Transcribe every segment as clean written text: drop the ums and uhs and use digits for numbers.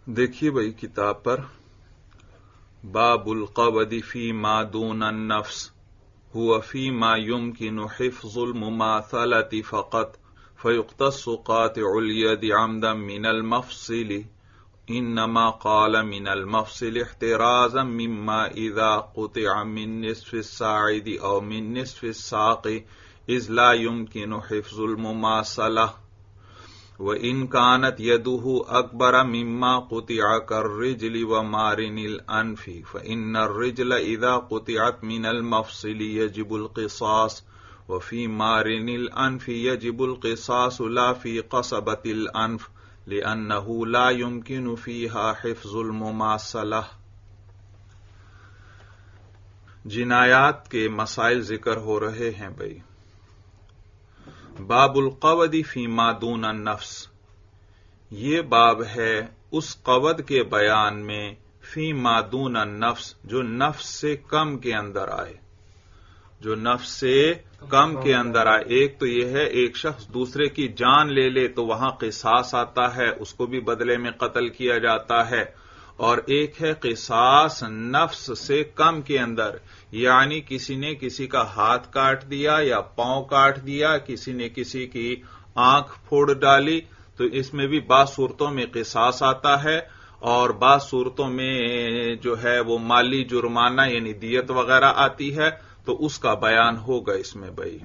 دیکھیے بھائی کتاب پر باب القود فی ما دون النفس هو فی ما يمكن حفظ المماثلة فقط فيقتص قاطع اليد عمدا من المفصل انما قال من المفصل احترازا مما اذا قطع من نصف الساعد او من نصف الساق اذ لا يمكن حفظ المماثلة وَإِنْ كَانَتْ يَدُهُ أَكْبَرَ مِمَّا قُطِعَ كَالرِّجْلِ وَمَارِنِ الْأَنْفِ فَإِنَّ الرِّجْلَ إِذَا قُطِعَتْ مِنَ الْمَفْصِلِ يَجِبُ الْقِصَاصُ وَفِي مَارِنِ الْأَنْفِ يَجِبُ الْقِصَاصُ لَا فِي قَصَبَةِ الْأَنْفِ لِأَنَّهُ لَا يُمْكِنُ فِيهَا حِفْظُ الْمُمَاثَلَةِ۔ جنایات کے مسائل ذکر ہو رہے ہیں بھائی۔ باب القود فی ما دون النفس، یہ باب ہے اس قود کے بیان میں فی ما دون النفس جو نفس سے کم کے اندر آئے، جو نفس سے کم کے اندر آئے۔ ایک تو یہ ہے ایک شخص دوسرے کی جان لے لے تو وہاں قصاص آتا ہے، اس کو بھی بدلے میں قتل کیا جاتا ہے، اور ایک ہے قصاص نفس سے کم کے اندر، یعنی کسی نے کسی کا ہاتھ کاٹ دیا یا پاؤں کاٹ دیا، کسی نے کسی کی آنکھ پھوڑ ڈالی، تو اس میں بھی بعض صورتوں میں قصاص آتا ہے اور بعض صورتوں میں جو ہے وہ مالی جرمانہ یعنی دیت وغیرہ آتی ہے، تو اس کا بیان ہوگا اس میں بھائی۔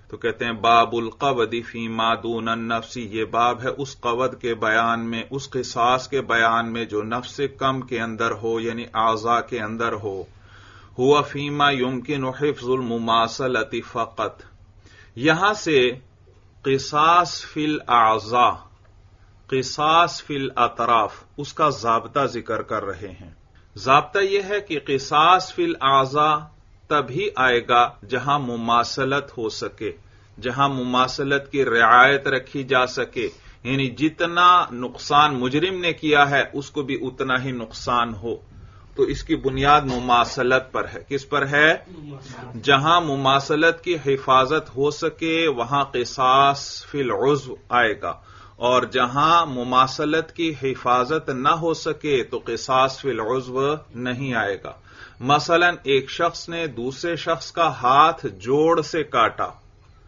تو کہتے ہیں باب القود فی ما دون النفس، یہ باب ہے اس قود کے بیان میں، اس قصاص کے بیان میں جو نفس سے کم کے اندر ہو یعنی اعضاء کے اندر ہو۔ ہوا فیما یمکن حفظ المماثلۃ فقط، یہاں سے قصاص فی الاعضاء، قصاص فی الاطراف، اس کا ضابطہ ذکر کر رہے ہیں۔ ضابطہ یہ ہے کہ قصاص فی الاعضاء تبھی آئے گا جہاں مماثلت ہو سکے، جہاں مماثلت کی رعایت رکھی جا سکے، یعنی جتنا نقصان مجرم نے کیا ہے اس کو بھی اتنا ہی نقصان ہو، تو اس کی بنیاد مماثلت پر ہے۔ کس پر ہے؟ جہاں مماثلت کی حفاظت ہو سکے وہاں قصاص فی العضو آئے گا، اور جہاں مماثلت کی حفاظت نہ ہو سکے تو قصاص فی العضو نہیں آئے گا۔ مثلا ایک شخص نے دوسرے شخص کا ہاتھ جوڑ سے کاٹا،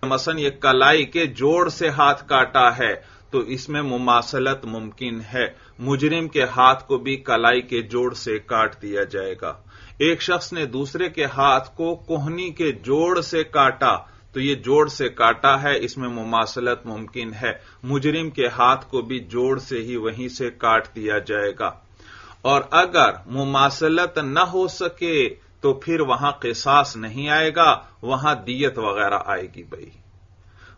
مثلا یہ کلائی کے جوڑ سے ہاتھ کاٹا ہے، تو اس میں مماثلت ممکن ہے، مجرم کے ہاتھ کو بھی کلائی کے جوڑ سے کاٹ دیا جائے گا۔ ایک شخص نے دوسرے کے ہاتھ کو کوہنی کے جوڑ سے کاٹا، تو یہ جوڑ سے کاٹا ہے، اس میں مماثلت ممکن ہے، مجرم کے ہاتھ کو بھی جوڑ سے ہی وہیں سے کاٹ دیا جائے گا۔ اور اگر مماثلت نہ ہو سکے تو پھر وہاں قصاص نہیں آئے گا، وہاں دیت وغیرہ آئے گی بھائی۔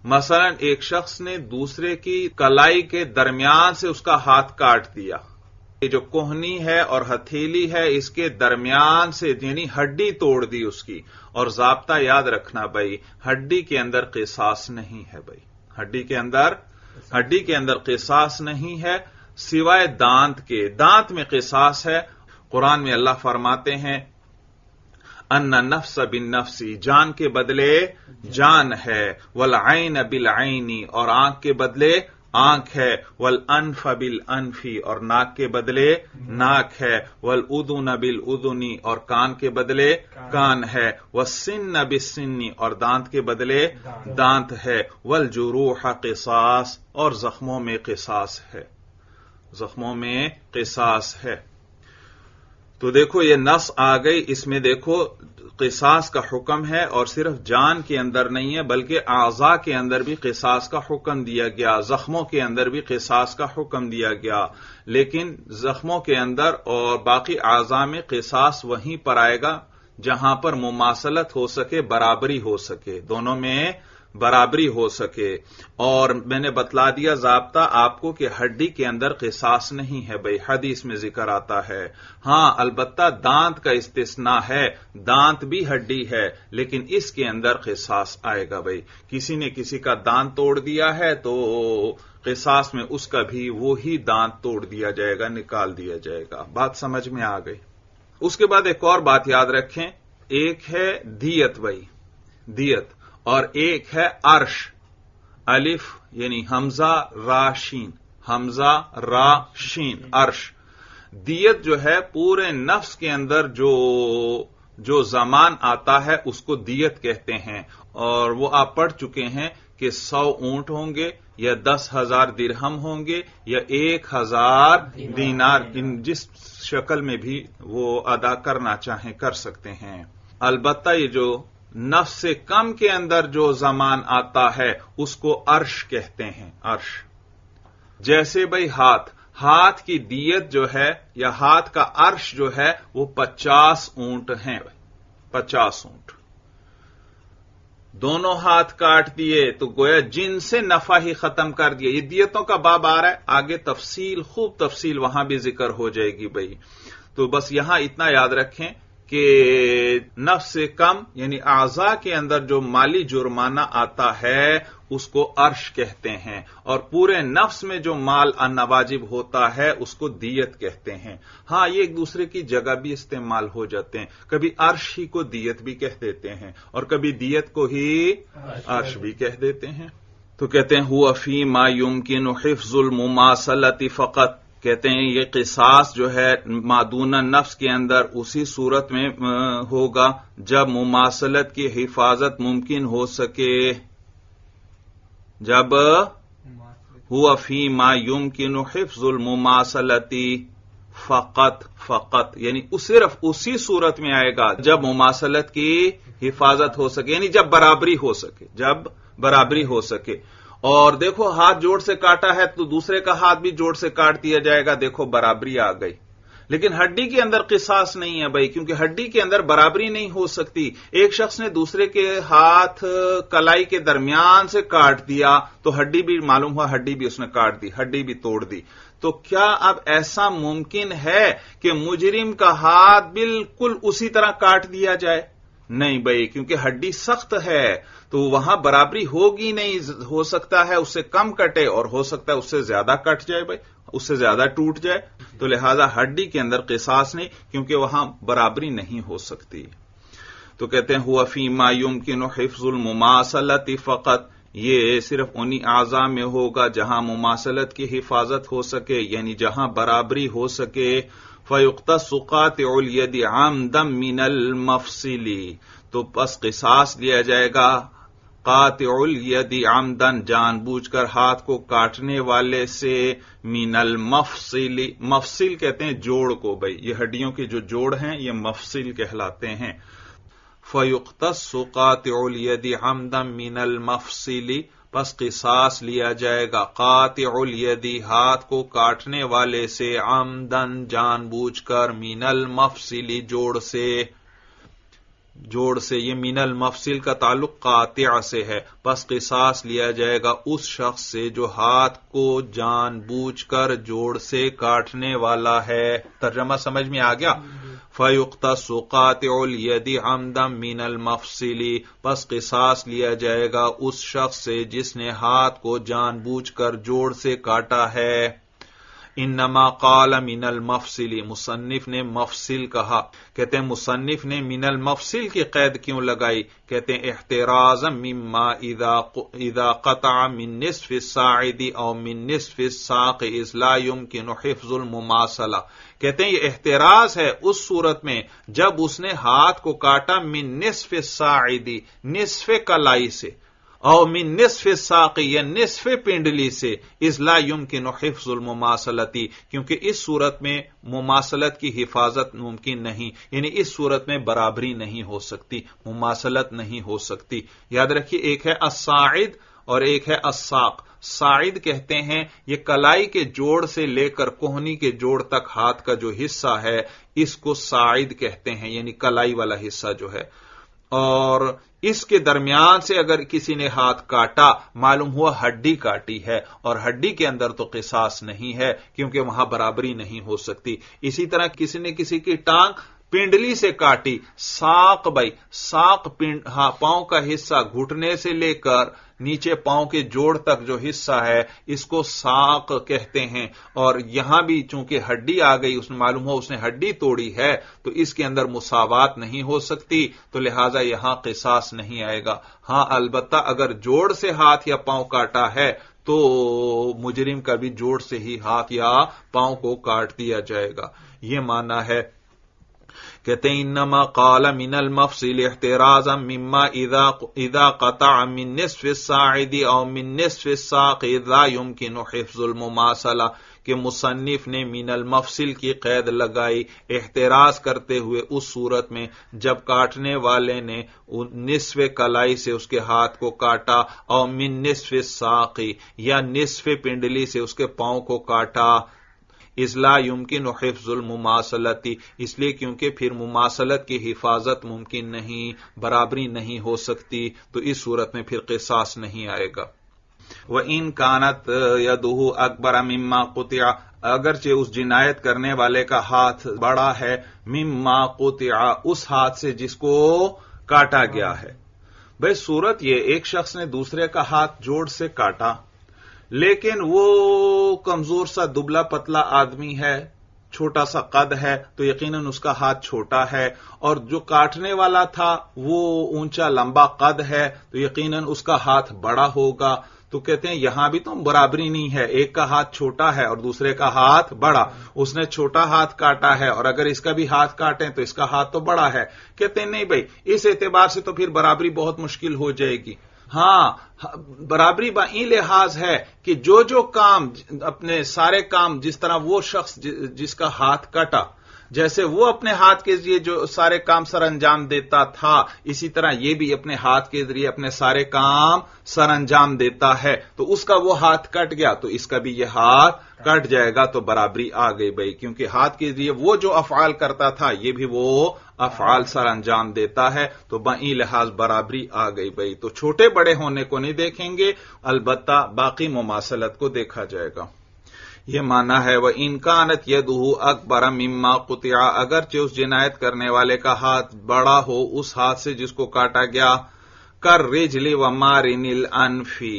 مثلا ایک شخص نے دوسرے کی کلائی کے درمیان سے اس کا ہاتھ کاٹ دیا، یہ جو کوہنی ہے اور ہتھیلی ہے اس کے درمیان سے یعنی ہڈی توڑ دی اس کی، اور ضابطہ یاد رکھنا بھائی، ہڈی کے اندر قصاص نہیں ہے بھائی، ہڈی کے اندر قصاص نہیں ہے سوائے دانت کے، دانت میں قصاص ہے۔ قرآن میں اللہ فرماتے ہیں ان نفس بالنفس، جان کے بدلے جان ہے، والعین بالعین، اور آنکھ کے بدلے آنکھ ہے، والانف بالانف، اور ناک کے بدلے ناک ہے، والاذن بالاذن، اور کان کے بدلے کان ہے، والسن بالسن، اور دانت کے بدلے دانت ہے، والجروح قصاص، اور زخموں میں قصاص ہے، زخموں میں قصاص ہے۔ تو دیکھو یہ نص آ گئی، اس میں دیکھو قصاص کا حکم ہے، اور صرف جان کے اندر نہیں ہے بلکہ اعضاء کے اندر بھی قصاص کا حکم دیا گیا، زخموں کے اندر بھی قصاص کا حکم دیا گیا، لیکن زخموں کے اندر اور باقی اعضاء میں قصاص وہیں پر آئے گا جہاں پر مماثلت ہو سکے، برابری ہو سکے، دونوں میں برابری ہو سکے۔ اور میں نے بتلا دیا ضابطہ آپ کو کہ ہڈی کے اندر قصاص نہیں ہے بھائی، حدیث میں ذکر آتا ہے۔ ہاں البتہ دانت کا استثناء ہے، دانت بھی ہڈی ہے لیکن اس کے اندر قصاص آئے گا بھائی، کسی نے کسی کا دانت توڑ دیا ہے تو قصاص میں اس کا بھی وہی دانت توڑ دیا جائے گا، نکال دیا جائے گا۔ بات سمجھ میں آ گئی؟ اس کے بعد ایک اور بات یاد رکھیں، ایک ہے دیت بھائی، دیت، اور ایک ہے عرش، الف یعنی حمزہ را شین، حمزہ را شین عرش. دیت جو ہے پورے نفس کے اندر جو زمان آتا ہے اس کو دیت کہتے ہیں، اور وہ آپ پڑھ چکے ہیں کہ 100 اونٹ ہوں گے یا 10,000 درہم ہوں گے یا 1,000 دینار، جس شکل میں بھی وہ ادا کرنا چاہیں کر سکتے ہیں. البتہ یہ جو نفس سے کم کے اندر جو زمان آتا ہے اس کو عرش کہتے ہیں. عرش جیسے بھائی ہاتھ کی دیت جو ہے یا ہاتھ کا عرش جو ہے وہ 50 اونٹ ہیں. 50 اونٹ دونوں ہاتھ کاٹ دیے تو گویا جن سے نفع ہی ختم کر دیا. یہ دیتوں کا باب آ رہا ہے، آگے خوب تفصیل وہاں بھی ذکر ہو جائے گی بھائی. تو بس یہاں اتنا یاد رکھیں کہ نفس سے کم یعنی اعضاء کے اندر جو مالی جرمانہ آتا ہے اس کو عرش کہتے ہیں، اور پورے نفس میں جو مال النواجب ہوتا ہے اس کو دیت کہتے ہیں. ہاں یہ ایک دوسرے کی جگہ بھی استعمال ہو جاتے ہیں، کبھی عرش ہی کو دیت بھی کہہ دیتے ہیں اور کبھی دیت کو ہی عرش بھی کہہ دیتے ہیں. تو کہتے ہیں ہوا فی ما یمکن حفظ المماثلۃ فقط، کہتے ہیں یہ قصاص جو ہے مادون نفس کے اندر اسی صورت میں ہوگا جب مماثلت کی حفاظت ممکن ہو سکے. جب ہوا فی ما یمکن حفظ المماثلۃ فقط یعنی صرف اسی صورت میں آئے گا جب مماثلت کی حفاظت ہو سکے، یعنی جب برابری ہو سکے. اور دیکھو ہاتھ جوڑ سے کاٹا ہے تو دوسرے کا ہاتھ بھی جوڑ سے کاٹ دیا جائے گا، دیکھو برابری آ گئی. لیکن ہڈی کے اندر قصاص نہیں ہے بھائی، کیونکہ ہڈی کے اندر برابری نہیں ہو سکتی. ایک شخص نے دوسرے کے ہاتھ کلائی کے درمیان سے کاٹ دیا تو ہڈی بھی معلوم ہوا، ہڈی بھی اس نے کاٹ دی، ہڈی بھی توڑ دی. تو کیا اب ایسا ممکن ہے کہ مجرم کا ہاتھ بالکل اسی طرح کاٹ دیا جائے؟ نہیں بھائی، کیونکہ ہڈی سخت ہے تو وہاں برابری ہوگی نہیں. ہو سکتا ہے اس سے کم کٹے اور ہو سکتا ہے اس سے زیادہ کٹ جائے بھائی، اس سے زیادہ ٹوٹ جائے. تو لہذا ہڈی کے اندر قصاص نہیں، کیونکہ وہاں برابری نہیں ہو سکتی. تو کہتے ہیں ہوا فی ما یمکن حفظ المماثلۃ فقط، یہ صرف انہی اعضاء میں ہوگا جہاں مماثلت کی حفاظت ہو سکے، یعنی جہاں برابری ہو سکے. فیقتص قاطع الید عمدا من المفصل، تو بس قصاص لیا جائے گا قاطع الید عمدن جان بوجھ کر ہاتھ کو کاٹنے والے سے، من المفصل، مفصل کہتے ہیں جوڑ کو بھائی، یہ ہڈیوں کے جو جوڑ ہیں یہ مفصل کہلاتے ہیں. فیقتص قاطع الید عمدا من المفصل، پس قصاص لیا جائے گا قاطع الید ہاتھ کو کاٹنے والے سے، عمدن جان بوجھ کر، من المفصل جوڑ سے یہ من المفصل کا تعلق قاطع سے ہے. پس قصاص لیا جائے گا اس شخص سے جو ہاتھ کو جان بوجھ کر جوڑ سے کاٹنے والا ہے. ترجمہ سمجھ میں آ گیا؟ فیقتص قاطع الید عمدا من المفصل، پس قصاص لیا جائے گا اس شخص سے جس نے ہاتھ کو جان بوجھ کر جوڑ سے کاٹا ہے. انما قال من المفصل، مصنف نے مفصل کہا. کہتے ہیں مصنف نے من المفصل کی قید کیوں لگائی؟ کہتے ہیں احترازا مما اذا قطع من نصف الساعد او من نصف الساق اذ لا يمكن حفظ المماثلہ. کہتے ہیں یہ احتراز ہے اس صورت میں جب اس نے ہاتھ کو کاٹا من نصف الساعد، نصف کلائی سے، او من نصف الساق یا نصف پنڈلی سے، اذ لا يمكن حفظ المماثلۃ، کیونکہ اس صورت میں مماثلت کی حفاظت ممکن نہیں، یعنی اس صورت میں برابری نہیں ہو سکتی، مماثلت نہیں ہو سکتی. یاد رکھیے ایک ہے الصاعد اور ایک ہے الساق. ساعد کہتے ہیں یہ کلائی کے جوڑ سے لے کر کوہنی کے جوڑ تک ہاتھ کا جو حصہ ہے اس کو ساعد کہتے ہیں، یعنی کلائی والا حصہ جو ہے. اور اس کے درمیان سے اگر کسی نے ہاتھ کاٹا معلوم ہوا ہڈی کاٹی ہے، اور ہڈی کے اندر تو قصاص نہیں ہے کیونکہ وہاں برابری نہیں ہو سکتی. اسی طرح کسی نے کسی کی ٹانگ پنڈلی سے کاٹی، ساق بھائی، ساق پاؤں کا حصہ گھٹنے سے لے کر نیچے پاؤں کے جوڑ تک جو حصہ ہے اس کو ساق کہتے ہیں. اور یہاں بھی چونکہ ہڈی آ گئی، اس نے معلوم ہو اس نے ہڈی توڑی ہے تو اس کے اندر مساوات نہیں ہو سکتی، تو لہذا یہاں قصاص نہیں آئے گا. ہاں البتہ اگر جوڑ سے ہاتھ یا پاؤں کاٹا ہے تو مجرم کا بھی جوڑ سے ہی ہاتھ یا پاؤں کو کاٹ دیا جائے گا. یہ معنی ہے. کہتے ہیں انما قال من المفصل احترازا مما اذا قطع من نصف الساعد او من نصف الساق لا يمكن حفظ المماثلہ کہ مصنف نے من المفصل کی قید لگائی احتراز کرتے ہوئے اس صورت میں جب کاٹنے والے نے نصف کلائی سے اس کے ہاتھ کو کاٹا اور من نصف الساقی یا نصف پنڈلی سے اس کے پاؤں کو کاٹا. اذا يمكن حفظ المماثلتی اس لیے کیونکہ پھر مماثلت کی حفاظت ممکن نہیں، برابری نہیں ہو سکتی، تو اس صورت میں پھر قصاص نہیں آئے گا. وَإِن كَانَتْ يَدُهُ أَكْبَرَ مِمَّا قُطِعَ اگرچہ اس جنایت کرنے والے کا ہاتھ بڑا ہے مما قطع اس ہاتھ سے جس کو کاٹا گیا ہے. بھئی صورت یہ ایک شخص نے دوسرے کا ہاتھ جوڑ سے کاٹا، لیکن وہ کمزور سا دبلا پتلا آدمی ہے، چھوٹا سا قد ہے، تو یقیناً اس کا ہاتھ چھوٹا ہے، اور جو کاٹنے والا تھا وہ اونچا لمبا قد ہے، تو یقیناً اس کا ہاتھ بڑا ہوگا. تو کہتے ہیں یہاں بھی تو برابری نہیں ہے، ایک کا ہاتھ چھوٹا ہے اور دوسرے کا ہاتھ بڑا. اس نے چھوٹا ہاتھ کاٹا ہے اور اگر اس کا بھی ہاتھ کاٹیں تو اس کا ہاتھ تو بڑا ہے. کہتے ہیں نہیں بھائی، اس اعتبار سے تو پھر برابری بہت مشکل ہو جائے گی. ہاں برابری با این لحاظ ہے کہ جو کام اپنے سارے کام جس طرح وہ شخص جس کا ہاتھ کٹا جیسے وہ اپنے ہاتھ کے ذریعے جو سارے کام سر انجام دیتا تھا، اسی طرح یہ بھی اپنے ہاتھ کے ذریعے اپنے سارے کام سر انجام دیتا ہے. تو اس کا وہ ہاتھ کٹ گیا تو اس کا بھی یہ ہاتھ کٹ جائے گا، تو برابری آ گئی بھائی، کیونکہ ہاتھ کے ذریعے وہ جو افعال کرتا تھا یہ بھی وہ افعال سر انجام دیتا ہے، تو بئی لحاظ برابری آ گئی بھائی. تو چھوٹے بڑے ہونے کو نہیں دیکھیں گے، البتہ باقی مماثلت کو دیکھا جائے گا. یہ معنی ہے وَإِن كَانَتْ يَدُهُ أَكْبَرَ مِمَّا قُطِعَ اگرچہ اس جنایت کرنے والے کا ہاتھ بڑا ہو اس ہاتھ سے جس کو کاٹا گیا. كَالرِّجْلِ وَمَارِنِ الْأَنْفِ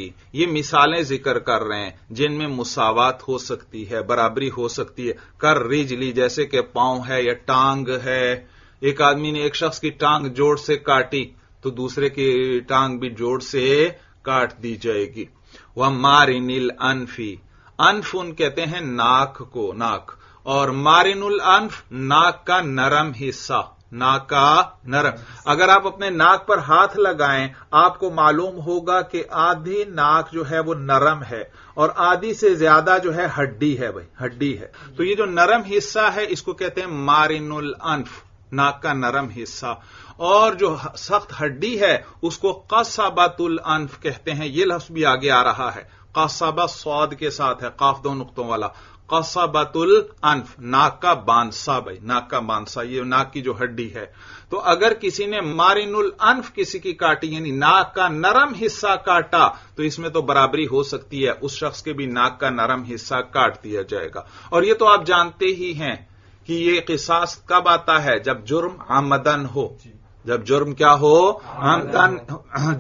یہ مثالیں ذکر کر رہے ہیں جن میں مساوات ہو سکتی ہے، برابری ہو سکتی ہے. كَالرِّجْلِ جیسے کہ پاؤں ہے یا ٹانگ ہے، ایک آدمی نے ایک شخص کی ٹانگ جوڑ سے کاٹی تو دوسرے کی ٹانگ بھی جوڑ سے کاٹ دی جائے گی. وَمَارِنِ الْأَنْفِ انف ان کہتے ہیں ناک کو، ناک، اور مارن الانف ناک کا نرم حصہ، ناک کا نرم. اگر آپ اپنے ناک پر ہاتھ لگائیں آپ کو معلوم ہوگا کہ آدھی ناک جو ہے وہ نرم ہے اور آدھی سے زیادہ جو ہے ہڈی ہے بھائی، ہڈی ہے. تو یہ جو نرم حصہ ہے اس کو کہتے ہیں مارن الانف، ناک کا نرم حصہ. اور جو سخت ہڈی ہے اس کو قصبۃ الانف کہتے ہیں. یہ لفظ بھی آگے آ رہا ہے، قصبہ صاد کے ساتھ ہے، قاف دو نقطوں والا. قصبۃ الانف ناک کا بانسا بھائی، ناک کا بانسا، یہ ناک کی جو ہڈی ہے. تو اگر کسی نے مارن الانف کسی کی کاٹی یعنی ناک کا نرم حصہ کاٹا تو اس میں تو برابری ہو سکتی ہے، اس شخص کے بھی ناک کا نرم حصہ کاٹ دیا جائے گا. اور یہ تو آپ جانتے ہی ہیں کہ یہ قصاص کب آتا ہے؟ جب جرم عمدن ہو. جب جرم کیا ہو؟ عمدن،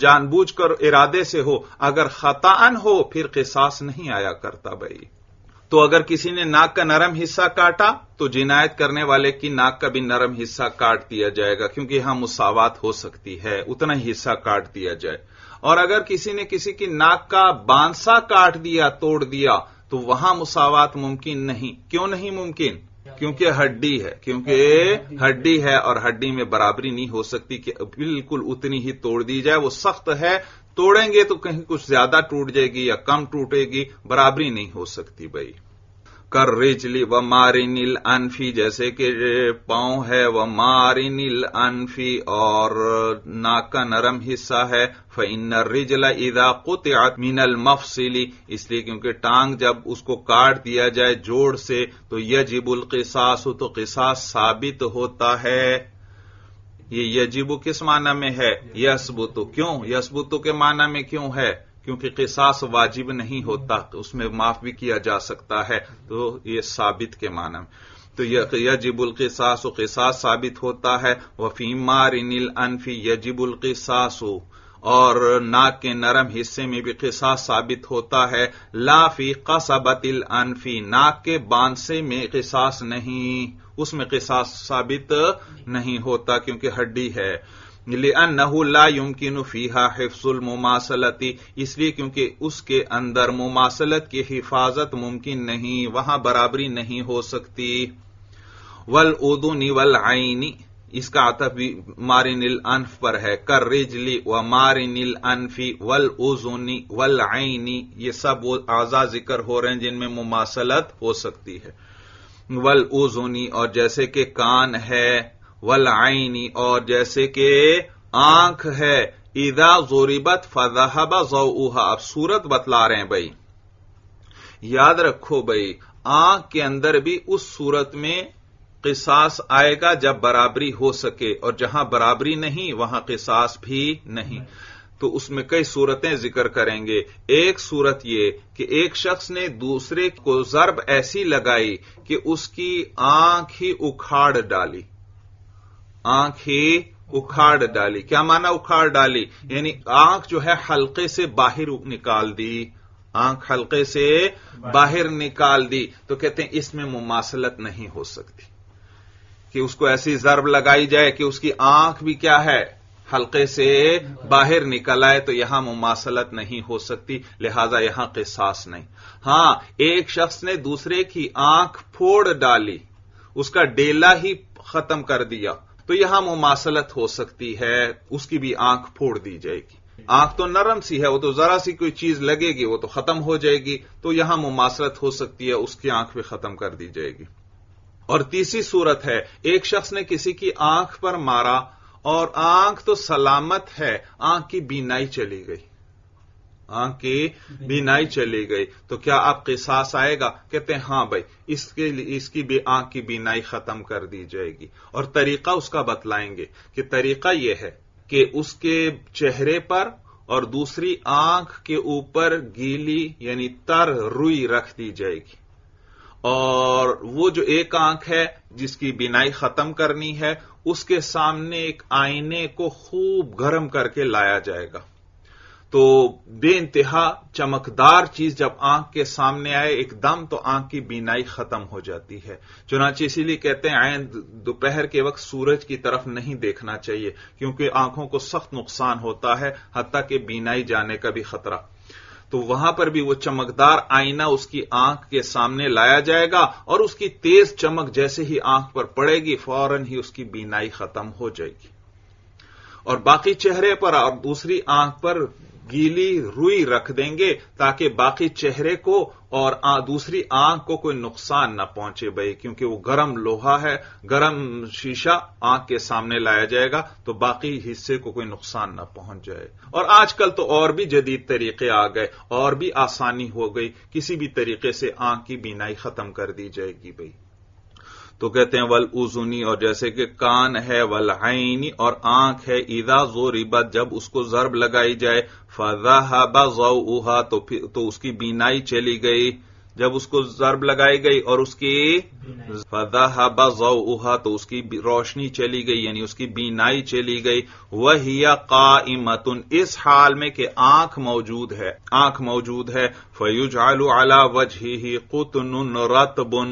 جان بوجھ کر ارادے سے ہو. اگر خطأً ہو پھر قصاص نہیں آیا کرتا بھائی. تو اگر کسی نے ناک کا نرم حصہ کاٹا تو جنایت کرنے والے کی ناک کا بھی نرم حصہ کاٹ دیا جائے گا، کیونکہ یہاں مساوات ہو سکتی ہے، اتنا ہی حصہ کاٹ دیا جائے. اور اگر کسی نے کسی کی ناک کا بانسا کاٹ دیا، توڑ دیا، تو وہاں مساوات ممکن نہیں. کیوں نہیں ممکن؟ کیونکہ ہڈی ہے، کیونکہ ہڈی ہے اور ہڈی میں برابری نہیں ہو سکتی کہ بالکل اتنی ہی توڑ دی جائے. وہ سخت ہے، توڑیں گے تو کہیں کچھ زیادہ ٹوٹ جائے گی یا کم ٹوٹے گی، برابری نہیں ہو سکتی بھائی. کالرجل ومارن الانف جیسے کہ پاؤں ہے، ومارن الانف اور ناک کا نرم حصہ ہے. فإن الرجل اذا قطعت من المفصل اس لیے کیونکہ ٹانگ جب اس کو کاٹ دیا جائے جوڑ سے تو یجب القصاص تو قصاص ثابت ہوتا ہے. یہ یجب کس معنی میں ہے؟ یثبت. کیوں یثبت کے معنی میں کیوں ہے؟ کیونکہ قصاص واجب نہیں ہوتا، تو اس میں معاف بھی کیا جا سکتا ہے، تو یہ ثابت کے معنی میں. تو یجب القصاص قصاص ثابت ہوتا ہے. وفی مارن الانف یجب القصاص اور ناک کے نرم حصے میں بھی قصاص ثابت ہوتا ہے. لا فی قصبۃ الانف ناک کے بانسے میں قصاص نہیں، اس میں قصاص ثابت نہیں ہوتا کیونکہ ہڈی ہے. لِأَنَّهُ لَا يُمْكِنُ فِيهَا حِفْظُ الْمُمَاثَلَةِ، اس لیے کیونکہ اس کے اندر مماثلت کی حفاظت ممکن نہیں، وہاں برابری نہیں ہو سکتی۔ وَالْأُذُنِ وَالْعَيْنِ، اس کا عطف بھی مارن الانف پر ہے، کالرجل ومارن الانف والأذن والعین، یہ سب وہ اعضاء ذکر ہو رہے ہیں جن میں مماثلت ہو سکتی ہے۔ والأذن، اور جیسے کہ کان ہے، والعین، اور جیسے کہ آنکھ ہے، اذا ضربت فذهب ضوءها، اب صورت بتلا رہے ہیں بھائی، یاد رکھو بھائی، آنکھ کے اندر بھی اس صورت میں قصاص آئے گا جب برابری ہو سکے، اور جہاں برابری نہیں وہاں قصاص بھی نہیں۔ تو اس میں کئی صورتیں ذکر کریں گے۔ ایک صورت یہ کہ ایک شخص نے دوسرے کو ضرب ایسی لگائی کہ اس کی آنکھ ہی اکھاڑ ڈالی، آنکھ ہی اکھاڑ ڈالی۔ کیا معنی اکھاڑ ڈالی؟ یعنی آنکھ جو ہے حلقے سے باہر نکال دی، آنکھ حلقے سے باہر نکال دی، تو کہتے ہیں اس میں مماثلت نہیں ہو سکتی کہ اس کو ایسی ضرب لگائی جائے کہ اس کی آنکھ بھی کیا ہے، حلقے سے باہر نکل آئے، تو یہاں مماثلت نہیں ہو سکتی، لہذا یہاں قصاص نہیں۔ ہاں، ایک شخص نے دوسرے کی آنکھ پھوڑ ڈالی، اس کا ڈیلا ہی ختم کر دیا، تو یہاں مماثلت ہو سکتی ہے، اس کی بھی آنکھ پھوڑ دی جائے گی۔ آنکھ تو نرم سی ہے، وہ تو ذرا سی کوئی چیز لگے گی وہ تو ختم ہو جائے گی، تو یہاں مماثلت ہو سکتی ہے، اس کی آنکھ بھی ختم کر دی جائے گی۔ اور تیسری صورت ہے، ایک شخص نے کسی کی آنکھ پر مارا اور آنکھ تو سلامت ہے، آنکھ کی بینائی چلی گئی، آنکھ کی بینائی چلی گئی، تو کیا اب قصاص آئے گا؟ کہتے ہیں ہاں بھائی، اس کی بھی آنکھ کی بینائی ختم کر دی جائے گی۔ اور طریقہ اس کا بتلائیں گے کہ طریقہ یہ ہے کہ اس کے چہرے پر اور دوسری آنکھ کے اوپر گیلی یعنی تر روئی رکھ دی جائے گی، اور وہ جو ایک آنکھ ہے جس کی بینائی ختم کرنی ہے، اس کے سامنے ایک آئینے کو خوب گرم کر کے لایا جائے گا، تو بے انتہا چمکدار چیز جب آنکھ کے سامنے آئے ایک دم، تو آنکھ کی بینائی ختم ہو جاتی ہے۔ چنانچہ اسی لیے کہتے ہیں عین دوپہر کے وقت سورج کی طرف نہیں دیکھنا چاہیے، کیونکہ آنکھوں کو سخت نقصان ہوتا ہے، حتیٰ کہ بینائی جانے کا بھی خطرہ۔ تو وہاں پر بھی وہ چمکدار آئینہ اس کی آنکھ کے سامنے لایا جائے گا، اور اس کی تیز چمک جیسے ہی آنکھ پر پڑے گی فوراً ہی اس کی بینائی ختم ہو جائے گی، اور باقی چہرے پر اور دوسری آنکھ پر گیلی روئی رکھ دیں گے تاکہ باقی چہرے کو اور دوسری آنکھ کو کوئی نقصان نہ پہنچے بھائی، کیونکہ وہ گرم لوہا ہے، گرم شیشہ آنکھ کے سامنے لایا جائے گا تو باقی حصے کو کوئی نقصان نہ پہنچ جائے۔ اور آج کل تو اور بھی جدید طریقے آ گئے، اور بھی آسانی ہو گئی، کسی بھی طریقے سے آنکھ کی بینائی ختم کر دی جائے گی بھائی۔ تو کہتے ہیں والأذن، اور جیسے کہ کان ہے، والعین، اور آنکھ ہے، اذا ضربت، جب اس کو ضرب لگائی جائے، فذهب ضوءها، تو اس کی بینائی چلی گئی، جب اس کو ضرب لگائی گئی اور اس کی فذهب ضوءها، تو اس کی روشنی چلی گئی، یعنی اس کی بینائی چلی گئی، وهي قائمة، اس حال میں کہ آنکھ موجود ہے، آنکھ موجود ہے، فيجعل على وجهه قطن رطب،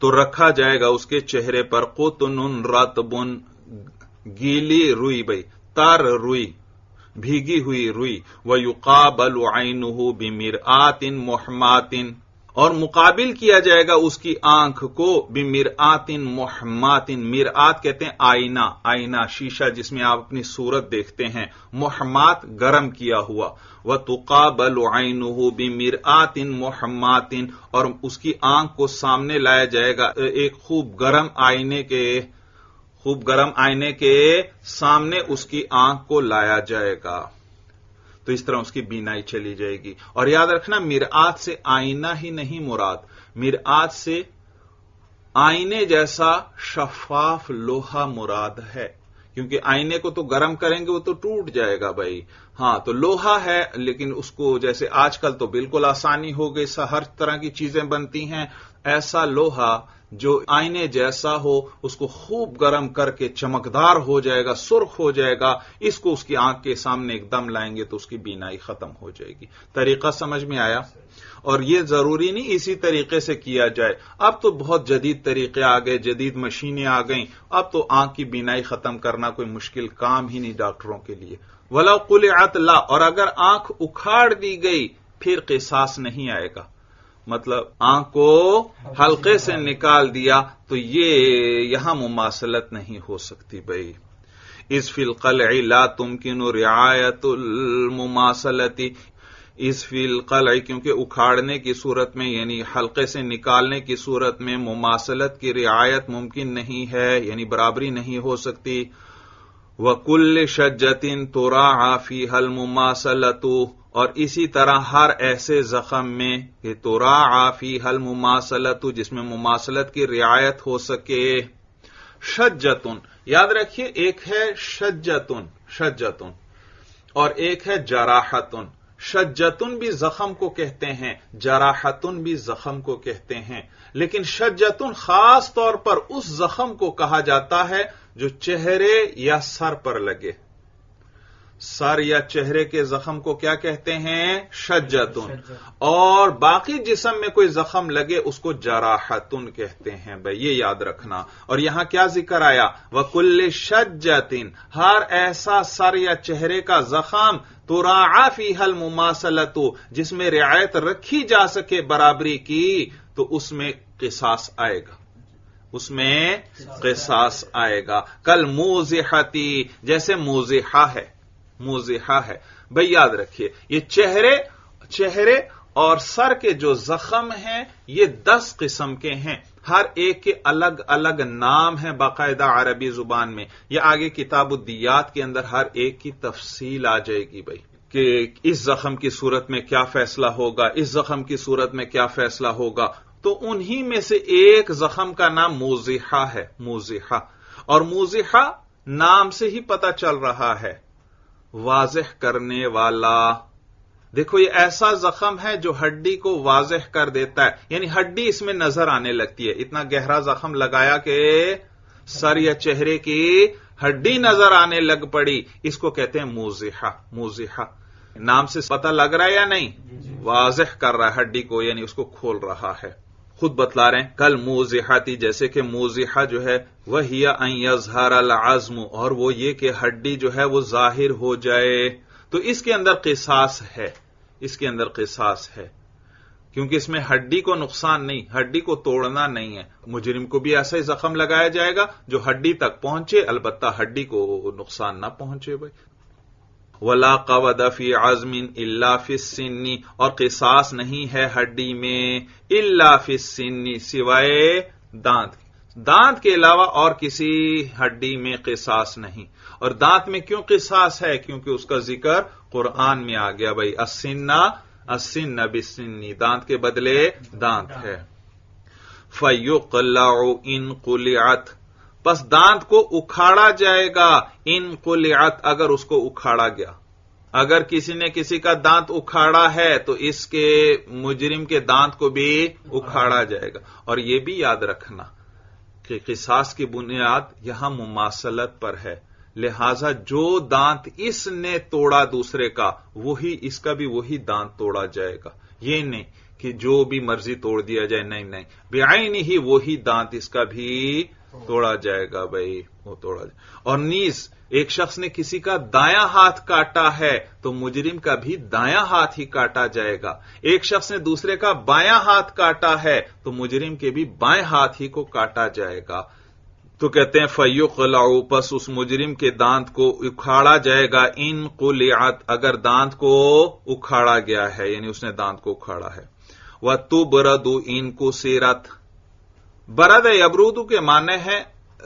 تو رکھا جائے گا اس کے چہرے پر قطن رطب، گیلی روئی بھائی، تر روئی، بھیگی ہوئی روئی، وَيُقَابَلُ عَيْنُهُ بِمِرْآتٍ مُحْمَاتٍ، اور مقابل کیا جائے گا اس کی آنکھ کو بِمِرْآتٍ مُحْمَاتٍ، مرآت کہتے ہیں آئینہ، آئینہ شیشہ جس میں آپ اپنی صورت دیکھتے ہیں، محمات گرم کیا ہوا، وَتُقَابَلُ عَيْنُهُ بِمِرْآتٍ مُحْمَاتٍ، اور اس کی آنکھ کو سامنے لایا جائے گا ایک خوب گرم آئینے کے سامنے اس کی آنکھ کو لایا جائے گا، تو اس طرح اس کی بینائی چلی جائے گی۔ اور یاد رکھنا مرآت سے آئینہ ہی نہیں مراد، مرآت سے آئینے جیسا شفاف لوہا مراد ہے، کیونکہ آئینے کو تو گرم کریں گے وہ تو ٹوٹ جائے گا بھائی، ہاں تو لوہا ہے، لیکن اس کو جیسے آج کل تو بالکل آسانی ہو گئی، ہر طرح کی چیزیں بنتی ہیں، ایسا لوہا جو آئینے جیسا ہو اس کو خوب گرم کر کے چمکدار ہو جائے گا، سرخ ہو جائے گا، اس کو اس کی آنکھ کے سامنے ایک دم لائیں گے تو اس کی بینائی ختم ہو جائے گی۔ طریقہ سمجھ میں آیا؟ اور یہ ضروری نہیں اسی طریقے سے کیا جائے، اب تو بہت جدید طریقے آ گئے، جدید مشینیں آ گئیں، اب تو آنکھ کی بینائی ختم کرنا کوئی مشکل کام ہی نہیں ڈاکٹروں کے لیے۔ وَلَوْ قُلِعَتْ لَا، اور اگر آنکھ اکھاڑ دی گئی پھر قصاص نہیں آئے گا، مطلب آنکھ کو حلقے سے نکال دیا تو یہ یہاں مماثلت نہیں ہو سکتی بھائی۔ اذ فی القلع لا تمکن رعایت المماثلت، اذ فی القلع کیونکہ اکھاڑنے کی صورت میں یعنی حلقے سے نکالنے کی صورت میں مماثلت کی رعایت ممکن نہیں ہے، یعنی برابری نہیں ہو سکتی۔ وَكُلِّ شَجَّةٍ تُرَاعَى فِيهَا الْمُمَاثَلَةُ، اور اسی طرح ہر ایسے زخم میں کہ تُرَاعَى فِيهَا الْمُمَاثَلَةُ جس میں مماثلت کی رعایت ہو سکے۔ شجتن، یاد رکھیے ایک ہے شجتن اور ایک ہے جراحتن۔ شجتن بھی زخم کو کہتے ہیں، جراحتن بھی زخم کو کہتے ہیں، لیکن شجتن خاص طور پر اس زخم کو کہا جاتا ہے جو چہرے یا سر پر لگے۔ سر یا چہرے کے زخم کو کیا کہتے ہیں؟ شجتن، اور باقی جسم میں کوئی زخم لگے اس کو جراحتن کہتے ہیں بھائی، یہ یاد رکھنا۔ اور یہاں کیا ذکر آیا؟ وَكُلِّ شَجَّةٍ، ہر ایسا سر یا چہرے کا زخم تُرَاعَى فِيهَا الْمُمَاثَلَةُ جس میں رعایت رکھی جا سکے برابری کی، تو اس میں قصاص آئے گا، اس میں قصاص آئے گا۔ کل موزحتی، جیسے موزحہ ہے بھئی، یاد رکھیے یہ چہرے اور سر کے جو زخم ہیں یہ 10 قسم کے ہیں، ہر ایک کے الگ الگ نام ہیں باقاعدہ عربی زبان میں۔ یہ آگے کتاب الدیات کے اندر ہر ایک کی تفصیل آ جائے گی بھئی، کہ اس زخم کی صورت میں کیا فیصلہ ہوگا، اس زخم کی صورت میں کیا فیصلہ ہوگا۔ تو انہی میں سے ایک زخم کا نام موزحہ ہے، موزحہ، اور موزحہ نام سے ہی پتہ چل رہا ہے، واضح کرنے والا۔ دیکھو یہ ایسا زخم ہے جو ہڈی کو واضح کر دیتا ہے، یعنی ہڈی اس میں نظر آنے لگتی ہے۔ اتنا گہرا زخم لگایا کہ سر یا چہرے کی ہڈی نظر آنے لگ پڑی، اس کو کہتے ہیں موزحہ۔ موزحہ نام سے پتہ لگ رہا ہے یا نہیں؟ واضح کر رہا ہے ہڈی کو، یعنی اس کو کھول رہا ہے۔ خود بتلا رہے ہیں کل موزحتی، جیسے کہ موزحہ جو ہے وہی ان یظہر العظم، اور وہ یہ کہ ہڈی جو ہے وہ ظاہر ہو جائے، تو اس کے اندر قصاص ہے، اس کے اندر قصاص ہے، کیونکہ اس میں ہڈی کو نقصان نہیں، ہڈی کو توڑنا نہیں ہے۔ مجرم کو بھی ایسا ہی زخم لگایا جائے گا جو ہڈی تک پہنچے، البتہ ہڈی کو نقصان نہ پہنچے بھائی۔ وَلَا قَوَدَ فِي عَظْمٍ إِلَّا فِي السِّنِّ، اور قصاص نہیں ہے ہڈی میں إِلَّا فِي السِّنِّ سوائے دانت کے علاوہ اور کسی ہڈی میں قصاص نہیں۔ اور دانت میں کیوں قصاص ہے؟ کیونکہ اس کا ذکر قرآن میں آ گیا بھائی، السِّنَّ بِالسِّنِّ، دانت کے بدلے دانت ہے۔ فَيُقْلَعُ إِن قُلِعَتْ، پس دانت کو اکھاڑا جائے گا، ان قلعت، اگر اس کو اکھاڑا گیا۔ اگر کسی نے کسی کا دانت اکھاڑا ہے تو اس کے مجرم کے دانت کو بھی اکھاڑا جائے گا۔ اور یہ بھی یاد رکھنا کہ قصاص کی بنیاد یہاں مماثلت پر ہے، لہذا جو دانت اس نے توڑا دوسرے کا، وہی اس کا بھی وہی دانت توڑا جائے گا۔ یہ نہیں کہ جو بھی مرضی توڑ دیا جائے، نہیں، بعینہ ہی وہی دانت اس کا بھی توڑا جائے گا بھائی، وہ توڑا جائے۔ اور نیز ایک شخص نے کسی کا دایاں ہاتھ کاٹا ہے تو مجرم کا بھی دایاں ہاتھ ہی کاٹا جائے گا۔ ایک شخص نے دوسرے کا بایاں ہاتھ کاٹا ہے تو مجرم کے بھی بائیں ہاتھ ہی کو کاٹا جائے گا۔ تو کہتے ہیں فیقلع، پس اس مجرم کے دانت کو اکھاڑا جائے گا، ان قلعت، اگر دانت کو اکھاڑا گیا ہے، یعنی اس نے دانت کو اکھاڑا ہے۔ وَتُبْرَدُ إِن كُسِرَتْ، برد یبرودو کے معنی ہے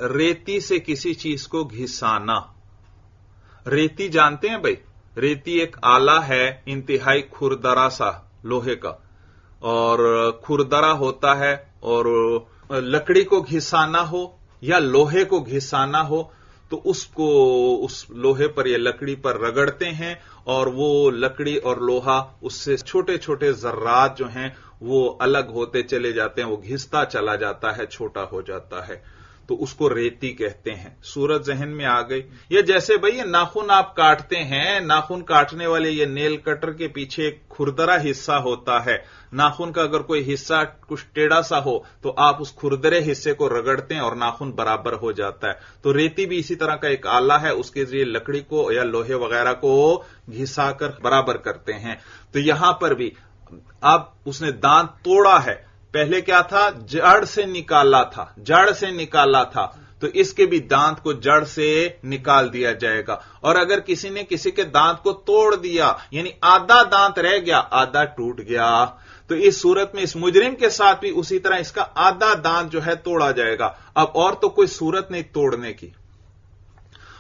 ریتی سے کسی چیز کو گھسانا۔ ریتی جانتے ہیں بھائی، ریتی ایک آلہ ہے انتہائی کھردرا سا لوہے کا، اور کھردرا ہوتا ہے، اور لکڑی کو گھسانا ہو یا لوہے کو گھسانا ہو تو اس کو اس لوہے پر یا لکڑی پر رگڑتے ہیں اور وہ لکڑی اور لوہا اس سے چھوٹے چھوٹے ذرات جو ہیں وہ الگ ہوتے چلے جاتے ہیں، وہ گھستا چلا جاتا ہے، چھوٹا ہو جاتا ہے، تو اس کو ریتی کہتے ہیں۔ صورت ذہن میں آ گئی؟ یہ جیسے بھئی یہ ناخن آپ کاٹتے ہیں، ناخن کاٹنے والے یہ نیل کٹر کے پیچھے ایک کھردرا حصہ ہوتا ہے، ناخن کا اگر کوئی حصہ کچھ ٹیڑھا سا ہو تو آپ اس کھردرے حصے کو رگڑتے ہیں اور ناخن برابر ہو جاتا ہے۔ تو ریتی بھی اسی طرح کا ایک آلہ ہے، اس کے ذریعے لکڑی کو یا لوہے وغیرہ کو گھسا کر برابر کرتے ہیں۔ تو یہاں پر بھی اب اس نے دانت توڑا ہے، پہلے کیا تھا؟ جڑ سے نکالا تھا، تو اس کے بھی دانت کو جڑ سے نکال دیا جائے گا۔ اور اگر کسی نے کسی کے دانت کو توڑ دیا، یعنی آدھا دانت رہ گیا، آدھا ٹوٹ گیا، تو اس صورت میں اس مجرم کے ساتھ بھی اسی طرح اس کا آدھا دانت جو ہے توڑا جائے گا۔ اب اور تو کوئی صورت نہیں توڑنے کی،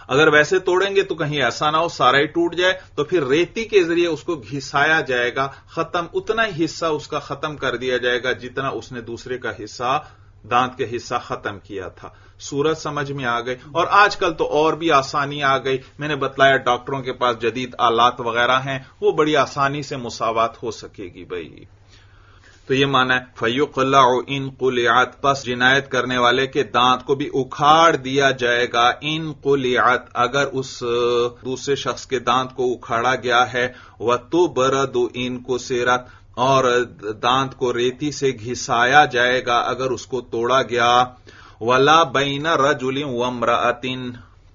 اگر ویسے توڑیں گے تو کہیں ایسا نہ ہو سارا ہی ٹوٹ جائے، تو پھر ریتی کے ذریعے اس کو گھسایا جائے گا، ختم اتنا ہی حصہ اس کا ختم کر دیا جائے گا جتنا اس نے دوسرے کا حصہ، دانت کا حصہ ختم کیا تھا۔ صورت سمجھ میں آ گئی؟ اور آج کل تو اور بھی آسانی آ گئی، میں نے بتلایا ڈاکٹروں کے پاس جدید آلات وغیرہ ہیں، وہ بڑی آسانی سے مساوات ہو سکے گی بھائی۔ تو یہ مانا ہے فَيُقْلَعُ إِن قُلِعَتْ، پس جنایت کرنے والے کے دانت کو بھی اکھاڑ دیا جائے گا، ان قُلِعَتْ، اگر اس دوسرے شخص کے دانت کو اکھاڑا گیا ہے، وَتُبْرَدُ إِن كُسِرَتْ، اور دانت کو ریتی سے گھسایا جائے گا اگر اس کو توڑا گیا، وَلَا بَيْنَ رَجُلٍ وَامْرَأَةٍ،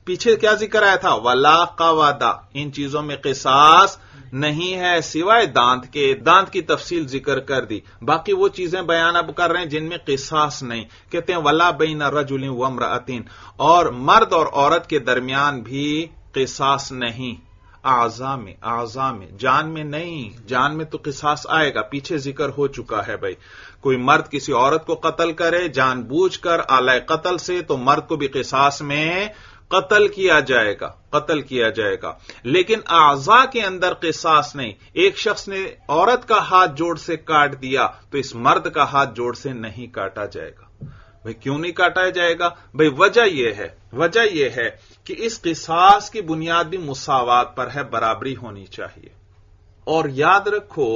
پیچھے کیا ذکر آیا تھا؟ وَلَا قَوَدَ، ان چیزوں میں قصاص نہیں ہے سوائے دانت کے، دانت کی تفصیل ذکر کر دی، باقی وہ چیزیں بیان اب کر رہے ہیں جن میں قصاص نہیں۔ کہتے ہیں وَلَا بَيْنَ رَجُلٍ وَامْرَأَةٍ، اور مرد اور عورت کے درمیان بھی قصاص نہیں، اعضاء میں، جان میں نہیں، جان میں تو قصاص آئے گا، پیچھے ذکر ہو چکا ہے بھائی۔ کوئی مرد کسی عورت کو قتل کرے جان بوجھ کر آلۂ قتل سے، تو مرد کو بھی قصاص میں قتل کیا جائے گا، لیکن اعضاء کے اندر قصاص نہیں۔ ایک شخص نے عورت کا ہاتھ جوڑ سے کاٹ دیا تو اس مرد کا ہاتھ جوڑ سے نہیں کاٹا جائے گا۔ بھئی کیوں نہیں کاٹا جائے گا؟ بھئی وجہ یہ ہے کہ اس قصاص کی بنیاد بھی مساوات پر ہے، برابری ہونی چاہیے۔ اور یاد رکھو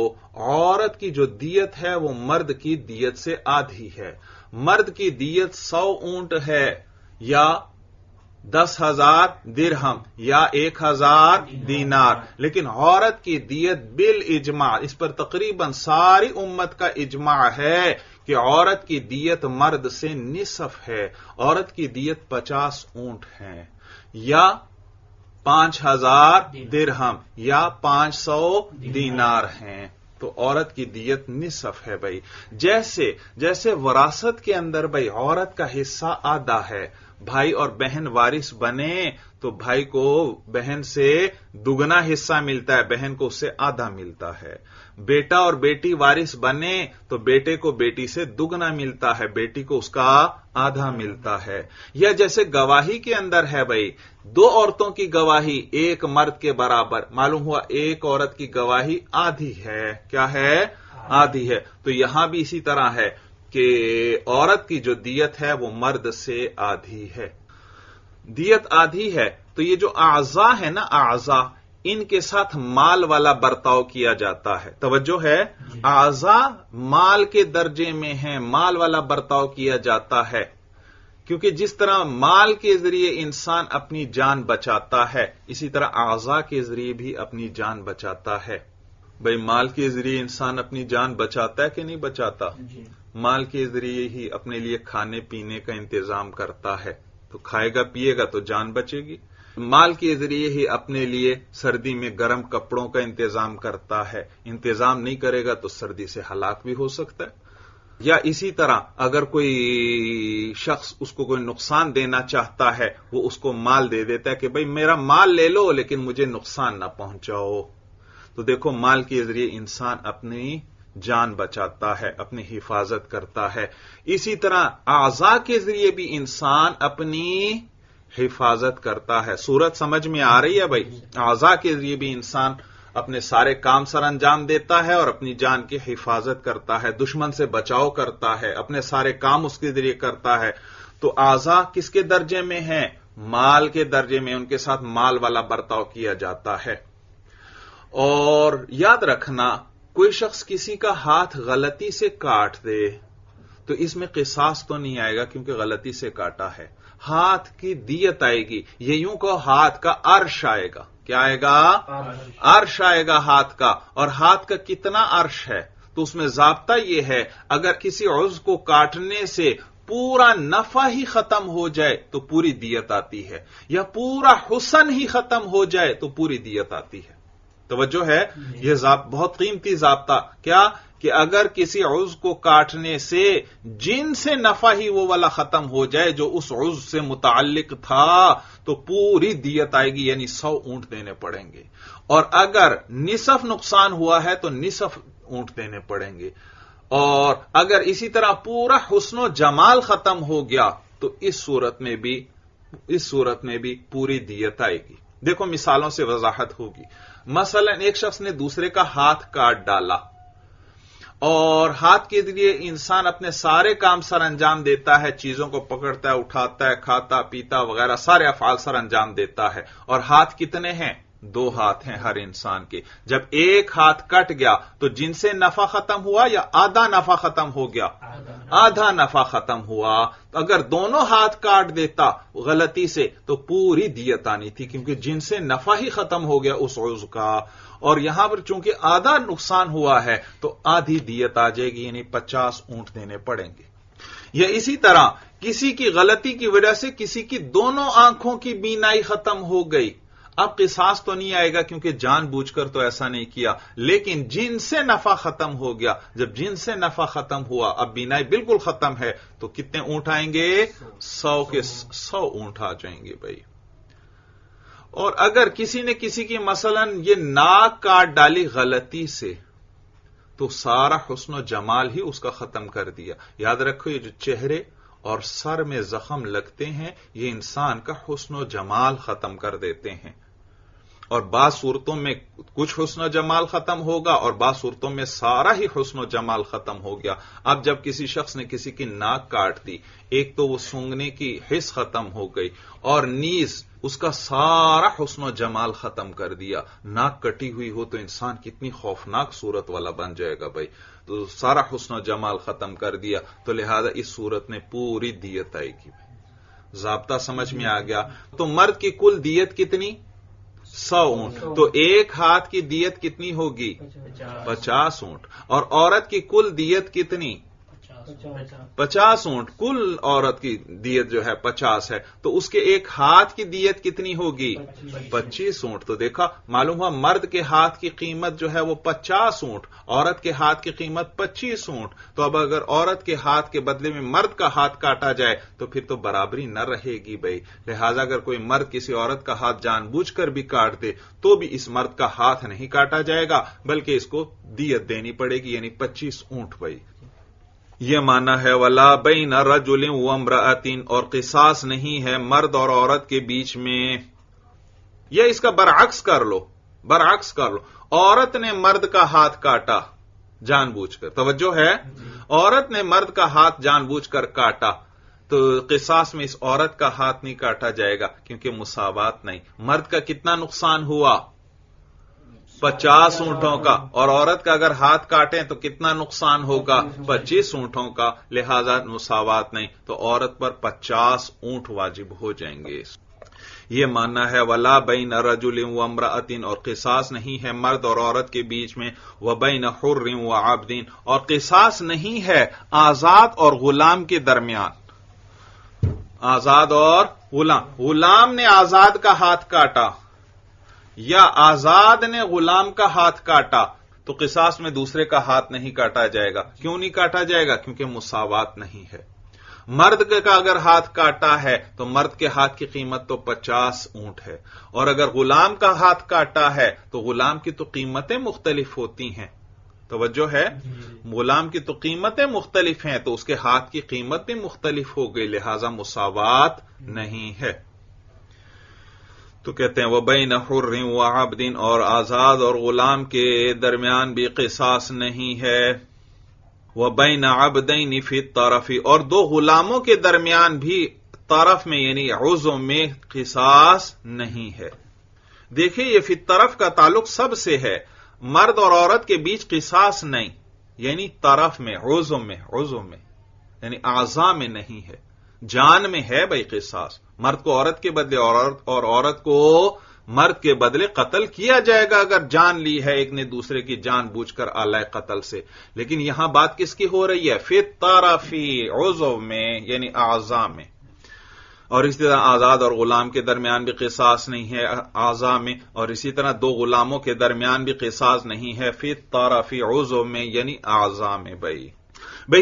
عورت کی جو دیت ہے وہ مرد کی دیت سے آدھی ہے۔ مرد کی دیت 100 اونٹ ہے یا 10,000 درہم یا 1,000 دینار، لیکن عورت کی دیت بالاجماع، اس پر تقریباً ساری امت کا اجماع ہے کہ عورت کی دیت مرد سے نصف ہے۔ عورت کی دیت 50 اونٹ ہے یا 5,000 درہم یا 500 دینار ہیں، تو عورت کی دیت نصف ہے بھائی۔ جیسے وراثت کے اندر بھائی عورت کا حصہ آدھا ہے، بھائی اور بہن وارث بنے تو بھائی کو بہن سے دگنا حصہ ملتا ہے، بہن کو اس سے آدھا ملتا ہے۔ بیٹا اور بیٹی وارث بنے تو بیٹے کو بیٹی سے دگنا ملتا ہے، بیٹی کو اس کا آدھا ملتا ہے۔ یا جیسے گواہی کے اندر ہے بھائی، 2 عورتوں کی گواہی ایک مرد کے برابر، معلوم ہوا ایک عورت کی گواہی آدھی ہے، کیا ہے؟ آدھی ہے۔ تو یہاں بھی اسی طرح ہے کہ عورت کی جو دیت ہے وہ مرد سے آدھی ہے، دیت آدھی ہے۔ تو یہ جو اعضاء ہے نا، اعضاء، ان کے ساتھ مال والا برتاؤ کیا جاتا ہے، توجہ ہے، اعضاء مال کے درجے میں ہیں، مال والا برتاؤ کیا جاتا ہے، کیونکہ جس طرح مال کے ذریعے انسان اپنی جان بچاتا ہے، اسی طرح اعضاء کے ذریعے بھی اپنی جان بچاتا ہے۔ بھئی مال کے ذریعے انسان اپنی جان بچاتا ہے کہ نہیں بچاتا؟ مال کے ذریعے ہی اپنے لیے کھانے پینے کا انتظام کرتا ہے، تو کھائے گا پیے گا تو جان بچے گی۔ مال کے ذریعے ہی اپنے لیے سردی میں گرم کپڑوں کا انتظام کرتا ہے، انتظام نہیں کرے گا تو سردی سے ہلاک بھی ہو سکتا ہے۔ یا اسی طرح اگر کوئی شخص اس کو کوئی نقصان دینا چاہتا ہے، وہ اس کو مال دے دیتا ہے کہ بھئی میرا مال لے لو لیکن مجھے نقصان نہ پہنچاؤ۔ تو دیکھو مال کے ذریعے انسان اپنی جان بچاتا ہے، اپنی حفاظت کرتا ہے، اسی طرح اعضاء کے ذریعے بھی انسان اپنی حفاظت کرتا ہے۔ صورت سمجھ میں آ رہی ہے بھائی؟ اعضاء کے ذریعے بھی انسان اپنے سارے کام سر انجام دیتا ہے اور اپنی جان کی حفاظت کرتا ہے، دشمن سے بچاؤ کرتا ہے، اپنے سارے کام اس کے ذریعے کرتا ہے۔ تو اعضاء کس کے درجے میں ہیں؟ مال کے درجے میں ان کے ساتھ مال والا برتاؤ کیا جاتا ہے۔ اور یاد رکھنا، کوئی شخص کسی کا ہاتھ غلطی سے کاٹ دے تو اس میں قصاص تو نہیں آئے گا کیونکہ غلطی سے کاٹا ہے، ہاتھ کی دیت آئے گی۔ یہ یوں کہ ہاتھ کا عرش آئے گا۔ کیا آئے گا؟ عرش آئے گا ہاتھ کا۔ اور ہاتھ کا کتنا عرش ہے تو اس میں ضابطہ یہ ہے، اگر کسی عضو کو کاٹنے سے پورا نفع ہی ختم ہو جائے تو پوری دیت آتی ہے، یا پورا حسن ہی ختم ہو جائے تو پوری دیت آتی ہے۔ توجہ ہے، یہ بہت قیمتی ضابطہ، کیا کہ اگر کسی عضو کو کاٹنے سے جن سے نفع ہی وہ والا ختم ہو جائے جو اس عضو سے متعلق تھا تو پوری دیت آئے گی، یعنی 100 اونٹ دینے پڑیں گے۔ اور اگر نصف نقصان ہوا ہے تو نصف اونٹ دینے پڑیں گے۔ اور اگر اسی طرح پورا حسن و جمال ختم ہو گیا تو اس صورت میں بھی پوری دیت آئے گی۔ دیکھو مثالوں سے وضاحت ہوگی۔ مثلا ایک شخص نے دوسرے کا ہاتھ کاٹ ڈالا، اور ہاتھ کے ذریعے انسان اپنے سارے کام سر انجام دیتا ہے، چیزوں کو پکڑتا ہے، اٹھاتا ہے، کھاتا پیتا وغیرہ سارے افعال سر انجام دیتا ہے۔ اور ہاتھ کتنے ہیں؟ 2 ہاتھ ہیں ہر انسان کے۔ جب ایک ہاتھ کٹ گیا تو جن سے نفع ختم ہوا یا آدھا نفع ختم ہو گیا؟ آدھا نفع ختم ہوا۔ تو اگر دونوں ہاتھ کاٹ دیتا غلطی سے تو پوری دیت آنی تھی، کیونکہ جن سے نفع ہی ختم ہو گیا اس عضو کا۔ اور یہاں پر چونکہ آدھا نقصان ہوا ہے تو آدھی دیت آ جائے گی، یعنی 50 اونٹ دینے پڑیں گے۔ یا اسی طرح کسی کی غلطی کی وجہ سے کسی کی دونوں آنکھوں کی بینائی ختم ہو گئی، اب قصاص تو نہیں آئے گا کیونکہ جان بوجھ کر تو ایسا نہیں کیا، لیکن جن سے نفع ختم ہو گیا، جب جن سے نفع ختم ہوا اب بینائی بالکل ختم ہے تو کتنے اونٹ آئیں گے؟ 100 کے 100 اونٹ آ جائیں گے بھائی۔ اور اگر کسی نے کسی کی مثلا یہ ناک کاٹ ڈالی غلطی سے تو سارا حسن و جمال ہی اس کا ختم کر دیا۔ یاد رکھو، یہ جو چہرے اور سر میں زخم لگتے ہیں یہ انسان کا حسن و جمال ختم کر دیتے ہیں، اور بعض صورتوں میں کچھ حسن و جمال ختم ہوگا اور بعض صورتوں میں سارا ہی حسن و جمال ختم ہو گیا۔ اب جب کسی شخص نے کسی کی ناک کاٹ دی، ایک تو وہ سونگنے کی حس ختم ہو گئی اور نیز اس کا سارا حسن و جمال ختم کر دیا۔ ناک کٹی ہوئی ہو تو انسان کتنی خوفناک صورت والا بن جائے گا بھائی، تو سارا حسن و جمال ختم کر دیا، تو لہذا اس صورت میں پوری دیت آئے گی۔ ضابطہ سمجھ میں آ گیا؟ تو مرد کی کل دیت کتنی؟ 100 اونٹ۔ تو ایک ہاتھ کی دیت کتنی ہوگی؟ 50 اونٹ۔ اور عورت کی کل دیت کتنی؟ 50 اونٹ۔ کل عورت کی دیت جو ہے 50 ہے، تو اس کے ایک ہاتھ کی دیت کتنی ہوگی؟ 25 اونٹ۔ تو دیکھا، معلوم ہوا مرد کے ہاتھ کی قیمت جو ہے وہ 50 اونٹ، عورت کے ہاتھ کی قیمت 25 اونٹ۔ تو اب اگر عورت کے ہاتھ کے بدلے میں مرد کا ہاتھ کاٹا جائے تو پھر تو برابری نہ رہے گی بھائی۔ لہذا اگر کوئی مرد کسی عورت کا ہاتھ جان بوجھ کر بھی کاٹ دے تو بھی اس مرد کا ہاتھ نہیں کاٹا جائے گا، بلکہ اس کو دیت دینی پڑے گی، یعنی 25 اونٹ بھائی۔ یہ معنی ہے وَلَا بَيْنَ رَجُلٍ وَامْرَأَةٍ، اور قصاص نہیں ہے مرد اور عورت کے بیچ میں۔ یا اس کا برعکس کر لو، عورت نے مرد کا ہاتھ کاٹا جان بوجھ کر، توجہ ہے، عورت نے مرد کا ہاتھ جان بوجھ کر کاٹا تو قصاص میں اس عورت کا ہاتھ نہیں کاٹا جائے گا کیونکہ مساوات نہیں۔ مرد کا کتنا نقصان ہوا؟ 50 اونٹوں کا، اور عورت کا اگر ہاتھ کاٹیں تو کتنا نقصان ہوگا؟ 25 اونٹوں کا، لہذا مساوات نہیں، تو عورت پر 50 اونٹ واجب ہو جائیں گے۔ یہ ماننا ہے وَلَا بَيْنَ رَجُلٍ وَامْرَأَةٍ، اور قصاص نہیں ہے مرد اور عورت کے بیچ میں، وَبَيْنَ حُرٍّ وَعَبْدٍ، اور قصاص نہیں ہے آزاد اور غلام کے درمیان۔ آزاد اور غلام نے آزاد کا ہاتھ کاٹا یا آزاد نے غلام کا ہاتھ کاٹا تو قصاص میں دوسرے کا ہاتھ نہیں کاٹا جائے گا۔ کیوں نہیں کاٹا جائے گا؟ کیونکہ مساوات نہیں ہے۔ مرد کا اگر ہاتھ کاٹا ہے تو مرد کے ہاتھ کی قیمت تو 50 اونٹ ہے، اور اگر غلام کا ہاتھ کاٹا ہے تو غلام کی تو قیمتیں مختلف ہوتی ہیں، توجہ ہے، غلام کی تو قیمتیں مختلف ہیں تو اس کے ہاتھ کی قیمت بھی مختلف ہو گئی، لہذا مساوات نہیں ہے۔ تو کہتے ہیں وَبَيْنَ حُرٍّ وَعَبْدٍ، اور آزاد اور غلام کے درمیان بھی قصاص نہیں ہے۔ وَبَيْنَ عَبْدَيْنِ فِي الطَّرَفِ، اور 2 غلاموں کے درمیان بھی الطرف میں یعنی عضو میں قصاص نہیں ہے. دیکھیں یہ فی الطرف کا تعلق سب سے ہے، مرد اور عورت کے بیچ قصاص نہیں، یعنی طرف میں عضو میں یعنی اعضاء میں نہیں ہے. جان میں ہے بھائی قصاص، مرد کو عورت کے بدلے اور عورت کو مرد کے بدلے قتل کیا جائے گا اگر جان لی ہے ایک نے دوسرے کی جان بوجھ کر آلائے قتل سے. لیکن یہاں بات کس کی ہو رہی ہے؟ فی الطرف عضو میں یعنی اعضاء میں. اور اسی طرح آزاد اور غلام کے درمیان بھی قصاص نہیں ہے اعضاء میں، اور اسی طرح دو غلاموں کے درمیان بھی قصاص نہیں ہے فی الطرف عضو میں یعنی اعضاء میں. بھائی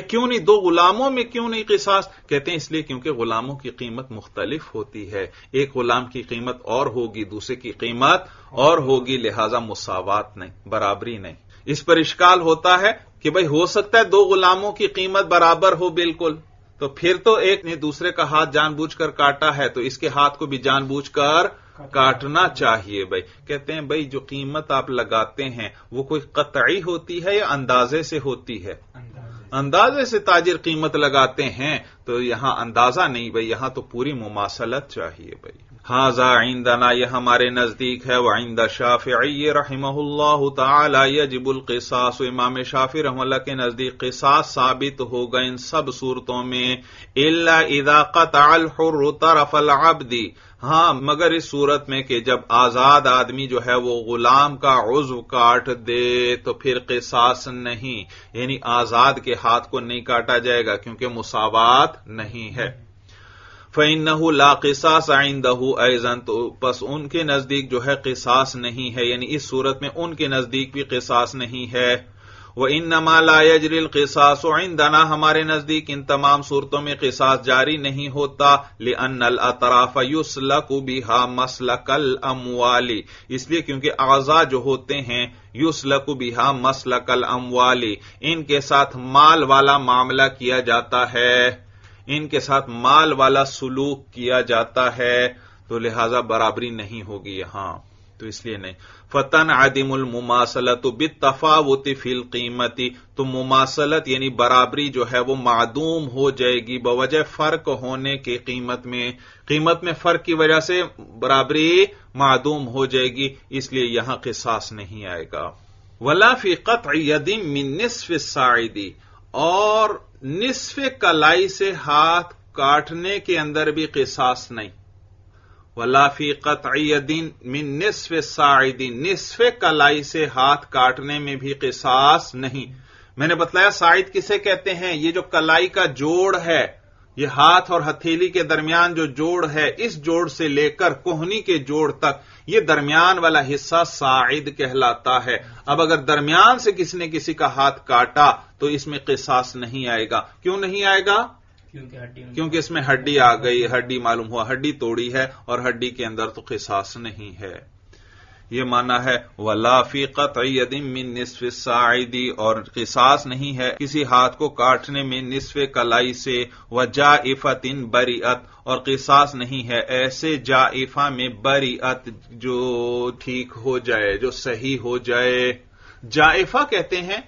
کیوں نہیں؟ دو غلاموں میں کیوں نہیں قصاص؟ کہتے ہیں اس لیے کیونکہ غلاموں کی قیمت مختلف ہوتی ہے، ایک غلام کی قیمت اور ہوگی، دوسرے کی قیمت اور ہوگی، لہذا مساوات نہیں، برابری نہیں. اس پر اشکال ہوتا ہے کہ بھائی ہو سکتا ہے دو غلاموں کی قیمت برابر ہو بالکل، تو پھر تو ایک نے دوسرے کا ہاتھ جان بوجھ کر کاٹا ہے تو اس کے ہاتھ کو بھی جان بوجھ کر کاٹنا چاہیے. بھائی کہتے ہیں بھائی جو قیمت آپ لگاتے ہیں وہ کوئی قطعی ہوتی ہے یا اندازے سے ہوتی ہے؟ اندازے سے تاجر قیمت لگاتے ہیں تو یہاں اندازہ نہیں بھائی، یہاں تو پوری مماثلت چاہیے. بھائی ھذا عندنا یہ ہمارے نزدیک ہے، وعند الشافعی رحمہ اللہ تعالی یجب القصاص، امام شافعی رحمہ اللہ کے نزدیک قصاص ثابت ہوگا ان سب صورتوں میں، الا اذا قطع الحر طرف العبد، ہاں مگر اس صورت میں کہ جب آزاد آدمی جو ہے وہ غلام کا عضو کاٹ دے تو پھر قصاص نہیں، یعنی آزاد کے ہاتھ کو نہیں کاٹا جائے گا کیونکہ مساوات نہیں ہے. فَإِنَّهُ لَا قِصَاصَ عِندَهُ أَيْضًا، تو پس ان کے نزدیک جو ہے قصاص نہیں ہے، یعنی اس صورت میں ان کے نزدیک بھی قصاص نہیں ہے. وَإِنَّمَا لَا يَجْرِي الْقِصَاصُ عِندَنَا، ہمارے نزدیک ان تمام صورتوں میں قصاص جاری نہیں ہوتا، لِأَنَّ الْأَطْرَافَ يُسْلَكُ بِهَا مَسْلَكَ الْأَمْوَالِ، اس لیے کیونکہ اعضاء جو ہوتے ہیں یسلک بہا مسلک الاموال، ان کے ساتھ مال والا معاملہ کیا جاتا ہے، ان کے ساتھ مال والا سلوک کیا جاتا ہے، تو لہذا برابری نہیں ہوگی یہاں، تو اس لیے نہیں. فتنعدم المماثلۃ بالتفاوت فی القیمت، تو مماثلت یعنی برابری جو ہے وہ معدوم ہو جائے گی بوجہ فرق ہونے کے قیمت میں فرق کی وجہ سے برابری معدوم ہو جائے گی، اس لیے یہاں قصاص نہیں آئے گا. ولا فی قطع ید من نصف الساعد، اور نصف کلائی سے ہاتھ کاٹنے کے اندر بھی قصاص نہیں. ولا فی قطع ید من نصف الساعد، نصف کلائی سے ہاتھ کاٹنے میں بھی قصاص نہیں. میں نے بتلایا ساعد کسے کہتے ہیں؟ یہ جو کلائی کا جوڑ ہے، یہ ہاتھ اور ہتھیلی کے درمیان جو جوڑ ہے، اس جوڑ سے لے کر کوہنی کے جوڑ تک یہ درمیان والا حصہ ساعد کہلاتا ہے. اب اگر درمیان سے کسی نے کسی کا ہاتھ کاٹا تو اس میں قصاص نہیں آئے گا. کیوں نہیں آئے گا؟ کیونکہ اس میں ہڈی آ گئی، ہڈی معلوم ہوا ہڈی توڑی ہے، اور ہڈی کے اندر تو قصاص نہیں ہے. یہ معنی ہے ولا فی قطع ید من نصف الساعد، اور قصاص نہیں ہے کسی ہاتھ کو کاٹنے میں نصف کلائی سے. وجائفۃ بریئت، اور قصاص نہیں ہے ایسے جائفہ میں بریئت جو ٹھیک ہو جائے، جو صحیح ہو جائے. جائفہ کہتے ہیں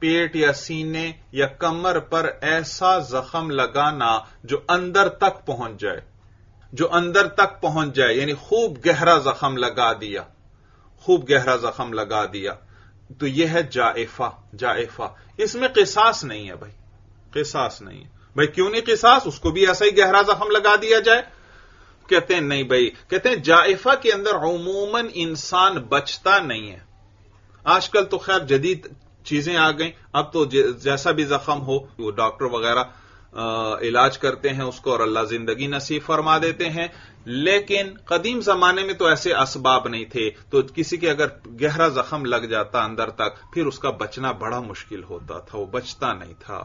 پیٹ یا سینے یا کمر پر ایسا زخم لگانا جو اندر تک پہنچ جائے، یعنی خوب گہرا زخم لگا دیا، تو یہ ہے جائفہ. اس میں قصاص نہیں ہے بھائی، قصاص نہیں ہے. بھائی کیوں نہیں قصاص؟ اس کو بھی ایسا ہی گہرا زخم لگا دیا جائے. کہتے ہیں نہیں بھائی، کہتے ہیں جائفہ کے اندر عموماً انسان بچتا نہیں ہے. آج کل تو خیر جدید چیزیں آ گئیں، اب تو جیسا بھی زخم ہو وہ ڈاکٹر وغیرہ علاج کرتے ہیں اس کو، اور اللہ زندگی نصیب فرما دیتے ہیں. لیکن قدیم زمانے میں تو ایسے اسباب نہیں تھے، تو کسی کے اگر گہرا زخم لگ جاتا اندر تک پھر اس کا بچنا بڑا مشکل ہوتا تھا، وہ بچتا نہیں تھا.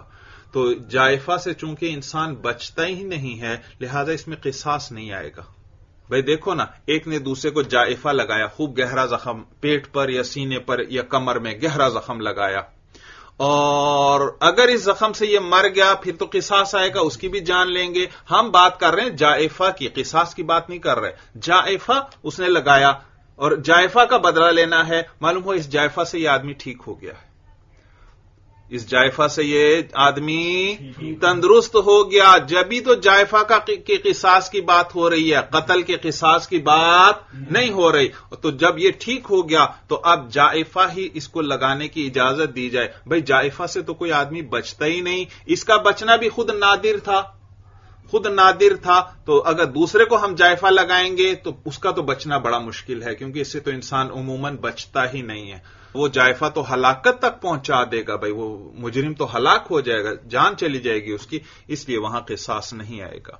تو جائفہ سے چونکہ انسان بچتا ہی نہیں ہے لہذا اس میں قصاص نہیں آئے گا. بھائی دیکھو نا، ایک نے دوسرے کو جائفہ لگایا، خوب گہرا زخم پیٹ پر یا سینے پر یا کمر میں گہرا زخم لگایا، اور اگر اس زخم سے یہ مر گیا پھر تو قصاص آئے گا، اس کی بھی جان لیں گے. ہم بات کر رہے ہیں جائفہ کی، قصاص کی بات نہیں کر رہے. جائفہ اس نے لگایا اور جائفہ کا بدلہ لینا ہے، معلوم ہو اس جائفہ سے یہ آدمی ٹھیک ہو گیا ہے، اس جائفہ سے یہ آدمی تندرست ہو گیا، جبھی تو جائفہ کی قصاص کی بات ہو رہی ہے، قتل کے قصاص کی بات نہیں ہو رہی۔ تو جب یہ ٹھیک ہو گیا تو اب جائفہ ہی اس کو لگانے کی اجازت دی جائے۔ بھئی جائفہ سے تو کوئی آدمی بچتا ہی نہیں، اس کا بچنا بھی خود نادر تھا، تو اگر دوسرے کو ہم جائفہ لگائیں گے تو اس کا تو بچنا بڑا مشکل ہے، کیونکہ اس سے تو انسان عموماً بچتا ہی نہیں ہے۔ وہ جائفہ تو ہلاکت تک پہنچا دے گا، بھائی وہ مجرم تو ہلاک ہو جائے گا، جان چلی جائے گی اس کی، اس لیے وہاں قصاص نہیں آئے گا۔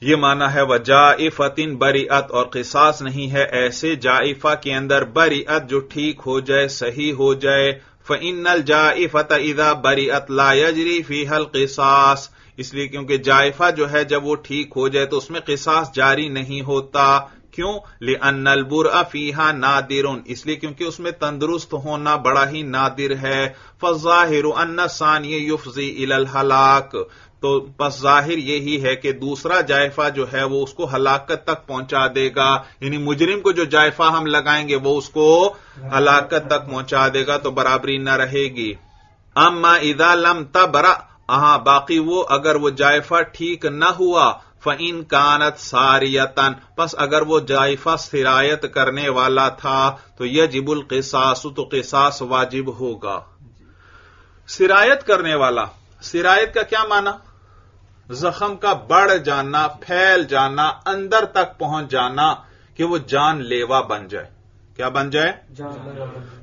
یہ معنی ہے وجائفۃ بریئت، اور قصاص نہیں ہے ایسے جائفہ کے اندر بریئت جو ٹھیک ہو جائے، صحیح ہو جائے۔ فإن الجائفۃ اذا بریئت لا یجری فیہا القصاص، اس لیے کیونکہ جائفہ جو ہے جب وہ ٹھیک ہو جائے تو اس میں قصاص جاری نہیں ہوتا۔ کیوں؟ لأن البرء فیہا نادر، اس لیے کیونکہ اس میں تندرست ہونا بڑا ہی نادر ہے۔ فالظاہر ان الثانی یفضی الی الہلاک، تو بس ظاہر یہی ہے کہ دوسرا جائفہ جو ہے وہ اس کو ہلاکت تک پہنچا دے گا، یعنی مجرم کو جو جائفہ ہم لگائیں گے وہ اس کو ہلاکت تک پہنچا دے گا، تو برابری نہ رہے گی۔ اما اذا لم تبرأ، باقی وہ اگر وہ جائفہ ٹھیک نہ ہوا، فَإِن كَانَتْ سَارِيَةً، پس اگر وہ جائفہ سرایت کرنے والا تھا تو یجب القصاص، تو قصاص واجب ہوگا۔ سرایت کرنے والا، سرایت کا کیا معنی؟ زخم کا بڑھ جانا، پھیل جانا، اندر تک پہنچ جانا، کہ وہ جان لیوا بن جائے۔ کیا بن جائے؟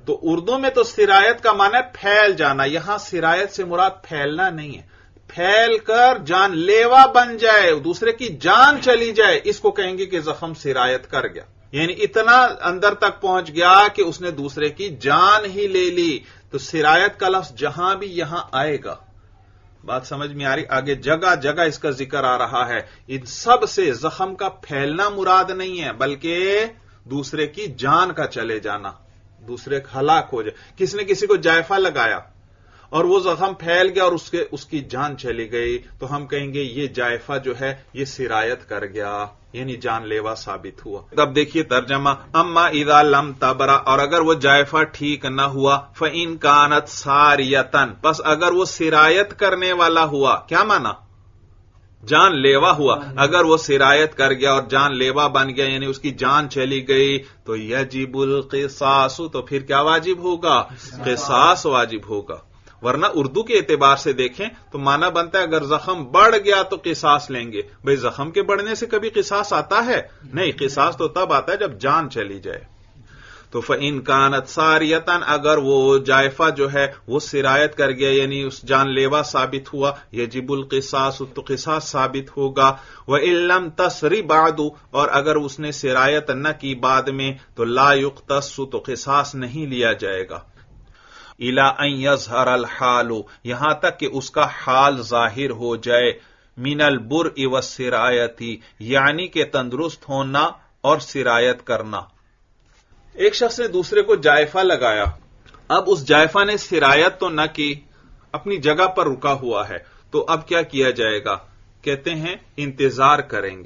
تو اردو میں تو سرایت کا معنی ہے پھیل جانا، یہاں سرایت سے مراد پھیلنا نہیں ہے، پھیل کر جان لیوا بن جائے، دوسرے کی جان چلی جائے، اس کو کہیں گے کہ زخم سرایت کر گیا، یعنی اتنا اندر تک پہنچ گیا کہ اس نے دوسرے کی جان ہی لے لی۔ تو سرایت کا لفظ جہاں بھی یہاں آئے گا، بات سمجھ میں آ رہی؟ آگے جگہ جگہ اس کا ذکر آ رہا ہے، ان سب سے زخم کا پھیلنا مراد نہیں ہے، بلکہ دوسرے کی جان کا چلے جانا، دوسرے ہلاک ہو جائے۔ کس نے کسی کو جائفہ لگایا اور وہ زخم پھیل گیا اور اس کی جان چلی گئی، تو ہم کہیں گے یہ جائفہ جو ہے یہ سرایت کر گیا، یعنی جان لیوا ثابت ہوا۔ اب دیکھیے ترجمہ، اما اذا لم تبرأ، اور اگر وہ جائفہ ٹھیک نہ ہوا، فإن كانت ساریۃ، پس اگر وہ سرایت کرنے والا ہوا، کیا مانا؟ جان لیوا ہوا۔ اگر وہ سرایت کر گیا اور جان لیوا بن گیا، یعنی اس کی جان چلی گئی، تو یجب القصاص، تو پھر کیا واجب ہوگا؟ قصاص واجب ہوگا۔ ورنہ اردو کے اعتبار سے دیکھیں تو معنی بنتا ہے اگر زخم بڑھ گیا تو قصاص لیں گے۔ بھئی زخم کے بڑھنے سے کبھی قصاص آتا ہے؟ نہیں، قصاص تو تب آتا ہے جب جان چلی جائے۔ تو فإن كانت ساریۃ، اگر وہ جائفہ جو ہے وہ سرایت کر گیا، یعنی اس جان لیوا ثابت ہوا، یجب القصاص، تو قصاص ثابت ہوگا۔ وإن لم تسر بعد، اور اگر اس نے سرایت نہ کی بعد میں، تو لا يقتص، تو قصاص نہیں لیا جائے گا۔ الی ان یظہر الحال، یہاں تک کہ اس کا حال ظاہر ہو جائے، من البرء والسرایۃ، یعنی کہ تندرست ہونا اور سرایت کرنا۔ ایک شخص نے دوسرے کو جائفہ لگایا، اب اس جائفہ نے سرایت تو نہ کی، اپنی جگہ پر رکا ہوا ہے، تو اب کیا کیا جائے گا؟ کہتے ہیں انتظار کریں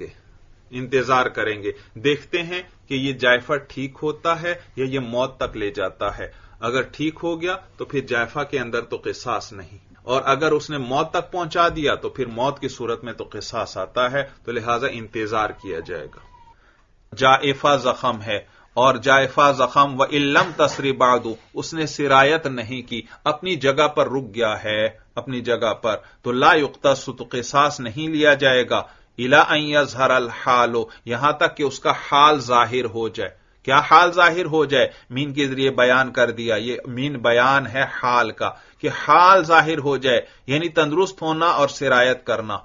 گے، دیکھتے ہیں کہ یہ جائفہ ٹھیک ہوتا ہے یا یہ موت تک لے جاتا ہے۔ اگر ٹھیک ہو گیا تو پھر جائفہ کے اندر تو قصاص نہیں، اور اگر اس نے موت تک پہنچا دیا تو پھر موت کی صورت میں تو قصاص آتا ہے، تو لہذا انتظار کیا جائے گا۔ جائفہ زخم ہے، اور جائفہ زخم وإن لم تسر بعد، اس نے سرایت نہیں کی، اپنی جگہ پر رک گیا ہے، اپنی جگہ پر، تو لا يقتص، تو قصاص نہیں لیا جائے گا۔ الی ان یظہر الحال، یہاں تک کہ اس کا حال ظاہر ہو جائے۔ کیا حال ظاہر ہو جائے؟ مین کے ذریعے بیان کر دیا، یہ مین بیان ہے حال کا، کہ حال ظاہر ہو جائے، یعنی تندرست ہونا اور سرایت کرنا۔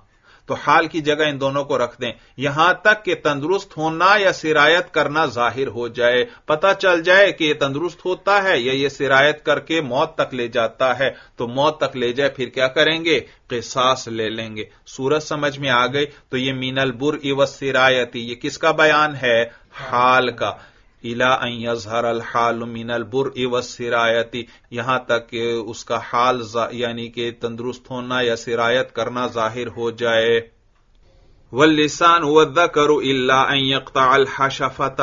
تو حال کی جگہ ان دونوں کو رکھ دیں، یہاں تک کہ تندرست ہونا یا سرایت کرنا ظاہر ہو جائے، پتہ چل جائے کہ یہ تندرست ہوتا ہے یا یہ سرایت کر کے موت تک لے جاتا ہے، تو موت تک لے جائے پھر کیا کریں گے؟ قصاص لے لیں گے۔ صورت سمجھ میں آ گئی؟ تو یہ من البرء والسرایۃ، یہ کس کا بیان ہے؟ حال کا۔ الی ان یظہر الحال من البرء والسرایۃ، یہاں تک کہ اس کا حال یعنی کہ تندرست ہونا یا سرایت کرنا ظاہر ہو جائے۔ واللسان والذکر الا ان یقطع الحشفۃ،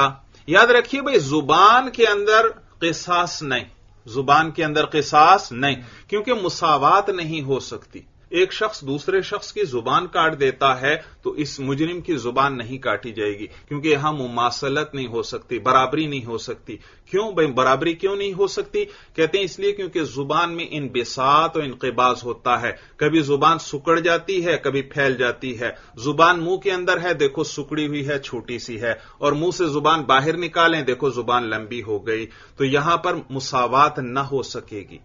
یاد رکھیے بھئی زبان کے اندر قصاص نہیں، زبان کے اندر قصاص نہیں، کیونکہ مساوات نہیں ہو سکتی. ایک شخص دوسرے شخص کی زبان کاٹ دیتا ہے تو اس مجرم کی زبان نہیں کاٹی جائے گی، کیونکہ یہاں مماثلت نہیں ہو سکتی، برابری نہیں ہو سکتی. کیوں بھائی برابری کیوں نہیں ہو سکتی؟ کہتے ہیں اس لیے کیونکہ زبان میں انبساط و انقباض ہوتا ہے. کبھی زبان سکڑ جاتی ہے، کبھی پھیل جاتی ہے. زبان منہ کے اندر ہے، دیکھو سکڑی ہوئی ہے، چھوٹی سی ہے، اور منہ سے زبان باہر نکالیں، دیکھو زبان لمبی ہو گئی. تو یہاں پر مساوات نہ ہو سکے گی.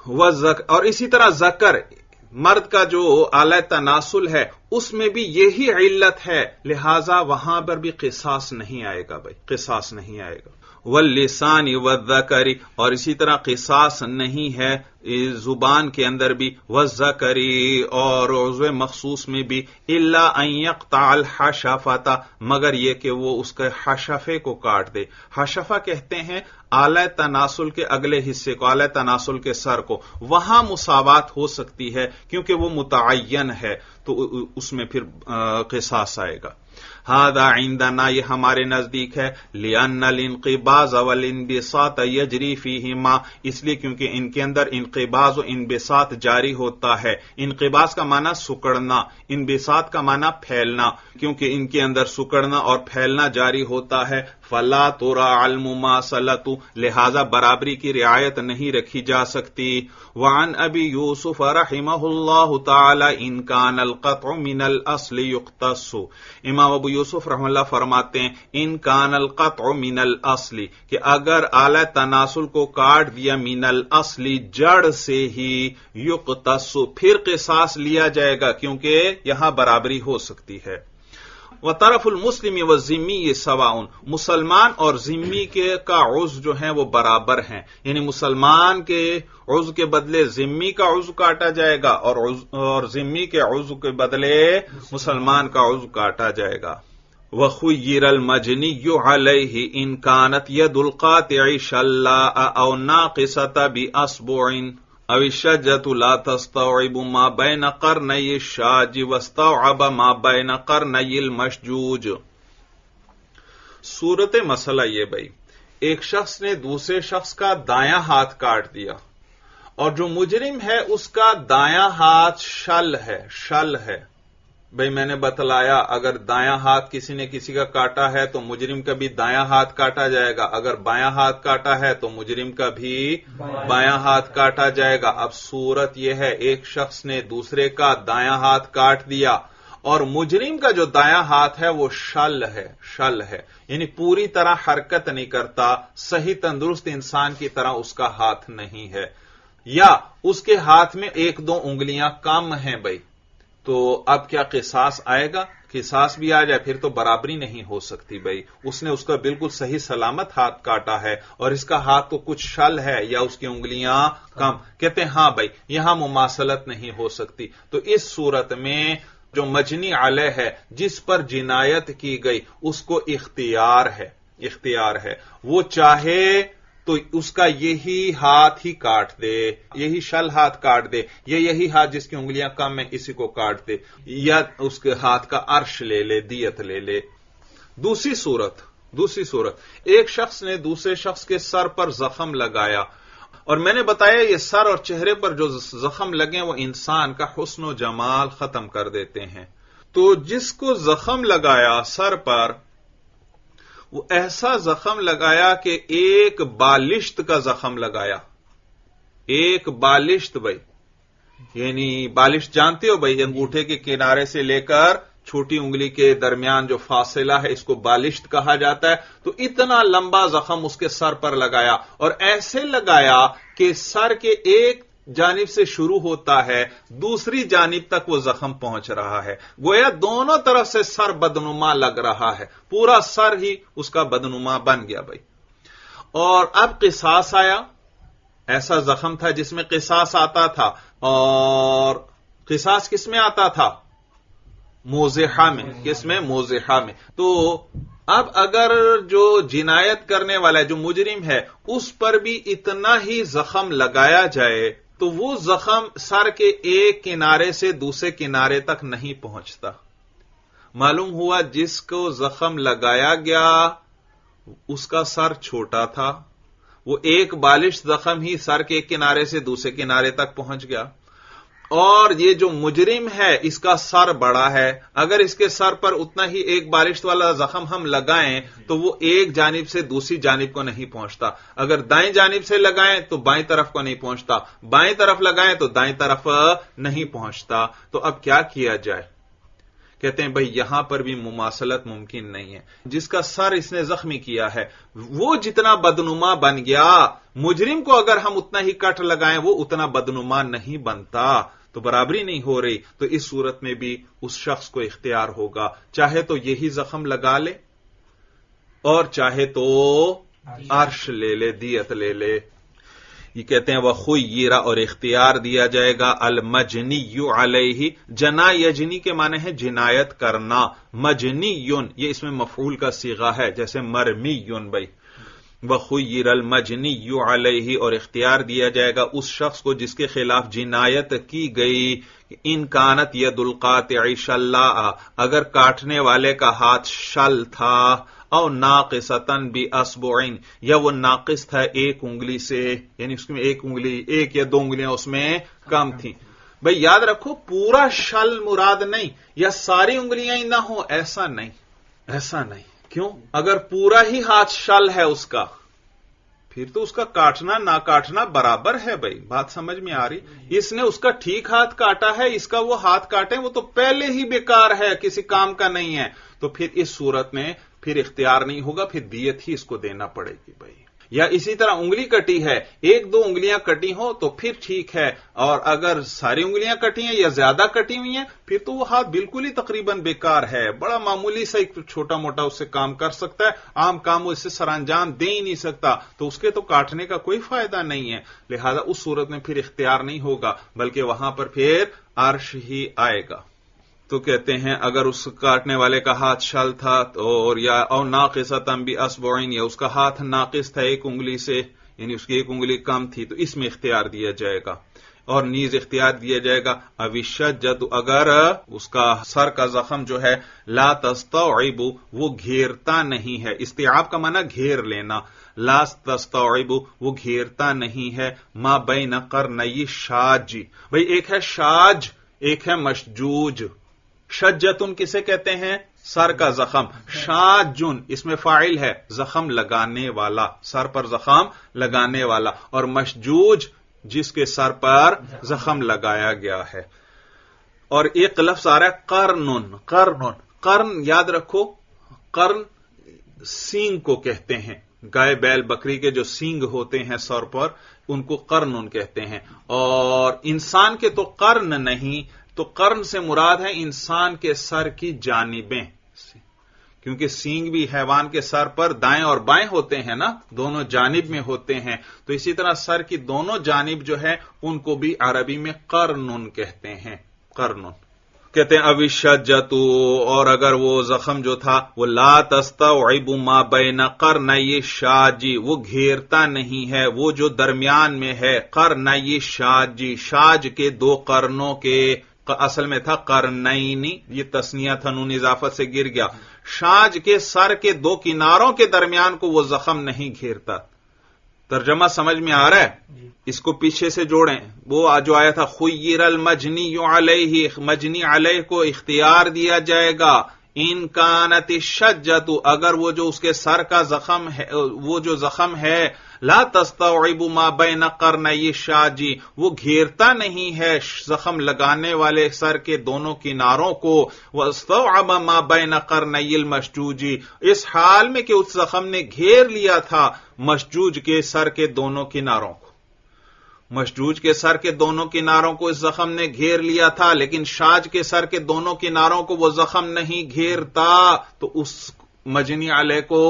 اور اسی طرح ذکر مرد کا جو آلہ تناسل ہے اس میں بھی یہی علت ہے، لہذا وہاں پر بھی قصاص نہیں آئے گا بھائی، قصاص نہیں آئے گا. واللسان والذکر، اور اسی طرح قصاص نہیں ہے زبان کے اندر بھی، والذکر اور عضو مخصوص میں بھی، الا ان یقطع الحشفۃ، مگر یہ کہ وہ اس کے حشفے کو کاٹ دے. حشفہ کہتے ہیں آلہ تناسل کے اگلے حصے کو، آلہ تناسل کے سر کو. وہاں مساوات ہو سکتی ہے کیونکہ وہ متعین ہے، تو اس میں پھر قصاص آئے گا. ھذا عندنا، یہ ہمارے نزدیک ہے، لأن الانقباض والانبساط یجری فیہما، اس لیے کیونکہ ان کے اندر انقباض و انبساط جاری ہوتا ہے. انقباض کا معنی سکڑنا، انبساط کا معنی پھیلنا. کیونکہ ان کے اندر سکڑنا اور پھیلنا جاری ہوتا ہے، فلا تراعى المماثلۃ، لہذا برابری کی رعایت نہیں رکھی جا سکتی. وعن ابی یوسف رحمہ اللہ تعالی ان کان القطع من الاصل یقتص، امام ابو یوسف رحمہ اللہ فرماتے ہیں ان کان القطع من الاصل، کہ اگر آلہ تناسل کو کاٹ دیا من الاصل، جڑ سے ہی، یقتص، پھر قصاص لیا جائے گا کیونکہ یہاں برابری ہو سکتی ہے. وطرف المسلم والذمی سواء، مسلمان اور ذمی کے کا عضو جو ہیں وہ برابر ہیں، یعنی مسلمان کے عضو کے بدلے ذمی کا عضو کاٹا جائے گا اور ذمی کے عضو کے بدلے مسلمان کا عضو کاٹا جائے گا. وخیر المجنی علیہ ان کانت ید القاطع شلاء او ناقصۃ باصبع او الشجۃ لا تستوعب ما بین قرنی الشاج واستوعب ما بین قرنی المشجوج. صورت مسئلہ یہ بھائی، ایک شخص نے دوسرے شخص کا دایاں ہاتھ کاٹ دیا، اور جو مجرم ہے اس کا دایاں ہاتھ شل ہے. بھئی میں نے بتلایا اگر دایاں ہاتھ کسی نے کسی کا کاٹا ہے تو مجرم کا بھی دایاں ہاتھ کاٹا جائے گا، اگر بایاں ہاتھ کاٹا ہے تو مجرم کا بھی بایاں ہاتھ کاٹا جائے گا. اب صورت یہ ہے ایک شخص نے دوسرے کا دایاں ہاتھ کاٹ دیا اور مجرم کا جو دایاں ہاتھ ہے وہ شل ہے، یعنی پوری طرح حرکت نہیں کرتا، صحیح تندرست انسان کی طرح اس کا ہاتھ نہیں ہے، یا اس کے ہاتھ میں 1-2 انگلیاں کم ہیں بھائی. تو اب کیا قصاص آئے گا؟ قصاص بھی آ جائے پھر تو برابری نہیں ہو سکتی بھائی. اس نے اس کا بالکل صحیح سلامت ہاتھ کاٹا ہے اور اس کا ہاتھ تو کچھ شل ہے یا اس کی انگلیاں کم. کہتے ہیں ہاں بھائی یہاں مماثلت نہیں ہو سکتی. تو اس صورت میں جو مجنی علیہ ہے، جس پر جنایت کی گئی، اس کو اختیار ہے، وہ چاہے تو اس کا یہی ہاتھ ہی کاٹ دے، یہی شل ہاتھ کاٹ دے، یا یہی ہاتھ جس کی انگلیاں کم ہیں اسی کو کاٹ دے، یا اس کے ہاتھ کا عرش لے لے، دیت لے لے. دوسری صورت ایک شخص نے دوسرے شخص کے سر پر زخم لگایا، اور میں نے بتایا یہ سر اور چہرے پر جو زخم لگے وہ انسان کا حسن و جمال ختم کر دیتے ہیں. تو جس کو زخم لگایا سر پر، وہ ایسا زخم لگایا کہ ایک بالشت کا زخم لگایا. ایک بالشت بھائی، یعنی بالشت جانتے ہو بھائی، انگوٹھے کے کنارے سے لے کر چھوٹی انگلی کے درمیان جو فاصلہ ہے اس کو بالشت کہا جاتا ہے. تو اتنا لمبا زخم اس کے سر پر لگایا، اور ایسے لگایا کہ سر کے ایک جانب سے شروع ہوتا ہے، دوسری جانب تک وہ زخم پہنچ رہا ہے. گویا دونوں طرف سے سر بدنما لگ رہا ہے، پورا سر ہی اس کا بدنما بن گیا بھائی. اور اب قصاص آیا. ایسا زخم تھا جس میں قصاص آتا تھا، اور قصاص کس میں آتا تھا؟ موضحہ میں. کس میں؟ موضحہ میں. تو اب اگر جو جنایت کرنے والا ہے، جو مجرم ہے، اس پر بھی اتنا ہی زخم لگایا جائے تو وہ زخم سر کے ایک کنارے سے دوسرے کنارے تک نہیں پہنچتا. معلوم ہوا جس کو زخم لگایا گیا اس کا سر چھوٹا تھا، وہ ایک بالشت زخم ہی سر کے ایک کنارے سے دوسرے کنارے تک پہنچ گیا، اور یہ جو مجرم ہے اس کا سر بڑا ہے، اگر اس کے سر پر اتنا ہی ایک بالشت والا زخم ہم لگائیں تو وہ ایک جانب سے دوسری جانب کو نہیں پہنچتا، اگر دائیں جانب سے لگائیں تو بائیں طرف کو نہیں پہنچتا، بائیں طرف لگائیں تو دائیں طرف نہیں پہنچتا۔ تو اب کیا کیا جائے؟ کہتے ہیں بھئی یہاں پر بھی مماثلت ممکن نہیں ہے، جس کا سر اس نے زخمی کیا ہے وہ جتنا بدنما بن گیا، مجرم کو اگر ہم اتنا ہی کٹ لگائیں وہ اتنا بدنما نہیں بنتا، تو برابری نہیں ہو رہی۔ تو اس صورت میں بھی اس شخص کو اختیار ہوگا، چاہے تو یہی زخم لگا لے اور چاہے تو عرش لے لے، دیت لے لے۔ یہ کہتے ہیں وَخُيِّرَ، اور اختیار دیا جائے گا، المجنی علیہ، جنا یجنی کے معنی ہے جنایت کرنا، مجنی یہ اس میں مفعول کا صیغہ ہے، جیسے مرمی بھائی، وَخُيِّرَ المجنی علیہ، اور اختیار دیا جائے گا اس شخص کو جس کے خلاف جنایت کی گئی، ان کانت ید القاطع شلاء، اگر کاٹنے والے کا ہاتھ شل تھا، او ناقصتن باصبعین، یا وہ ناقص تھا ایک انگلی سے، یعنی اس میں ایک انگلی، ایک یا دو انگلیاں اس میں کم تھیں۔ بھئی یاد رکھو پورا شل مراد نہیں، یا ساری انگلیاں ہی نہ ہوں، ایسا نہیں، ایسا نہیں۔ کیوں؟ اگر پورا ہی ہاتھ شل ہے اس کا، پھر تو اس کا کاٹنا نہ کاٹنا برابر ہے۔ بھائی بات سمجھ میں آ رہی؟ اس نے اس کا ٹھیک ہاتھ کاٹا ہے، اس کا وہ ہاتھ کاٹے وہ تو پہلے ہی بیکار ہے، کسی کام کا نہیں ہے، تو پھر اس صورت میں پھر اختیار نہیں ہوگا، پھر دیت ہی اس کو دینا پڑے گی بھائی۔ یا اسی طرح انگلی کٹی ہے، ایک دو انگلیاں کٹی ہوں تو پھر ٹھیک ہے، اور اگر ساری انگلیاں کٹی ہیں یا زیادہ کٹی ہوئی ہیں پھر تو وہ ہاتھ بالکل ہی تقریباً بیکار ہے، بڑا معمولی سا ایک چھوٹا موٹا اس سے کام کر سکتا ہے، عام کام وہ اس سے سر انجام دے ہی نہیں سکتا، تو اس کے تو کاٹنے کا کوئی فائدہ نہیں ہے، لہذا اس صورت میں پھر اختیار نہیں ہوگا، بلکہ وہاں پر پھر عرش ہی آئے گا۔ تو کہتے ہیں اگر اس کاٹنے والے کا ہاتھ شل تھا اور یا او ناقصتن باصبعین، یا اس کا ہاتھ ناقص تھا ایک انگلی سے، یعنی اس کی ایک انگلی کم تھی، تو اس میں اختیار دیا جائے گا۔ اور نیز اختیار دیا جائے گا اوشجت، اگر اس کا سر کا زخم جو ہے لا تستوعب، وہ گھیرتا نہیں ہے، استیعاب کا معنی گھیر لینا، لا تستوعب وہ گھیرتا نہیں ہے، ما بین قرنی شاج، بھئی ایک ہے شاج ایک ہے مشجوج۔ شجتن کسے کہتے ہیں؟ سر کا زخم، شاجن اس میں فاعل ہے، زخم لگانے والا، سر پر زخم لگانے والا، اور مشجوج جس کے سر پر زخم لگایا گیا ہے۔ اور ایک لفظ آ رہا ہے قرنن، قرنن، قرن یاد رکھو، قرن سینگ کو کہتے ہیں، گائے بیل بکری کے جو سینگ ہوتے ہیں سر پر ان کو قرنن کہتے ہیں، اور انسان کے تو قرن نہیں، تو قرن سے مراد ہے انسان کے سر کی جانبیں، کیونکہ سینگ بھی حیوان کے سر پر دائیں اور بائیں ہوتے ہیں نا، دونوں جانب میں ہوتے ہیں، تو اسی طرح سر کی دونوں جانب جو ہے ان کو بھی عربی میں قرنن کہتے ہیں، قرنن کہتے ہیں۔ اوشجت، اور اگر وہ زخم جو تھا وہ لا تستوعب ما بین قرنی شاجی، وہ گھیرتا نہیں ہے وہ جو درمیان میں ہے، قرنی شاجی، شاج کے دو قرنوں کے، اصل میں تھا قرنینی، یہ تسنیہ تھا نون اضافت سے گر گیا، شاج کے سر کے دو کناروں کے درمیان کو وہ زخم نہیں گھیرتا۔ ترجمہ سمجھ میں آ رہا ہے؟ اس کو پیچھے سے جوڑیں، وہ جو آیا تھا خیر المجنی علیہ، مجنی علیہ کو اختیار دیا جائے گا، ان کانت الشجۃ، اگر وہ جو اس کے سر کا زخم ہے، وہ جو زخم ہے، لا تستوعب ما بین قرنی شاجی، وہ گھیرتا نہیں ہے زخم لگانے والے سر کے دونوں کناروں کو، واستوعب ما بین قرنی المشجوجی، اس حال میں کہ اس زخم نے گھیر لیا تھا مشجوج کے سر کے دونوں کناروں کو، مشجوج کے سر کے دونوں کناروں کو اس زخم نے گھیر لیا تھا، لیکن شاج کے سر کے دونوں کناروں کو وہ زخم نہیں گھیرتا، تو اس مجنی علیہ کو،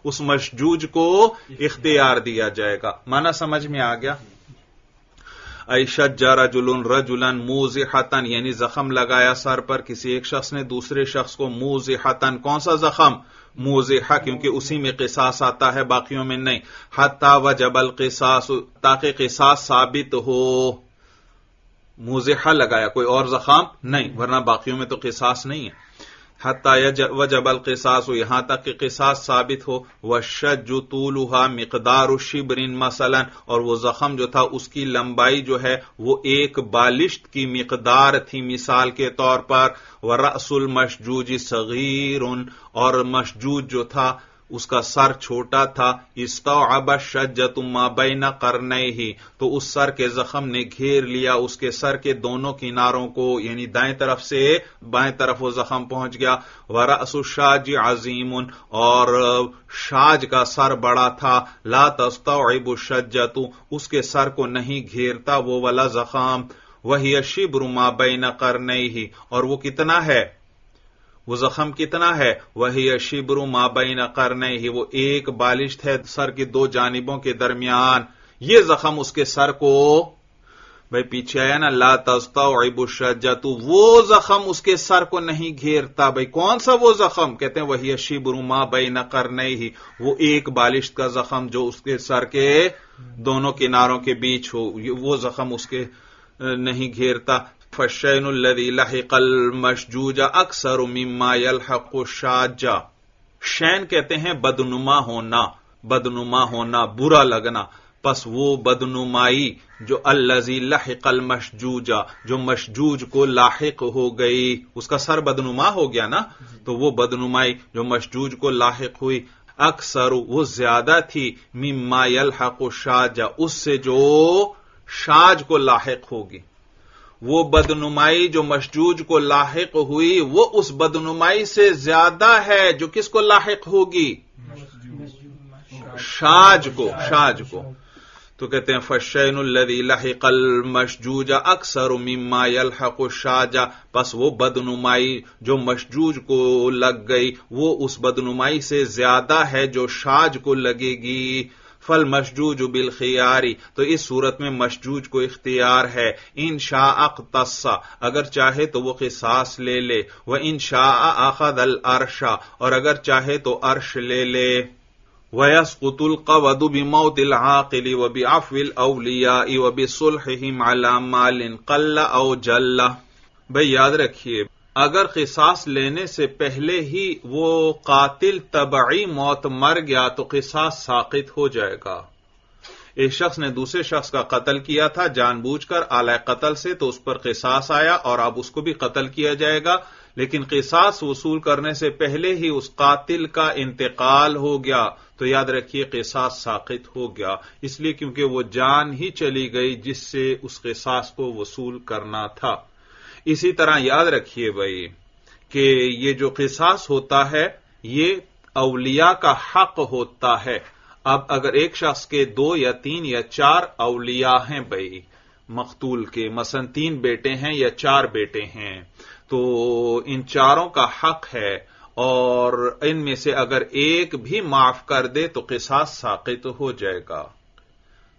اس مشجوج کو اختیار دیا جائے گا۔ معنی سمجھ میں آ گیا؟ ای شج رجل رجلا موزحتا، یعنی زخم لگایا سر پر کسی ایک شخص نے دوسرے شخص کو، موزحتا کون سا زخم؟ موزحہ، کیونکہ اسی میں قصاص آتا ہے باقیوں میں نہیں، حتی وجب القصاص، تاکہ قصاص ثابت ہو، موزحہ لگایا کوئی اور زخم نہیں، ورنہ باقیوں میں تو قصاص نہیں ہے، حتی وجب القصاص، یہاں تک کہ قصاص ثابت ہو، والشج طولها مقدار شبر مثلا، اور وہ زخم جو تھا اس کی لمبائی جو ہے وہ ایک بالشت کی مقدار تھی مثال کے طور پر، ورأس المشجوج صغیر، اور مشجوج جو تھا اس کا سر چھوٹا تھا، استوعب الشجۃ ما بین قرنیہ، تو اس سر کے زخم نے گھیر لیا اس کے سر کے دونوں کناروں کو، یعنی دائیں طرف سے بائیں طرف وہ زخم پہنچ گیا، ورأس الشاج عظیم، اور شاج کا سر بڑا تھا، لا تستوعب الشجۃ، اس کے سر کو نہیں گھیرتا وہ والا زخم، وہی شبر ما بین قرنیہ، اور وہ کتنا ہے، وہ زخم کتنا ہے، وہی شبر ما بین قرنیہ، وہ ایک بالشت ہے سر کی دو جانبوں کے درمیان، یہ زخم اس کے سر کو، بھائی پیچھے آیا نا لا تستوعب الشجۃ، وہ زخم اس کے سر کو نہیں گھیرتا، بھائی کون سا وہ زخم، کہتے ہیں وہی شبر ما بین قرنیہ، وہ ایک بالشت کا زخم جو اس کے سر کے دونوں کناروں کے بیچ ہو، وہ زخم اس کے نہیں گھیرتا۔ فالشین الذی لحق المشجوج اکثر مما یلحق الشاج، شین کہتے ہیں بدنما ہونا، بدنما ہونا، برا لگنا، پس وہ بدنمائی جو الذی لحق المشجوج، جو مشجوج کو لاحق ہو گئی، اس کا سر بدنما ہو گیا نا، تو وہ بدنمائی جو مشجوج کو لاحق ہوئی، اکثر وہ زیادہ تھی، مما یلحق الشاج، اس سے جو شاج کو لاحق ہوگی، وہ بدنمائی جو مشجوج کو لاحق ہوئی وہ اس بدنمائی سے زیادہ ہے جو کس کو لاحق ہوگی، شاج کو، شاج کو، تو کہتے ہیں فالشین الذی لحق المشجوج اکثر مما یلحق الشاج، پس وہ بدنمائی جو مشجوج کو لگ گئی وہ اس بدنمائی سے زیادہ ہے جو شاج کو لگے گی۔ فالمشجوج بالخیار، تو اس صورت میں مشجوج کو اختیار ہے، ان شاء اقتص، اگر چاہے تو وہ قصاص لے لے، وان شاء اخذ العرش، اور اگر چاہے تو عرش لے لے، ويسقط القود بموت العاقل وبعفو الاولیاء وبصلحهم على مال قل او جل۔ بھئی یاد رکھیے اگر قصاص لینے سے پہلے ہی وہ قاتل طبعی موت مر گیا تو قصاص ساقط ہو جائے گا۔ ایک شخص نے دوسرے شخص کا قتل کیا تھا جان بوجھ کر اعلی قتل سے، تو اس پر قصاص آیا اور اب اس کو بھی قتل کیا جائے گا، لیکن قصاص وصول کرنے سے پہلے ہی اس قاتل کا انتقال ہو گیا تو یاد رکھیے قصاص ساقط ہو گیا، اس لیے کیونکہ وہ جان ہی چلی گئی جس سے اس قصاص کو وصول کرنا تھا۔ اسی طرح یاد رکھیے بھائی کہ یہ جو قصاص ہوتا ہے یہ اولیاء کا حق ہوتا ہے۔ اب اگر ایک شخص کے 2 یا 3 یا 4 اولیاء ہیں بھائی مقتول کے، مثلا 3 بیٹے ہیں یا 4 بیٹے ہیں، تو ان چاروں کا حق ہے، اور ان میں سے اگر ایک بھی معاف کر دے تو قصاص ساقط ہو جائے گا،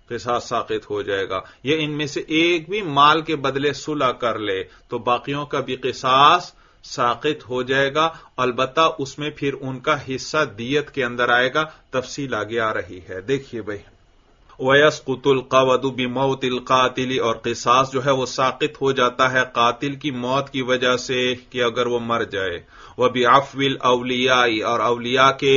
قصاص ساقط ہو جائے گا۔ یہ ان میں سے ایک بھی مال کے بدلے صلح کر لے تو باقیوں کا بھی قصاص ساقط ہو جائے گا، البتہ اس میں پھر ان کا حصہ دیت کے اندر آئے گا، تفصیل آگے آ رہی ہے۔ دیکھیے بھائی وَيَسْقُطُ الْقَوَدُ بِمَوْتِ الْقَاتِلِ، اور قصاص جو ہے وہ ساقط ہو جاتا ہے قاتل کی موت کی وجہ سے کہ اگر وہ مر جائے، وَبِعَفْوِ الْأَوْلِيَاءِ، اور اولیاء کے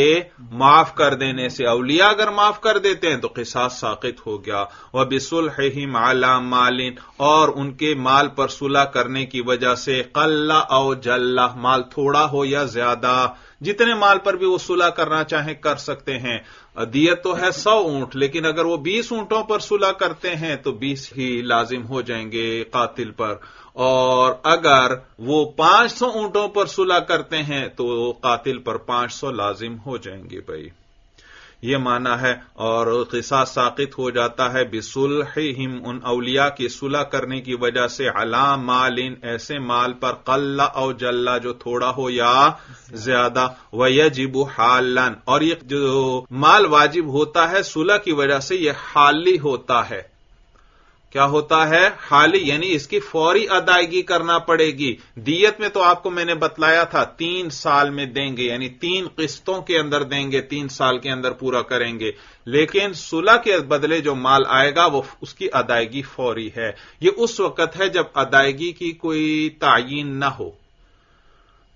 معاف کر دینے سے، اولیاء اگر معاف کر دیتے ہیں تو قصاص ساقط ہو گیا، وَبِصُلْحِهِمْ عَلَى مَالٍ، اور ان کے مال پر صلح کرنے کی وجہ سے، قَلَّ أَوْ جَلَّ، مال تھوڑا ہو یا زیادہ، جتنے مال پر بھی وہ صلح کرنا چاہیں کر سکتے ہیں۔ دیت تو ہے 100 اونٹ، لیکن اگر وہ 20 اونٹوں پر صلح کرتے ہیں تو 20 ہی لازم ہو جائیں گے قاتل پر، اور اگر وہ 500 اونٹوں پر صلح کرتے ہیں تو قاتل پر 500 لازم ہو جائیں گے بھائی، یہ معنی ہے۔ اور قصاص ساقط ہو جاتا ہے بصلحہم، ان اولیاء کی صلح کرنے کی وجہ سے، علی مال، ایسے مال پر، قل او جل، جو تھوڑا ہو یا زیادہ، ویجب حالا، اور یہ جو مال واجب ہوتا ہے صلح کی وجہ سے یہ حالی ہوتا ہے۔ کیا ہوتا ہے؟ حالی، یعنی اس کی فوری ادائیگی کرنا پڑے گی۔ دیت میں تو آپ کو میں نے بتلایا تھا 3 سال میں دیں گے، یعنی 3 قسطوں کے اندر دیں گے، 3 سال کے اندر پورا کریں گے، لیکن صلح کے بدلے جو مال آئے گا وہ اس کی ادائیگی فوری ہے۔ یہ اس وقت ہے جب ادائیگی کی کوئی تعین نہ ہو،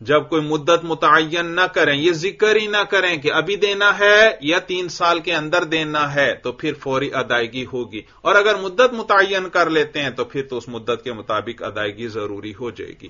جب کوئی مدت متعین نہ کریں، یہ ذکر ہی نہ کریں کہ ابھی دینا ہے یا 3 سال کے اندر دینا ہے، تو پھر فوری ادائیگی ہوگی، اور اگر مدت متعین کر لیتے ہیں تو پھر تو اس مدت کے مطابق ادائیگی ضروری ہو جائے گی،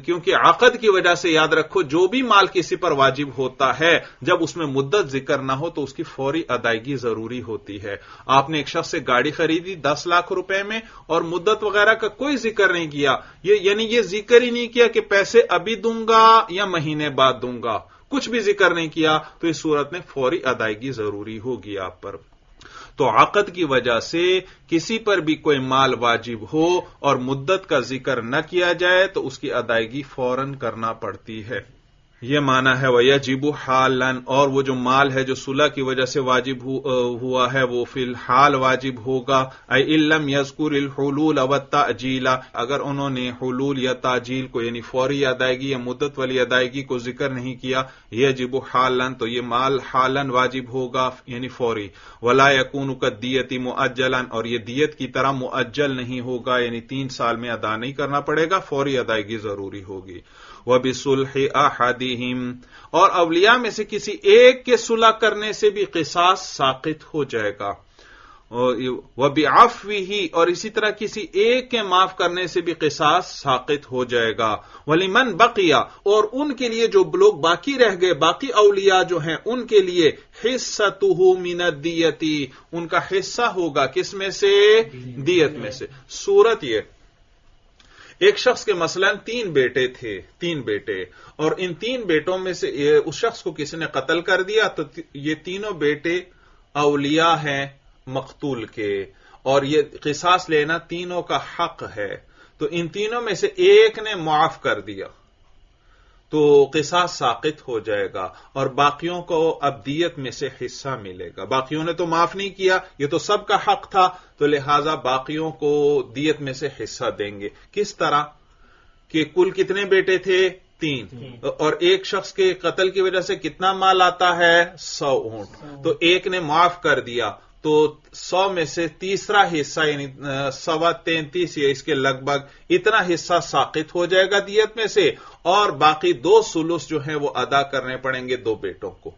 کیونکہ عقد کی وجہ سے یاد رکھو جو بھی مال کسی پر واجب ہوتا ہے جب اس میں مدت ذکر نہ ہو تو اس کی فوری ادائیگی ضروری ہوتی ہے۔ آپ نے ایک شخص سے گاڑی خریدی 10 لاکھ روپے میں اور مدت وغیرہ کا کوئی ذکر نہیں کیا، یعنی یہ ذکر ہی نہیں کیا کہ پیسے ابھی دوں گا یا مہینے بعد دوں گا، کچھ بھی ذکر نہیں کیا، تو اس صورت میں فوری ادائیگی ضروری ہوگی آپ پر۔ تو عقد کی وجہ سے کسی پر بھی کوئی مال واجب ہو اور مدت کا ذکر نہ کیا جائے تو اس کی ادائیگی فوراً کرنا پڑتی ہے۔ یہ معنی ہے وَيَجِبُ حَالًا، اور وہ جو مال ہے جو صلح کی وجہ سے واجب ہوا ہے وہ فی الحال واجب ہوگا، اِن لَمْ يَذْكُرِ الْحُلُولَ وَالتَّأْجِيلَ، اگر انہوں نے حلول یا تعجیل کو یعنی فوری ادائیگی یا مدت والی ادائیگی کو ذکر نہیں کیا، یجب حالاً، تو یہ مال حالاً واجب ہوگا یعنی فوری، وَلَا يَكُونُ كَالدِّيَةِ مُؤَجَّلًا، اور یہ دیت کی طرح مؤجل نہیں ہوگا یعنی 3 سال میں ادا نہیں کرنا پڑے گا، فوری ادائیگی ضروری ہوگی۔ وَبِصُلْحِ أَحَدِهِمْ، اور اولیاء میں سے کسی ایک کے صلح کرنے سے بھی قصاص ساقط ہو جائے گا، وَبِعَفْوِهِ، اور اسی طرح کسی ایک کے معاف کرنے سے بھی قصاص ساقط ہو جائے گا، وَلِمَنْ بَقِيَ، اور ان کے لیے جو لوگ باقی رہ گئے، باقی اولیاء جو ہیں ان کے لیے حصتہ من الدیۃ، ان کا حصہ ہوگا کس میں سے؟ دیت میں سے۔ صورت یہ، ایک شخص کے مثلا 3 بیٹے تھے، 3 بیٹے، اور ان 3 بیٹوں میں سے اس شخص کو کسی نے قتل کر دیا، تو یہ تینوں بیٹے اولیاء ہیں مقتول کے، اور یہ قصاص لینا تینوں کا حق ہے، تو ان تینوں میں سے ایک نے معاف کر دیا تو قصاص ساقط ہو جائے گا، اور باقیوں کو اب دیت میں سے حصہ ملے گا۔ باقیوں نے تو معاف نہیں کیا، یہ تو سب کا حق تھا، تو لہذا باقیوں کو دیت میں سے حصہ دیں گے۔ کس طرح کہ کل کتنے بیٹے تھے؟ 3، اور ایک شخص کے قتل کی وجہ سے کتنا مال آتا ہے؟ 100 اونٹ، تو ایک نے معاف کر دیا تو 100 میں سے تیسرا حصہ یعنی 33.25 یا اس کے لگ بھگ اتنا حصہ ساقط ہو جائے گا دیت میں سے، اور باقی 2 ثلث جو ہیں وہ ادا کرنے پڑیں گے 2 بیٹوں کو۔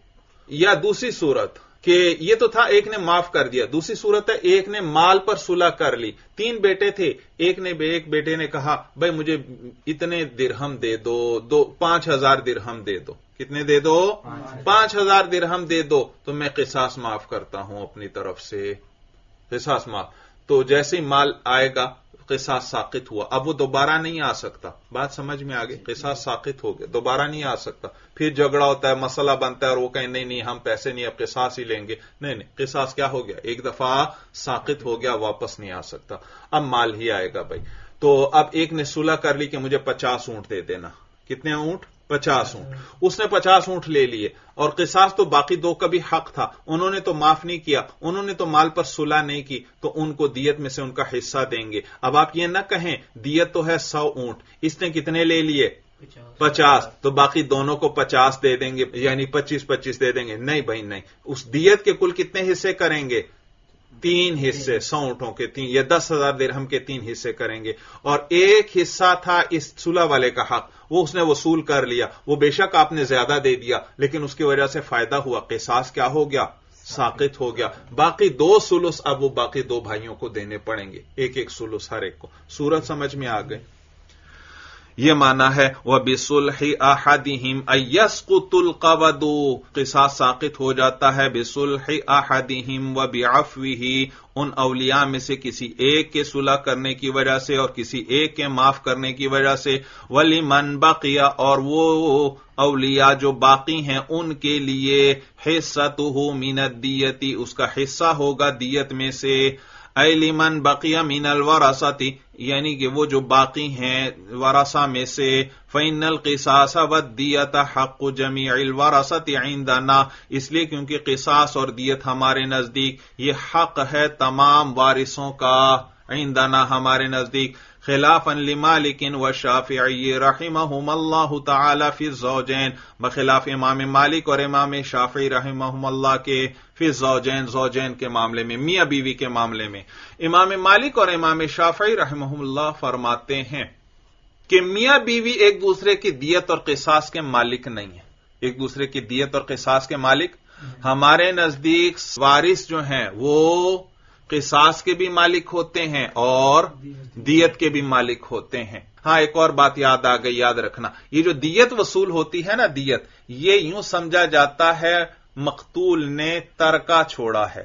یا دوسری صورت کہ یہ تو تھا ایک نے معاف کر دیا، دوسری صورت ہے ایک نے مال پر صلح کر لی، 3 بیٹے تھے، ایک بیٹے نے کہا بھائی مجھے اتنے درہم دے دو، 5000 درہم دے دو، کتنے دے دو؟ 5000 درہم دے دو، تو میں قصاص معاف کرتا ہوں اپنی طرف سے، قصاص معاف۔ تو جیسے ہی مال آئے گا قصاص ساقط ہوا، اب وہ دوبارہ نہیں آ سکتا، بات سمجھ میں آ گئی؟ قصاص ساقط ہو گیا، دوبارہ نہیں آ سکتا، پھر جھگڑا ہوتا ہے، مسئلہ بنتا ہے، اور وہ کہیں نہیں ہم پیسے نہیں، اب قصاص ہی لیں گے، نہیں قصاص کیا ہو گیا؟ ایک دفعہ ساقط ہو گیا، واپس نہیں آ سکتا، اب مال ہی آئے گا بھائی۔ تو اب ایک نے صلح کر لی کہ مجھے 50 اونٹ دے دینا، کتنے اونٹ؟ 50 اونٹ، اس نے 50 اونٹ لے لیے، اور قصاص تو باقی 2 کا بھی حق تھا، انہوں نے تو معاف نہیں کیا، انہوں نے تو مال پر صلح نہیں کی، تو ان کو دیت میں سے ان کا حصہ دیں گے۔ اب آپ یہ نہ کہیں دیت تو ہے 100 اونٹ، اس نے کتنے لے لیے؟ 50، تو باقی دونوں کو 50 دے دیں گے، یعنی 25 دے دیں گے، نہیں بھائی نہیں، اس دیت کے کل کتنے حصے کریں گے؟ 3 حصے، 100 اونٹوں کے 3 یا 10,000 درہم کے 3 حصے کریں گے، اور ایک حصہ تھا اس صلح والے کا حق، وہ اس نے وصول کر لیا، وہ بے شک آپ نے زیادہ دے دیا لیکن اس کی وجہ سے فائدہ ہوا، قصاص کیا ہو گیا؟ ساقط ہو گیا، باقی 2 ثلث اب وہ باقی 2 بھائیوں کو دینے پڑیں گے، ایک ثلث ہر ایک کو۔ صورت سمجھ میں آ گئی؟ یہ معنی ہے وَبِصُلْحِ أَحَدِهِمْ أَن يَسْقُطُ الْقَوَدُ، قصاص ساقط ہو جاتا ہے بِصُلْحِ أَحَدِهِمْ وَبِعَفْوِهِ، ان اولیاء میں سے کسی ایک کے صلح کرنے کی وجہ سے اور کسی ایک کے معاف کرنے کی وجہ سے، وَلِمَنْ بَقِيَ، اور وہ اولیاء جو باقی ہیں ان کے لیے حِصَّتُهُ مِنَ الدِّيَةِ، اس کا حصہ ہوگا دیت میں سے، اے لمن بقی من الورثۃ، یعنی کہ وہ جو باقی ہیں ورثہ میں سے، فإن القصاص والدیۃ حق جمیع الورثۃ عندنا، اس لیے کیونکہ قصاص اور دیت ہمارے نزدیک یہ حق ہے تمام وارثوں کا، عندنا ہمارے نزدیک، خلافا لمالک والشافعی رحمہم اللہ تعالی فی الزوجین، بخلاف امام مالک اور امام شافعی رحمہم اللہ کے فی الزوجین، زوجین کے معاملے میں، میاں بیوی کے معاملے میں۔ امام مالک اور امام شافعی رحمہم اللہ فرماتے ہیں کہ میاں بیوی ایک دوسرے کی دیت اور قصاص کے مالک نہیں ہیں. ایک دوسرے کی دیت اور قصاص کے مالک ہمارے نزدیک وارث جو ہیں وہ قصاص کے بھی مالک ہوتے ہیں اور دیت کے بھی مالک ہوتے ہیں. ہاں ایک اور بات یاد آ گئی، یاد رکھنا، یہ جو دیت وصول ہوتی ہے نا، دیت، یہ یوں سمجھا جاتا ہے مقتول نے ترکہ چھوڑا ہے،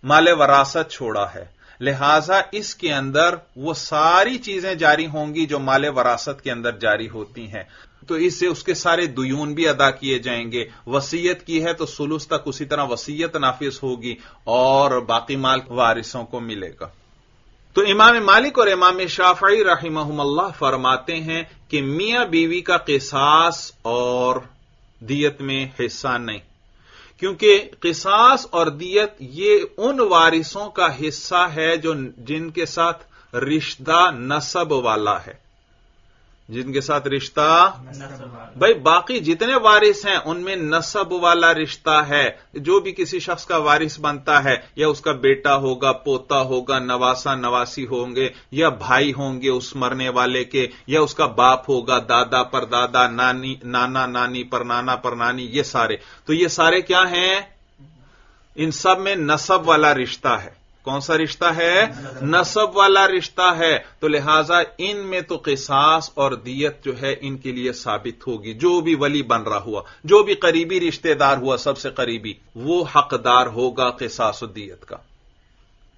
مال وراثت چھوڑا ہے، لہذا اس کے اندر وہ ساری چیزیں جاری ہوں گی جو مال وراثت کے اندر جاری ہوتی ہیں. تو اس سے اس کے سارے دیون بھی ادا کیے جائیں گے. وصیت کی ہے تو ثلث تک اسی طرح وصیت نافذ ہوگی اور باقی مال وارثوں کو ملے گا. تو امام مالک اور امام شافعی رحمہم اللہ فرماتے ہیں کہ میاں بیوی کا قصاص اور دیت میں حصہ نہیں، کیونکہ قصاص اور دیت یہ ان وارثوں کا حصہ ہے جن کے ساتھ رشتہ نسب والا ہے، جن کے ساتھ رشتہ بھائی باقی جتنے وارث ہیں ان میں نسب والا رشتہ ہے. جو بھی کسی شخص کا وارث بنتا ہے یا اس کا بیٹا ہوگا، پوتا ہوگا، نواسا نواسی ہوں گے، یا بھائی ہوں گے اس مرنے والے کے، یا اس کا باپ ہوگا، دادا پر دادا، نانی نانا نانی پر نانا پر نانی، یہ سارے. تو یہ سارے کیا ہیں؟ ان سب میں نسب والا رشتہ ہے. کون سا رشتہ ہے؟ نسب والا رشتہ ہے. تو لہذا ان میں تو قصاص اور دیت جو ہے ان کے لیے ثابت ہوگی. جو بھی ولی بن رہا ہوا، جو بھی قریبی رشتہ دار ہوا، سب سے قریبی، وہ حقدار ہوگا قصاص و دیت کا.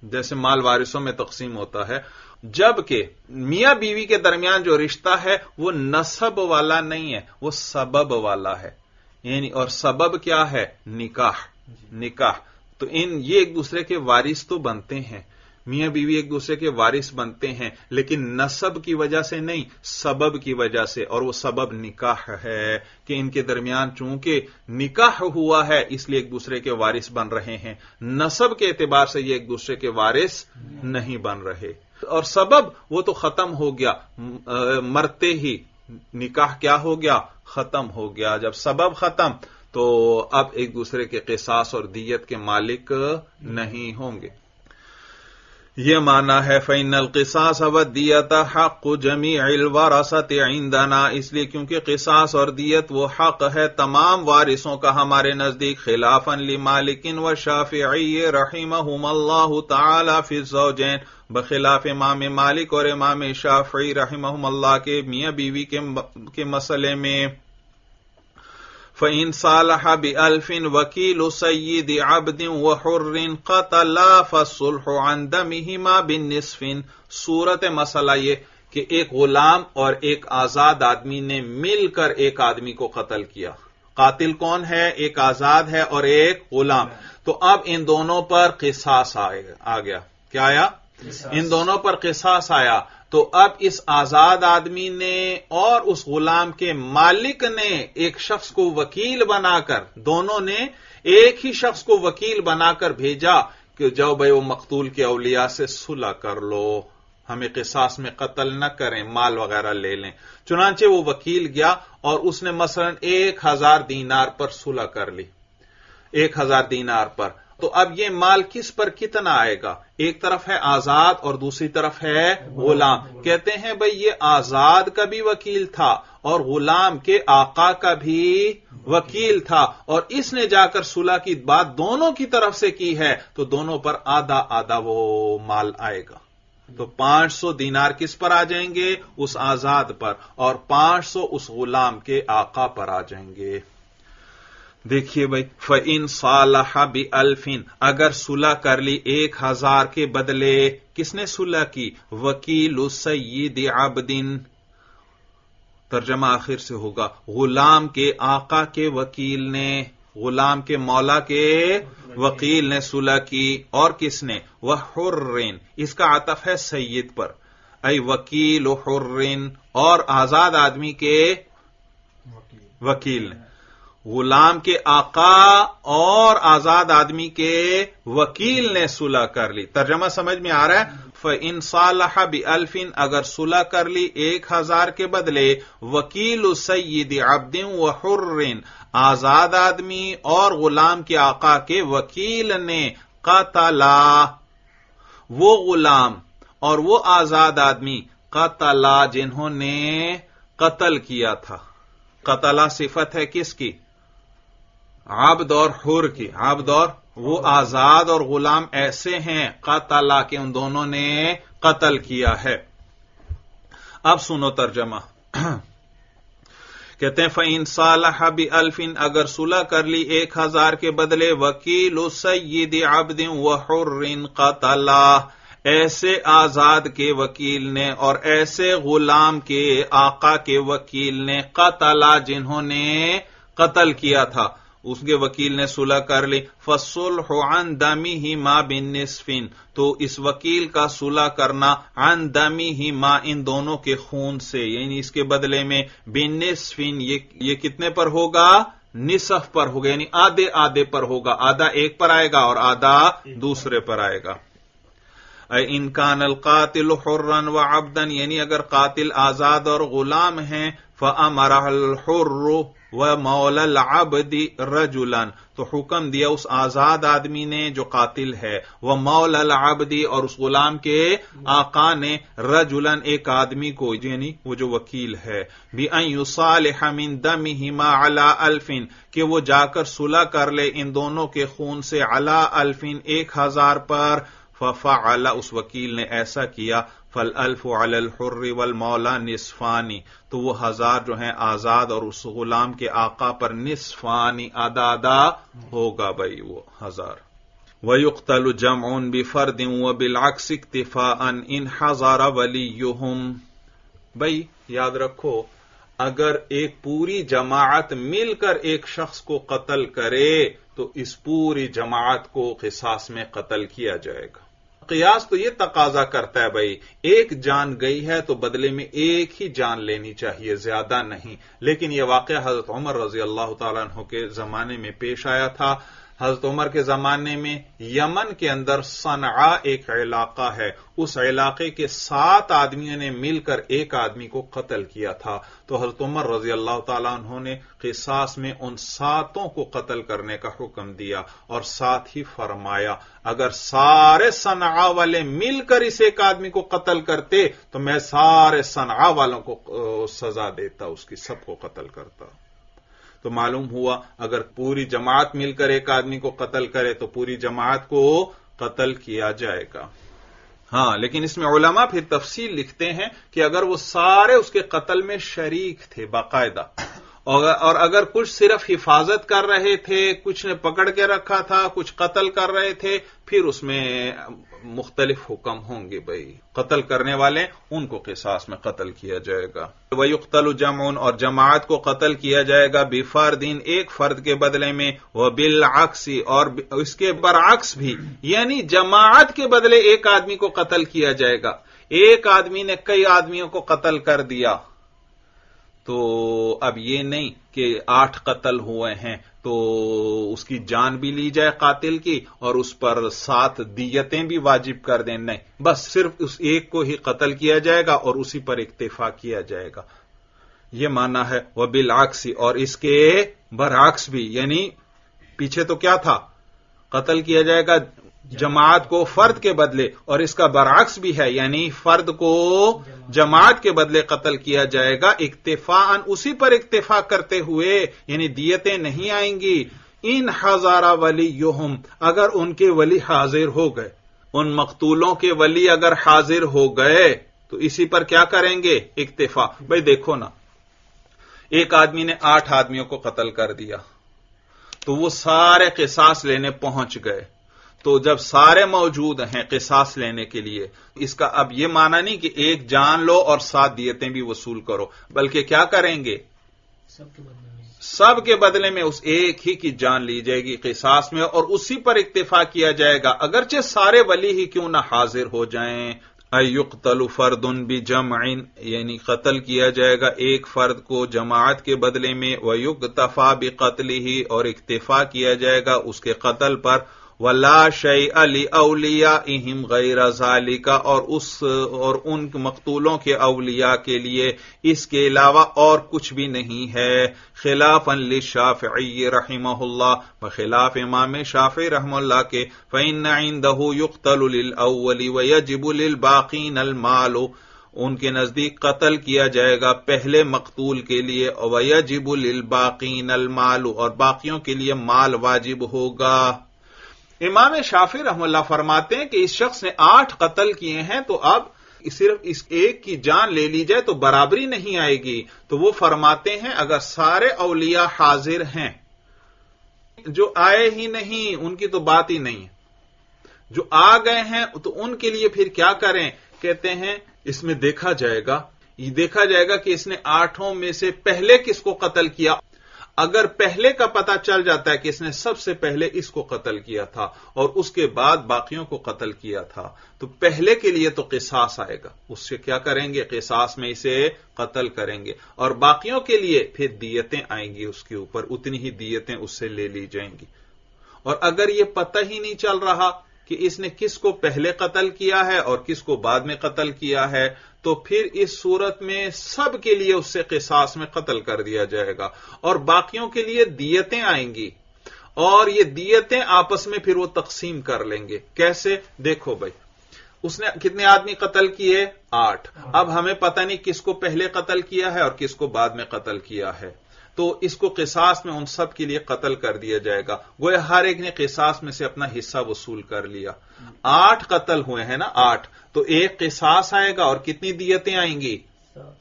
جیسے مال وارثوں میں تقسیم ہوتا ہے، جبکہ میاں بیوی کے درمیان جو رشتہ ہے وہ نسب والا نہیں ہے، وہ سبب والا ہے. یعنی اور سبب کیا ہے؟ نکاح. تو یہ ایک دوسرے کے وارث تو بنتے ہیں، میاں بیوی ایک دوسرے کے وارث بنتے ہیں، لیکن نسب کی وجہ سے نہیں، سبب کی وجہ سے. اور وہ سبب نکاح ہے کہ ان کے درمیان چونکہ نکاح ہوا ہے اس لیے ایک دوسرے کے وارث بن رہے ہیں. نسب کے اعتبار سے یہ ایک دوسرے کے وارث نہیں بن رہے. اور سبب وہ تو ختم ہو گیا، مرتے ہی نکاح کیا ہو گیا؟ ختم ہو گیا. جب سبب ختم تو اب ایک دوسرے کے قصاص اور دیت کے مالک نہیں ہوں گے. یہ معنی ہے فَإِنَّ الْقِصَاصَ وَالدِّيَةَ حَقُّ جَمِيعِ الْوَرَثَةِ عِندَنَا، اس لیے کیونکہ قصاص اور دیت وہ حق ہے تمام وارثوں کا ہمارے نزدیک، خلافاً لِمَالِكٍ وَالشَّافِعِيِّ رَحِمَهُمَ اللَّهُ تَعَالَى فِي الزَّوْجَيْنِ، بخلاف امام مالک اور امام شافعی رحمہم اللہ کے میاں بیوی کے مسئلے میں. فَإِن صَالَحَ بِأَلْفٍ وَكِيلُ سَيِّدِ عَبْدٍ وَحُرٍّ قَتَلَا فَالصُّلْحُ عَنْ دَمِهِمَا بِالنِّصْفِ. صورت مسئلہ یہ کہ ایک غلام اور ایک آزاد آدمی نے مل کر ایک آدمی کو قتل کیا. قاتل کون ہے؟ ایک آزاد ہے اور ایک غلام. تو اب ان دونوں پر قصاص آ گیا. کیا آیا؟ ان دونوں پر قصاص آیا. تو اب اس آزاد آدمی نے اور اس غلام کے مالک نے ایک شخص کو وکیل بنا کر، دونوں نے ایک ہی شخص کو وکیل بنا کر بھیجا کہ جاؤ بھائی وہ مقتول کے اولیاء سے صلح کر لو، ہمیں قصاص میں قتل نہ کریں، مال وغیرہ لے لیں. چنانچہ وہ وکیل گیا اور اس نے مثلا 1000 دینار پر صلح کر لی، 1000 دینار پر. تو اب یہ مال کس پر کتنا آئے گا؟ ایک طرف ہے آزاد اور دوسری طرف ہے غلام. کہتے ہیں بھئی یہ آزاد کا بھی وکیل تھا اور غلام کے آقا کا بھی وکیل تھا، اور اس نے جا کر صلح کی بات دونوں کی طرف سے کی ہے، تو دونوں پر آدھا آدھا وہ مال آئے گا. تو 500 دینار کس پر آ جائیں گے؟ اس آزاد پر، اور 500 اس غلام کے آقا پر آ جائیں گے. دیکھیے بھائی، فَإِن صَالَحَ بِأَلْفٍ، اگر صلح کر لی 1000 کے بدلے. کس نے صلح کی؟ وکیل سید عبد. ترجمہ آخر سے ہوگا غلام کے آقا کے وکیل نے، غلام کے مولا کے وکیل نے صلح کی. اور کس نے؟ وحرٍ، اس کا عطف ہے سید پر، ای وکیل حرٍ، اور آزاد آدمی کے وکیل نے. غلام کے آقا اور آزاد آدمی کے وکیل نے صلح کر لی. ترجمہ سمجھ میں آ رہا ہے؟ فَإِن صَالَحَ بِأَلْفٍ، اگر صلح کر لی 1000 کے بدلے، وکیل سید عبد وحرٍ، آزاد آدمی اور غلام کے آقا کے وکیل نے، قتلا، وہ غلام اور وہ آزاد آدمی قتلا جنہوں نے قتل کیا تھا. قتلا صفت ہے کس کی؟ عبد اور حر کی. عبد اور وہ آزاد اور غلام ایسے ہیں قتلا کہ ان دونوں نے قتل کیا ہے. اب سنو ترجمہ. کہتے ہیں فَإِن صَالَحَ بِأَلْفٍ اگر صلح کر لی 1000 کے بدلے وکیل سید عبد وحر قتلا ایسے آزاد کے وکیل نے اور ایسے غلام کے آقا کے وکیل نے قتلا جنہوں نے قتل کیا تھا اس کے وکیل نے صلح کر لی فَالصُّلْحُ عَنْ دَمِهِمَا بِالنِّصْفٍ تو اس وکیل کا صلح کرنا عن دَمِهِمَا ان دونوں کے خون سے یعنی اس کے بدلے میں بِالنِّصْفٍ یہ کتنے پر ہوگا؟ نصف پر ہوگا یعنی آدھے آدھے پر ہوگا. آدھا ایک پر آئے گا اور آدھا دوسرے پر آئے گا. ان کان القاتل حرا وعبدا یعنی اگر قاتل آزاد اور غلام ہیں فامر الحر ومولا العبد رجلا تو حکم دیا اس آزاد آدمی نے جو قاتل ہے ومولا العبد اور اس غلام کے آقا نے رجلا ایک آدمی کو یعنی وہ جو وکیل ہے بأن يصالح من دمهما على 1000 کہ وہ جا کر صلح کر لے ان دونوں کے خون سے على 1000 پر ففعل اس وکیل نے ایسا کیا فالالف علی الحر والمولا نصفانی تو وہ 1000 جو ہیں آزاد اور اس غلام کے آقا پر نصفانی آدھا آدھا ہوگا بھائی وہ 1000. وَيُقْتَلُ جَمْعٌ بِفَرْدٍ وَبِالْعَكْسِ اكْتِفَاءً إِنْ حَضَرَ وَلِيُّهُمْ. بھائی یاد رکھو اگر ایک پوری جماعت مل کر ایک شخص کو قتل کرے تو اس پوری جماعت کو قصاص میں قتل کیا جائے گا. قیاس تو یہ تقاضا کرتا ہے بھائی ایک جان گئی ہے تو بدلے میں ایک ہی جان لینی چاہیے زیادہ نہیں. لیکن یہ واقعہ حضرت عمر رضی اللہ تعالیٰ عنہ کے زمانے میں پیش آیا تھا. حضرت عمر کے زمانے میں یمن کے اندر صنعاء ایک علاقہ ہے اس علاقے کے 7 آدمیوں نے مل کر ایک آدمی کو قتل کیا تھا تو حضرت عمر رضی اللہ تعالیٰ عنہ نے قصاص میں ان 7 کو قتل کرنے کا حکم دیا اور ساتھ ہی فرمایا اگر سارے صنعاء والے مل کر اس ایک آدمی کو قتل کرتے تو میں سارے صنعاء والوں کو سزا دیتا اس کی سب کو قتل کرتا. تو معلوم ہوا اگر پوری جماعت مل کر ایک آدمی کو قتل کرے تو پوری جماعت کو قتل کیا جائے گا. ہاں لیکن اس میں علماء پھر تفصیل لکھتے ہیں کہ اگر وہ سارے اس کے قتل میں شریک تھے باقاعدہ اور اگر کچھ صرف حفاظت کر رہے تھے کچھ نے پکڑ کے رکھا تھا کچھ قتل کر رہے تھے پھر اس میں مختلف حکم ہوں گے بھائی. قتل کرنے والے ان کو قصاص میں قتل کیا جائے گا. وَيُقْتَلُ جَمْعٌ اور جماعت کو قتل کیا جائے گا بِفَرْدٍ ایک فرد کے بدلے میں وَبِالْعَكْسِ اور اس کے برعکس بھی یعنی جماعت کے بدلے ایک آدمی کو قتل کیا جائے گا. ایک آدمی نے کئی آدمیوں کو قتل کر دیا تو اب یہ نہیں کہ 8 قتل ہوئے ہیں تو اس کی جان بھی لی جائے قاتل کی اور اس پر 7 دیتیں بھی واجب کر دیں. نہیں بس صرف اس ایک کو ہی قتل کیا جائے گا اور اسی پر اکتفا کیا جائے گا. یہ معنی ہے وبالعکس اور اس کے برعکس بھی یعنی پیچھے تو کیا تھا قتل کیا جائے گا جماعت کو فرد کے بدلے اور اس کا برعکس بھی ہے یعنی فرد کو جماعت کے بدلے قتل کیا جائے گا اکتفاءً اسی پر اکتفا کرتے ہوئے یعنی دیتیں نہیں آئیں گی. ان حضر ولیہم اگر ان کے ولی حاضر ہو گئے ان مقتولوں کے ولی اگر حاضر ہو گئے تو اسی پر کیا کریں گے اکتفا. بھائی دیکھو نا ایک آدمی نے 8 آدمیوں کو قتل کر دیا تو وہ سارے قصاص لینے پہنچ گئے تو جب سارے موجود ہیں قصاص لینے کے لیے اس کا اب یہ معنی نہیں کہ ایک جان لو اور 7 دیتیں بھی وصول کرو بلکہ کیا کریں گے سب کے بدلے میں اس ایک ہی کی جان لی جائے گی قصاص میں اور اسی پر اکتفا کیا جائے گا اگرچہ سارے ولی ہی کیوں نہ حاضر ہو جائیں. ایقتل فرد بجمع یعنی قتل کیا جائے گا ایک فرد کو جماعت کے بدلے میں ویکتفا بقتلہ اور اکتفا کیا جائے گا اس کے قتل پر وَلَا شَيْءَ لِأَوْلِيَائِهِمْ غَيْرَ ذَلِكَ اور ان مقتولوں کے اولیاء کے لیے اس کے علاوہ اور کچھ بھی نہیں ہے. خلافاً للشافعی رحمہ اللہ بخلاف امام شافعی رحمہ اللہ کے فإن عنده يقتل للأول ويجب للباقين المال ان کے نزدیک قتل کیا جائے گا پہلے مقتول کے لیے، وَيَجِبُ لِلْبَاقِينَ الْمَالُ، اور باقیوں کے لیے مال واجب ہوگا۔ امام شافعی رحمہ اللہ فرماتے ہیں کہ اس شخص نے 8 قتل کیے ہیں، تو اب صرف اس ایک کی جان لے لی جائے تو برابری نہیں آئے گی۔ تو وہ فرماتے ہیں اگر سارے اولیاء حاضر ہیں، جو آئے ہی نہیں ان کی تو بات ہی نہیں، جو آ گئے ہیں تو ان کے لیے پھر کیا کریں؟ کہتے ہیں اس میں دیکھا جائے گا کہ اس نے 8 میں سے پہلے کس کو قتل کیا۔ اگر پہلے کا پتہ چل جاتا ہے کہ اس نے سب سے پہلے اس کو قتل کیا تھا اور اس کے بعد باقیوں کو قتل کیا تھا، تو پہلے کے لیے تو قصاص آئے گا، اس سے کیا کریں گے؟ قصاص میں اسے قتل کریں گے، اور باقیوں کے لیے پھر دیتیں آئیں گی، اس کے اوپر اتنی ہی دیتیں اس سے لے لی جائیں گی۔ اور اگر یہ پتہ ہی نہیں چل رہا کہ اس نے کس کو پہلے قتل کیا ہے اور کس کو بعد میں قتل کیا ہے، تو پھر اس صورت میں سب کے لیے اس سے قصاص میں قتل کر دیا جائے گا، اور باقیوں کے لیے دیتیں آئیں گی، اور یہ دیتیں آپس میں پھر وہ تقسیم کر لیں گے۔ کیسے؟ دیکھو بھائی، اس نے کتنے آدمی قتل کیے؟ 8۔ اب ہمیں پتہ نہیں کس کو پہلے قتل کیا ہے اور کس کو بعد میں قتل کیا ہے، تو اس کو قصاص میں ان سب کے لیے قتل کر دیا جائے گا۔ گویا ہر ایک نے قصاص میں سے اپنا حصہ وصول کر لیا۔ 8 قتل ہوئے ہیں نا، 8، تو ایک قصاص آئے گا اور کتنی دیتیں آئیں گی؟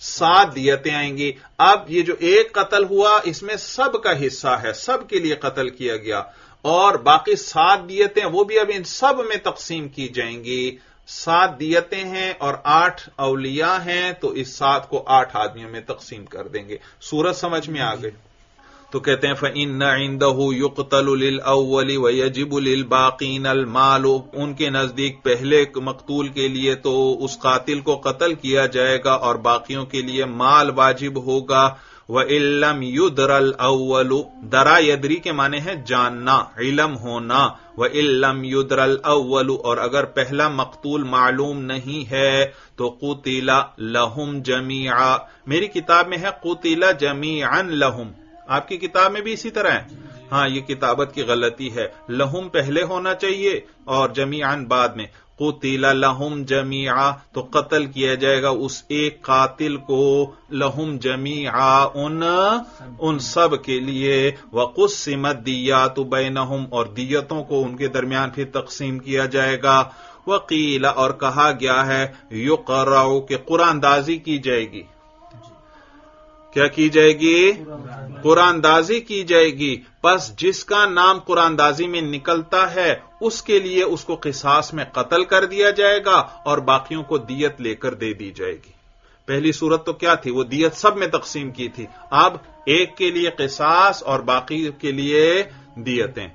7 دیتیں آئیں گی۔ اب یہ جو ایک قتل ہوا اس میں سب کا حصہ ہے، سب کے لیے قتل کیا گیا، اور باقی 7 دیتیں وہ بھی اب ان سب میں تقسیم کی جائیں گی۔ 7 دیتیں ہیں اور 8 اولیاء ہیں، تو اس 7 کو 8 آدمیوں میں تقسیم کر دیں گے۔ صورت سمجھ میں آ گئی؟ تو کہتے ہیں فَإِنَّ عِندَهُ يُقْتَلُ لِلْأَوَّلِ وَيَجِبُ لِلْبَاقِينَ الْمَالُ، ان کے نزدیک پہلے مقتول کے لیے تو اس قاتل کو قتل کیا جائے گا اور باقیوں کے لیے مال واجب ہوگا۔ وَإِن لَّمْ يُدْرَ الْأَوَّلُ، درا یدری کے معنی ہے جاننا، علم ہونا۔ وَإِن لَّمْ يُدْرَ الْأَوَّلُ، اور اگر پہلا مقتول معلوم نہیں ہے تو قُتِلَ لَهُمْ جَمِيعًا، میری کتاب میں ہے قُتِلَ جَمِيعًا لَهُمْ، آپ کی کتاب میں بھی اسی طرح ہے؟ ہاں، یہ کتابت کی غلطی ہے، لہم پہلے ہونا چاہیے اور جمیعاً بعد میں۔ قتل لہم جمیعا، تو قتل کیا جائے گا اس ایک قاتل کو، لہم جمیعا، ان سب کے لیے۔ وقسمت دیات بینہم، اور دیتوں کو ان کے درمیان پھر تقسیم کیا جائے گا۔ وقیل، اور کہا گیا ہے یقرأ، کہ قرآن دازی کی جائے گی۔ کیا کی جائے گی؟ قرآن دازی کی جائے گی۔ پس جس کا نام قرآن دازی میں نکلتا ہے اس کے لیے اس کو قصاص میں قتل کر دیا جائے گا اور باقیوں کو دیت لے کر دے دی جائے گی۔ پہلی صورت تو کیا تھی؟ وہ دیت سب میں تقسیم کی تھی، اب ایک کے لیے قصاص اور باقی کے لیے دیتیں۔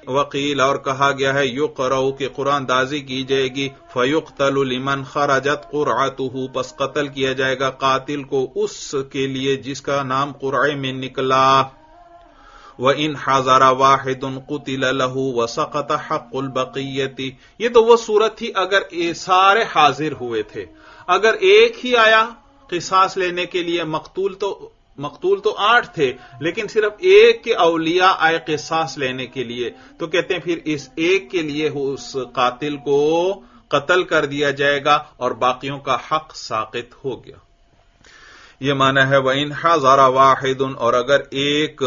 وقیل، اور کہا گیا ہے یقرأ، کہ قرآن دازی کی جائے گی۔ فیقتل لمن خرجت قرعتہ، پس قتل کیا جائے گا قاتل کو اس کے لیے جس کا نام قرعے میں نکلا۔ وَإِنْ حَضَرَ وَاحِدٌ قُتِلَ لَهُ وَسَقَطَ حَقُّ الْبَقِيَّةِ، یہ تو وہ صورت تھی اگر سارے حاضر ہوئے تھے۔ اگر ایک ہی آیا قصاص لینے کے لیے، مقتول تو 8 تھے لیکن صرف ایک کے اولیاء آئے قصاص لینے کے لیے، تو کہتے ہیں پھر اس ایک کے لیے اس قاتل کو قتل کر دیا جائے گا اور باقیوں کا حق ساقط ہو گیا۔ یہ معنی ہے وَإِنْ حَضَرَ وَاحِدٌ، اور اگر ایک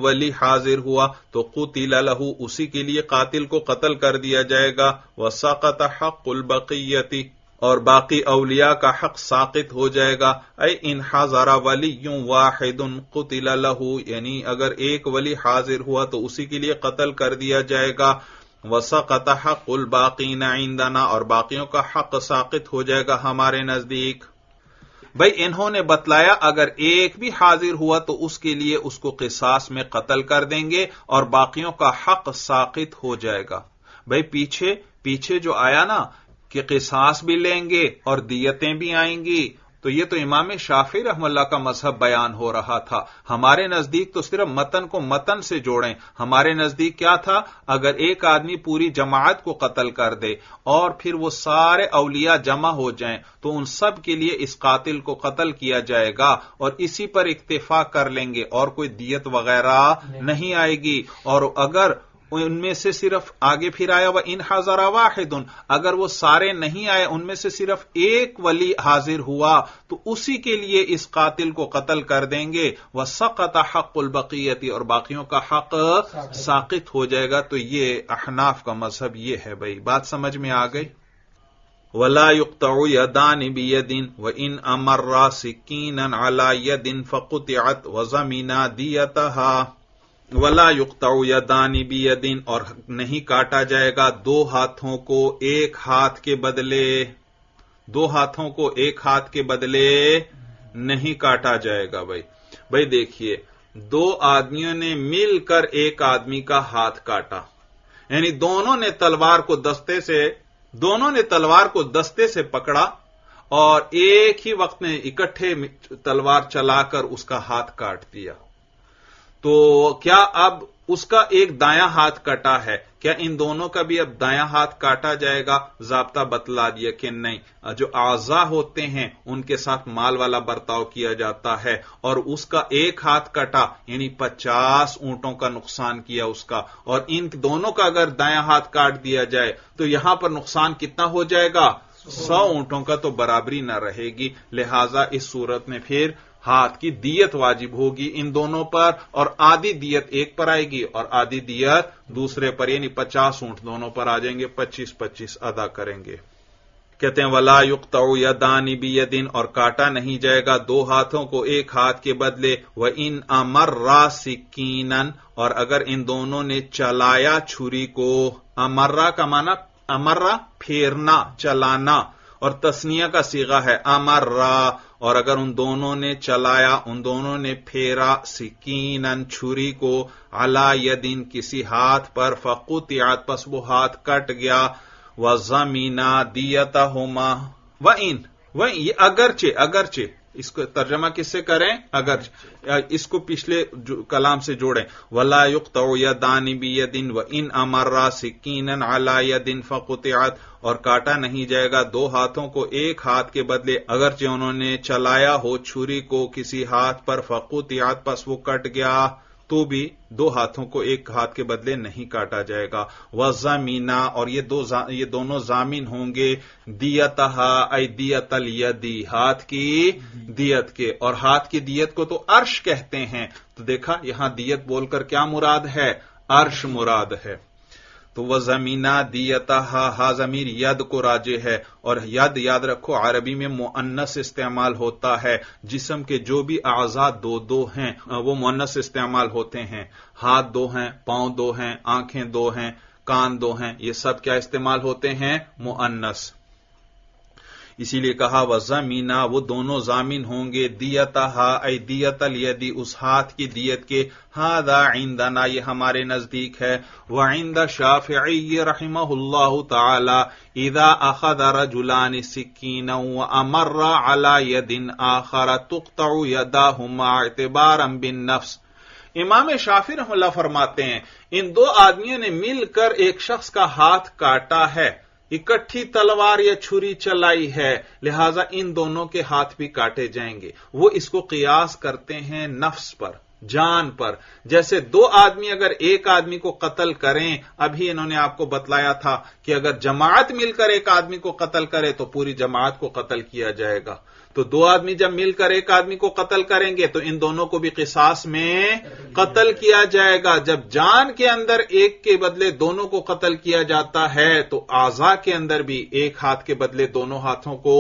ولی حاضر ہوا تو قُتِلَ لَهُ، اسی کے لیے قاتل کو قتل کر دیا جائے گا۔ وَسَقَطَ حَقُّ الْبَقِيَّةِ، اور باقی اولیاء کا حق ساقط ہو جائے گا۔ اے ان حضر ولی واحد قتل له، یعنی اگر ایک ولی حاضر ہوا تو اسی کے لیے قتل کر دیا جائے گا۔ وسقط حق الباقین عندنا، اور باقیوں کا حق ساقط ہو جائے گا ہمارے نزدیک۔ بھئی انہوں نے بتلایا اگر ایک بھی حاضر ہوا تو اس کے لیے اس کو قصاص میں قتل کر دیں گے اور باقیوں کا حق ساقط ہو جائے گا۔ بھئی پیچھے جو آیا نا کہ قصاص بھی لیں گے اور دیتیں بھی آئیں گی، تو یہ تو امام شافعی رحمہ اللہ کا مذہب بیان ہو رہا تھا۔ ہمارے نزدیک تو صرف متن کو متن سے جوڑیں۔ ہمارے نزدیک کیا تھا؟ اگر ایک آدمی پوری جماعت کو قتل کر دے اور پھر وہ سارے اولیاء جمع ہو جائیں تو ان سب کے لیے اس قاتل کو قتل کیا جائے گا اور اسی پر اکتفا کر لیں گے اور کوئی دیت وغیرہ نہیں آئے گی۔ اور اگر ان میں سے صرف آگے پھر آیا وہ ان حضر واحد، اگر وہ سارے نہیں آئے ان میں سے صرف ایک ولی حاضر ہوا تو اسی کے لیے اس قاتل کو قتل کر دیں گے، وسقط حق البقیتی، اور باقیوں کا حق ساقط ہو جائے گا۔ تو یہ احناف کا مذہب یہ ہے بھائی، بات سمجھ میں آ گئی؟ ولا يقطع يدان بيد وان امر سكينا على يد فقطعت وزمنا ديتها، ولا يقطع يدان بيد، اور نہیں کاٹا جائے گا دو ہاتھوں کو ایک ہاتھ کے بدلے، دو ہاتھوں کو ایک ہاتھ کے بدلے نہیں کاٹا جائے گا۔ بھائی دیکھیے، دو آدمیوں نے مل کر ایک آدمی کا ہاتھ کاٹا، یعنی دونوں نے تلوار کو دستے سے پکڑا اور ایک ہی وقت میں اکٹھے تلوار چلا کر اس کا ہاتھ کاٹ دیا، تو کیا اب اس کا ایک دایاں ہاتھ کٹا ہے، کیا ان دونوں کا بھی اب دایاں ہاتھ کاٹا جائے گا؟ ضابطہ بتلا دیا کہ نہیں، جو اعضاء ہوتے ہیں ان کے ساتھ مال والا برتاؤ کیا جاتا ہے، اور اس کا ایک ہاتھ کٹا یعنی 50 اونٹوں کا نقصان کیا اس کا، اور ان دونوں کا اگر دایاں ہاتھ کاٹ دیا جائے تو یہاں پر نقصان کتنا ہو جائے گا؟ 100 اونٹوں کا، تو برابری نہ رہے گی، لہذا اس صورت میں پھر ہاتھ کی دیت واجب ہوگی ان دونوں پر، اور آدھی دیت ایک پر آئے گی اور آدھی دیت دوسرے پر، یعنی 50 اونٹ دونوں پر آ جائیں گے، 25-25 ادا کریں گے۔ کہتے ہیں ولا يقطع يدان بيد، اور کاٹا نہیں جائے گا دو ہاتھوں کو ایک ہاتھ کے بدلے، وان امر سكينا، اور اگر ان دونوں نے چلایا چھری کو، امرہ کا معنی امرہ پھیرنا، چلانا، اور تثنیہ کا صیغہ ہے امرہ، اور اگر ان دونوں نے چلایا، ان دونوں نے پھیرا، سکینن چھری کو، علی یدن کسی ہاتھ پر، فقطعت پس وہ ہاتھ کٹ گیا، وزمنا دیتہما، وَإِن یہ اگرچہ اس کو ترجمہ کس سے کریں؟ اس کو پچھلے کلام سے جوڑیں، وَلَا يُقْطَعُ يَدَانِ بِيَدٍ وَإِنْ أَمَرَّ سِكِّينًا عَلَى يَدٍ فَقُطِعَتْ، اور کاٹا نہیں جائے گا دو ہاتھوں کو ایک ہاتھ کے بدلے اگرچہ انہوں نے چلایا ہو چھری کو کسی ہاتھ پر، فَقُطِعَتْ پس وہ کٹ گیا، تو بھی دو ہاتھوں کو ایک ہاتھ کے بدلے نہیں کاٹا جائے گا، وَزَمِنَا، اور یہ دونوں ضامن ہوں گے، دیتہا ای دیت الیدی، ہاتھ کی دیت کے، اور ہاتھ کی دیت کو تو عرش کہتے ہیں، تو دیکھا یہاں دیت بول کر کیا مراد ہے؟ عرش مراد ہے۔ تو وَزَمِنَا دِيَتَهَا، ہا ضمیر ید کو راجع ہے، اور ید یاد رکھو عربی میں مؤنث استعمال ہوتا ہے، جسم کے جو بھی اعضاء دو ہیں وہ مؤنث استعمال ہوتے ہیں، ہاتھ دو ہیں، پاؤں دو ہیں، آنکھیں دو ہیں، کان دو ہیں، یہ سب کیا استعمال ہوتے ہیں؟ مؤنث۔ اسی لیے کہا وَزَمِنَا، وہ دونوں ضامن ہوں گے، دیتہا ای دیت الیدی، اس ہاتھ کی دیت کے، ھذا عندنا، یہ ہمارے نزدیک ہے، وعند شافعی رحمہ اللہ تعالی اذا اخذ رجلان سکینا وامر علی ید آخر تقطع یداہما اعتبارا بالنفس، امام شافعی رحمہ اللہ فرماتے ہیں ان دو آدمیوں نے مل کر ایک شخص کا ہاتھ کاٹا ہے، اکٹھی تلوار یا چھری چلائی ہے، لہذا ان دونوں کے ہاتھ بھی کاٹے جائیں گے۔ وہ اس کو قیاس کرتے ہیں نفس پر، جان پر، جیسے دو آدمی اگر ایک آدمی کو قتل کریں، ابھی انہوں نے آپ کو بتلایا تھا کہ اگر جماعت مل کر ایک آدمی کو قتل کرے تو پوری جماعت کو قتل کیا جائے گا، تو دو آدمی جب مل کر ایک آدمی کو قتل کریں گے تو ان دونوں کو بھی قصاص میں قتل کیا جائے گا۔ جب جان کے اندر ایک کے بدلے دونوں کو قتل کیا جاتا ہے تو اعضاء کے اندر بھی ایک ہاتھ کے بدلے دونوں ہاتھوں کو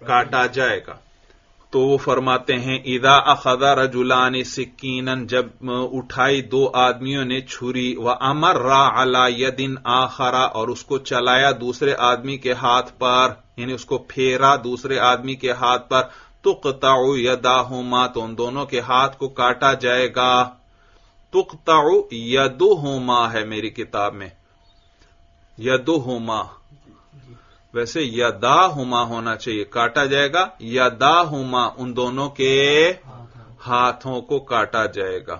کاٹا جائے گا۔ تو وہ فرماتے ہیں اذا اخذ رجلان سکینا، جب اٹھائی دو آدمیوں نے چھری، وامر علی ید آخر، اور اس کو چلایا دوسرے آدمی کے ہاتھ پر، یعنی اس کو پھیرا دوسرے آدمی کے ہاتھ پر، تقطع یداہما، تو ان دونوں کے ہاتھ کو کاٹا جائے گا۔ تقطع یدہما ہے میری کتاب میں، یدہما، ویسے یداہما ہونا چاہیے، کاٹا جائے گا یداہما، ان دونوں کے ہاتھوں کو کاٹا جائے گا۔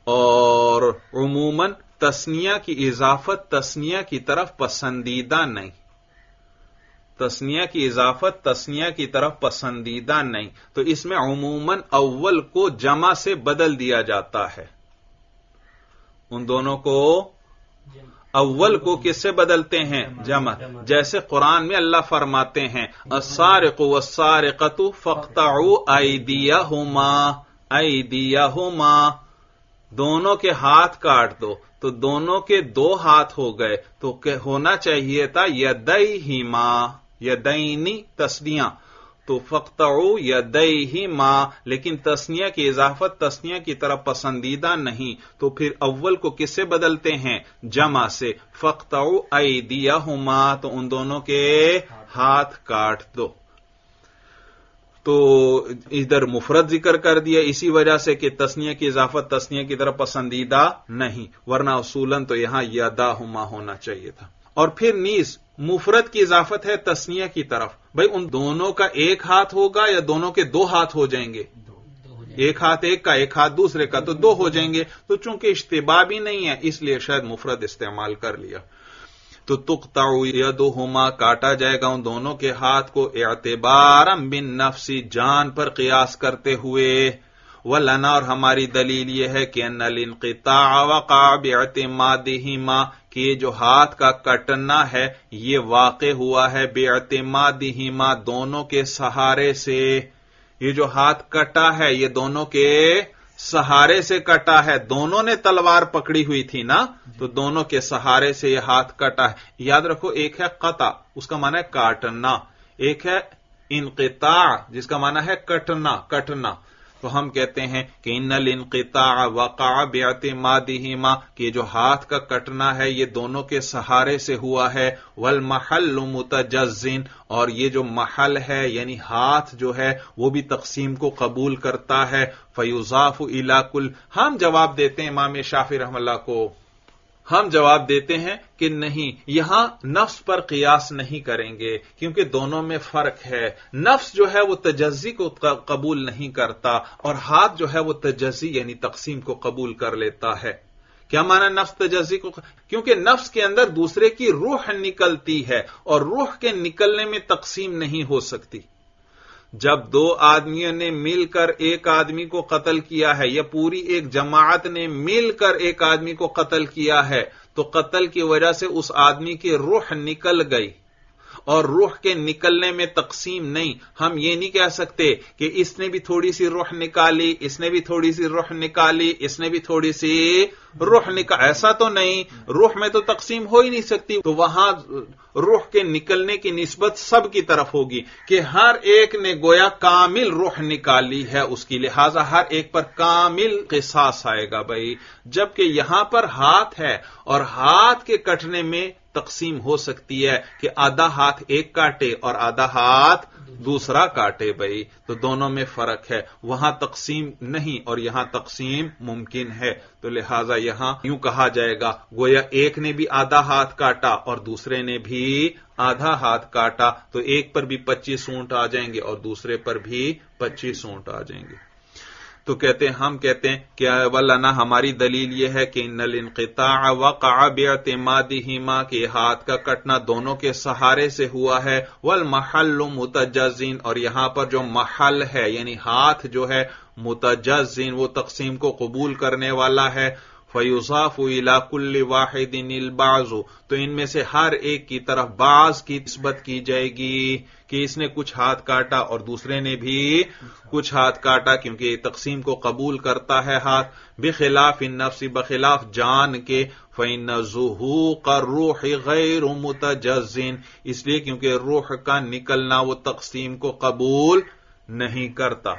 اور عموماً تثنیہ کی اضافت تثنیہ کی طرف پسندیدہ نہیں، تثنیہ کی اضافت تثنیہ کی طرف پسندیدہ نہیں، تو اس میں عموماً اول کو جمع سے بدل دیا جاتا ہے، ان دونوں کو اول کو کس سے بدلتے ہیں؟ جمع. جیسے قرآن میں اللہ فرماتے ہیں السارق والسارقۃ فاقطعوا ایدیہما، دونوں کے ہاتھ کاٹ دو. تو دونوں کے دو ہاتھ ہو گئے تو ہونا چاہیے تھا یدیہما، یدینی تسنیہ، تو فاقطعوا یدیہما، لیکن تسنیہ کی اضافت تسنیہ کی طرف پسندیدہ نہیں، تو پھر اول کو کس سے بدلتے ہیں؟ جمع سے. فاقطعوا ایدیہما، تو ان دونوں کے ہاتھ کاٹ دو. تو ادھر مفرد ذکر کر دیا اسی وجہ سے کہ تسنیہ کی اضافت تسنیہ کی طرف پسندیدہ نہیں، ورنہ اصولاً تو یہاں یداہما ہونا چاہیے تھا. اور پھر نیز مفرد کی اضافت ہے تسنیہ کی طرف. بھئی ان دونوں کا ایک ہاتھ ہوگا یا دونوں کے دو ہاتھ ہو جائیں گے؟ ایک ہاتھ ایک کا، ایک ہاتھ دوسرے کا، تو دو ہو جائیں گے. تو چونکہ اشتباہ بھی نہیں ہے اس لیے شاید مفرد استعمال کر لیا. تو تقطع یدہما، کاٹا جائے گا ان دونوں کے ہاتھ کو، اعتبارا بالنفس، جان پر قیاس کرتے ہوئے. ولنا، اور ہماری دلیل یہ ہے کہ ان الانقطاع وقع باعتمادہما، کہ یہ جو ہاتھ کا کٹنا ہے یہ واقع ہوا ہے باعتمادہما، دونوں کے سہارے سے. یہ جو ہاتھ کٹا ہے یہ دونوں کے سہارے سے کٹا ہے. دونوں نے تلوار پکڑی ہوئی تھی نا، تو دونوں کے سہارے سے یہ ہاتھ کٹا ہے. یاد رکھو ایک ہے قطع، اس کا معنی ہے کاٹنا، ایک ہے انقطاع جس کا معنی ہے کٹنا، کٹنا. تو ہم کہتے ہیں کہ ان الانقطاع وقع باعتمادہما، کہ جو ہاتھ کا کٹنا ہے یہ دونوں کے سہارے سے ہوا ہے. والمحل متجزن، اور یہ جو محل ہے یعنی ہاتھ جو ہے وہ بھی تقسیم کو قبول کرتا ہے. فیضاف الی کل، ہم جواب دیتے ہیں امام شافعی رحمہ اللہ کو، ہم جواب دیتے ہیں کہ نہیں، یہاں نفس پر قیاس نہیں کریں گے کیونکہ دونوں میں فرق ہے. نفس جو ہے وہ تجزی کو قبول نہیں کرتا اور ہاتھ جو ہے وہ تجزی یعنی تقسیم کو قبول کر لیتا ہے. کیا معنی نفس تجزی کو؟ کیونکہ نفس کے اندر دوسرے کی روح نکلتی ہے اور روح کے نکلنے میں تقسیم نہیں ہو سکتی. جب دو آدمیوں نے مل کر ایک آدمی کو قتل کیا ہے یا پوری ایک جماعت نے مل کر ایک آدمی کو قتل کیا ہے تو قتل کی وجہ سے اس آدمی کی روح نکل گئی اور روح کے نکلنے میں تقسیم نہیں. ہم یہ نہیں کہہ سکتے کہ اس نے بھی تھوڑی سی روح نکالی، اس نے بھی تھوڑی سی روح نکالی، اس نے بھی تھوڑی سی روح نکالی، ایسا تو نہیں. روح میں تو تقسیم ہو ہی نہیں سکتی. تو وہاں روح کے نکلنے کی نسبت سب کی طرف ہوگی کہ ہر ایک نے گویا کامل روح نکالی ہے اس کی، لہذا ہر ایک پر کامل قصاص آئے گا بھائی. جبکہ یہاں پر ہاتھ ہے اور ہاتھ کے کٹنے میں تقسیم ہو سکتی ہے کہ آدھا ہاتھ ایک کاٹے اور آدھا ہاتھ دوسرا کاٹے بھائی. تو دونوں میں فرق ہے، وہاں تقسیم نہیں اور یہاں تقسیم ممکن ہے. تو لہذا یہاں یوں کہا جائے گا گویا ایک نے بھی آدھا ہاتھ کاٹا اور دوسرے نے بھی آدھا ہاتھ کاٹا، تو ایک پر بھی 25 اونٹ آ جائیں گے اور دوسرے پر بھی 25 اونٹ آ جائیں گے. تو ہم کہتے ہیں کہ ولنا، ہماری دلیل یہ ہے کہ ان الانقطاع وقع باعتمادہما، کہ ہاتھ کا کٹنا دونوں کے سہارے سے ہوا ہے. والمحل متجزن، اور یہاں پر جو محل ہے یعنی ہاتھ جو ہے متجزن، وہ تقسیم کو قبول کرنے والا ہے. فیضاف الی کل واحد البعض، تو ان میں سے ہر ایک کی طرف بعض کی نسبت کی جائے گی کہ اس نے کچھ ہاتھ کاٹا اور دوسرے نے بھی کچھ ہاتھ کاٹا، کیونکہ تقسیم کو قبول کرتا ہے ہاتھ. بخلاف النفس، بخلاف جان کے. فإن ظهوق الروح غیر متجزن، اس لیے کیونکہ روح کا نکلنا وہ تقسیم کو قبول نہیں کرتا.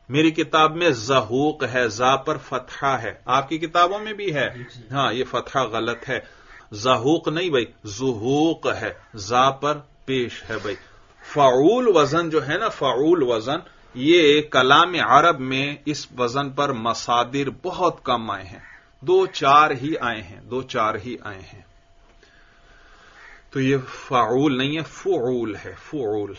میری کتاب میں زہوق ہے، زا پر فتحہ ہے، آپ کی کتابوں میں بھی ہے؟ ہاں، یہ فتحہ غلط ہے، زہوق نہیں بھائی، زہوق ہے، زا پر پیش ہے بھائی. فعول وزن جو ہے نا، فعول وزن، یہ کلام عرب میں اس وزن پر مصادر بہت کم آئے ہیں، 2-4 ہی آئے ہیں، 2-4 ہی آئے ہیں. تو یہ فعول نہیں ہے، فعول ہے، فعول.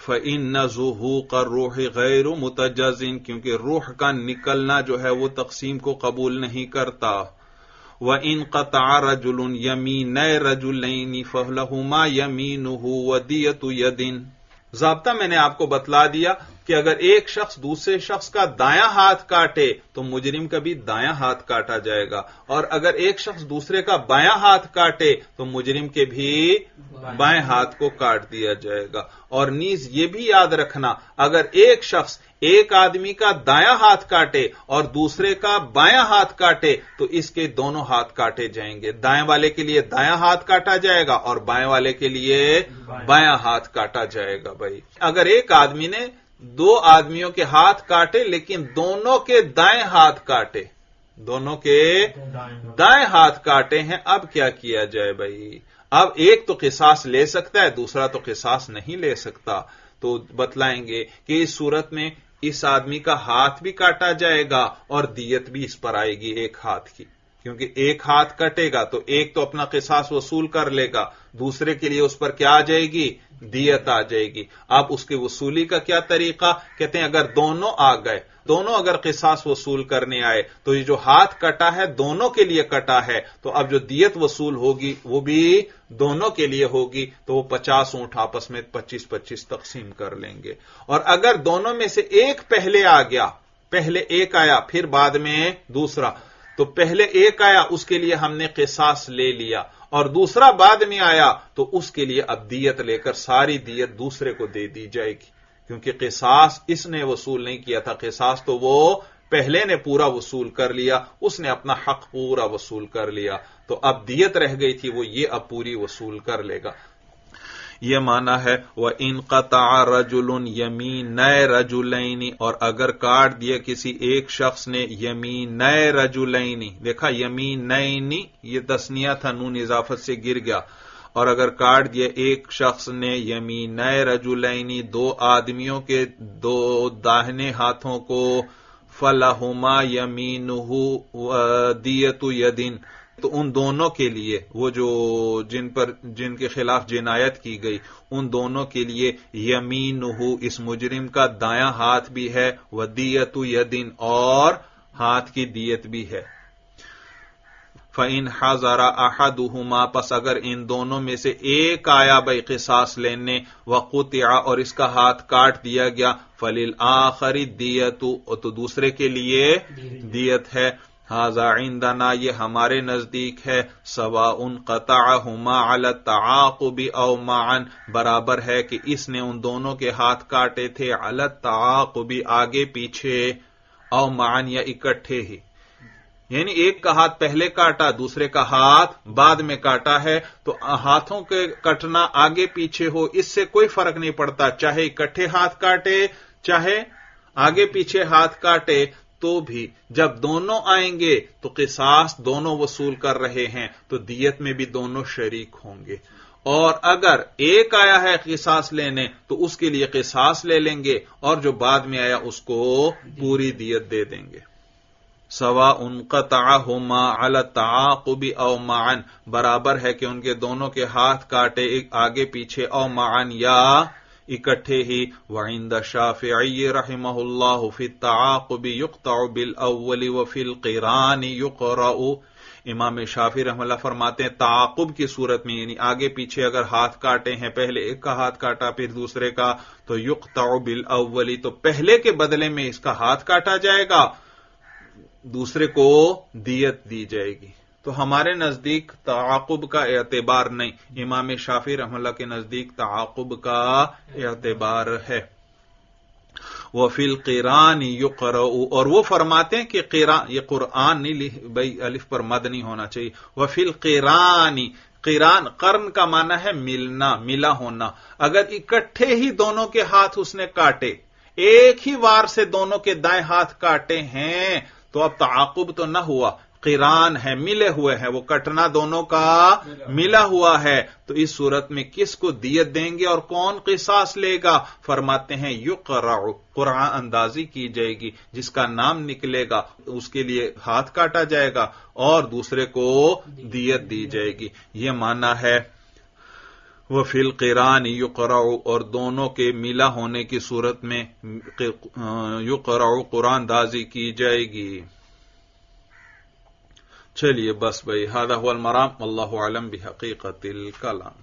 فإن ظهوق الروح غیر متجزن، کیونکہ روح کا نکلنا جو ہے وہ تقسیم کو قبول نہیں کرتا. وإن قطع رجل يمين رجلين فلهما يمينه ودية يد، ضابطہ میں نے آپ کو بتلا دیا. کہ اگر ایک شخص دوسرے شخص کا دایاں ہاتھ کاٹے تو مجرم کا بھی دایاں ہاتھ کاٹا جائے گا، اور اگر ایک شخص دوسرے کا بایاں ہاتھ کاٹے تو مجرم کے بھی بائیں ہاتھ کو کاٹ دیا جائے گا۔ اور نیز یہ بھی یاد رکھنا، اگر ایک شخص ایک آدمی کا دایاں ہاتھ کاٹے اور دوسرے کا بایاں ہاتھ کاٹے تو اس کے دونوں ہاتھ کاٹے جائیں گے، دائیں والے کے لیے دایاں ہاتھ کاٹا جائے گا اور بائیں والے کے لیے بایاں ہاتھ کاٹا جائے گا۔ بھائی اگر ایک آدمی نے دو آدمیوں کے ہاتھ کاٹے لیکن دونوں کے دائیں ہاتھ کاٹے، دونوں کے دائیں ہاتھ کاٹے ہیں، اب کیا کیا جائے بھائی؟ اب ایک تو قصاص لے سکتا ہے، دوسرا تو قصاص نہیں لے سکتا، تو بتلائیں گے کہ اس صورت میں اس آدمی کا ہاتھ بھی کاٹا جائے گا اور دیت بھی اس پر آئے گی ایک ہاتھ کی، کیونکہ ایک ہاتھ کٹے گا تو ایک تو اپنا قصاص وصول کر لے گا، دوسرے کے لیے اس پر کیا آ جائے گی؟ دیت آ جائے گی۔ اب اس کی وصولی کا کیا طریقہ؟ کہتے ہیں اگر دونوں آ گئے، دونوں اگر قصاص وصول کرنے آئے تو یہ جو ہاتھ کٹا ہے دونوں کے لیے کٹا ہے، تو اب جو دیت وصول ہوگی وہ بھی دونوں کے لیے ہوگی، تو وہ 50 اونٹ آپس میں 25-25 تقسیم کر لیں گے۔ اور اگر دونوں میں سے ایک پہلے آ گیا، پہلے ایک آیا پھر بعد میں دوسرا، تو پہلے ایک آیا اس کے لیے ہم نے قصاص لے لیا، اور دوسرا بعد میں آیا تو اس کے لیے اب دیت لے کر ساری دیت دوسرے کو دے دی جائے گی، کیونکہ قصاص اس نے وصول نہیں کیا تھا، قصاص تو وہ پہلے نے پورا وصول کر لیا، اس نے اپنا حق پورا وصول کر لیا، تو اب دیت رہ گئی تھی وہ یہ اب پوری وصول کر لے گا۔ یہ معنی ہے وَإِن قَطَعَ رَجُلٌ يَمِينَ رَجُلَيْنِ، اور اگر کاٹ دیا کسی ایک شخص نے یمین رجلین، دیکھا یمینین یہ تثنیہ تھا، نون اضافت سے گر گیا، اور اگر کاٹ دیا ایک شخص نے یمین رجلین، دو آدمیوں کے دو داہنے ہاتھوں کو، فَلَهُمَا يَمِينُهُ دِيَةُ يَدٍ، تو ان دونوں کے لیے، وہ جو جن کے خلاف جنایت کی گئی، ان دونوں کے لیے یمینہ، اس مجرم کا دایاں ہاتھ بھی ہے، ودیت یدن، اور ہاتھ کی دیت بھی ہے۔ فَإِنْ حَضَرَ أَحَدُهُمَا، پس اگر ان دونوں میں سے ایک آیا بھائی قصاص لینے، وَقُطِعَ، اور اس کا ہاتھ کاٹ دیا گیا، فَلِلْآخَرِ الدِّيَةُ، تو دوسرے کے لیے دیت ہے۔ ھذا عندنا، یہ ہمارے نزدیک ہے، سواء قطعہما علی التعاقب او معا، برابر ہے کہ اس نے ان دونوں کے ہاتھ کاٹے تھے علی التعاقب، آگے پیچھے، او معا یا اکٹھے ہی، یعنی ایک کا ہاتھ پہلے کاٹا دوسرے کا ہاتھ بعد میں کاٹا ہے، تو ہاتھوں کے کٹنا آگے پیچھے ہو اس سے کوئی فرق نہیں پڑتا، چاہے اکٹھے ہاتھ کاٹے چاہے آگے پیچھے ہاتھ کاٹے، تو بھی جب دونوں آئیں گے تو قصاص دونوں وصول کر رہے ہیں تو دیت میں بھی دونوں شریک ہوں گے، اور اگر ایک آیا ہے قصاص لینے تو اس کے لیے قصاص لے لیں گے، اور جو بعد میں آیا اس کو پوری دیت دے دیں گے۔ سواء قطعہما علی التعاقب او معا، برابر ہے کہ ان کے دونوں کے ہاتھ کاٹے آگے پیچھے، او معا یا اکٹھے ہی۔ وعند الشافعی رحمہ اللہ فی التعاقب یقطع بالاول وفی القران یقرأ، امام شافعی رحمہ اللہ فرماتے ہیں تعاقب کی صورت میں، یعنی آگے پیچھے اگر ہاتھ کاٹے ہیں، پہلے ایک کا ہاتھ کاٹا پھر دوسرے کا، تو یقطع بالاول، تو پہلے کے بدلے میں اس کا ہاتھ کاٹا جائے گا، دوسرے کو دیت دی جائے گی۔ تو ہمارے نزدیک تعاقب کا اعتبار نہیں، امام شافعی رحمہ اللہ کے نزدیک تعاقب کا اعتبار ہے۔ وفی القران یقرأ، اور وہ فرماتے ہیں کہ قران، یہ قرآن نہیں بھائی، الف پر مد نہیں ہونا چاہیے، وفی القران، قران قرن کا معنی ہے ملنا، ملا ہونا، اگر اکٹھے ہی دونوں کے ہاتھ اس نے کاٹے، ایک ہی وار سے دونوں کے دائیں ہاتھ کاٹے ہیں، تو اب تعاقب تو نہ ہوا، قران ہے، ملے ہوئے ہیں، وہ کٹنا دونوں کا ملا ہوا ہے، تو اس صورت میں کس کو دیت دیں گے اور کون قصاص لے گا؟ فرماتے ہیں یقرع، قرآن اندازی کی جائے گی، جس کا نام نکلے گا اس کے لیے ہاتھ کاٹا جائے گا اور دوسرے کو دیت دی جائے گی۔ یہ معنی ہے وفی القران یقرع، اور دونوں کے ملا ہونے کی صورت میں یقرع، قرآن اندازی کی جائے گی۔ چلیے بس بھائی، ھذا ھو المرام، واللہ اعلم بحقیقت الکلام۔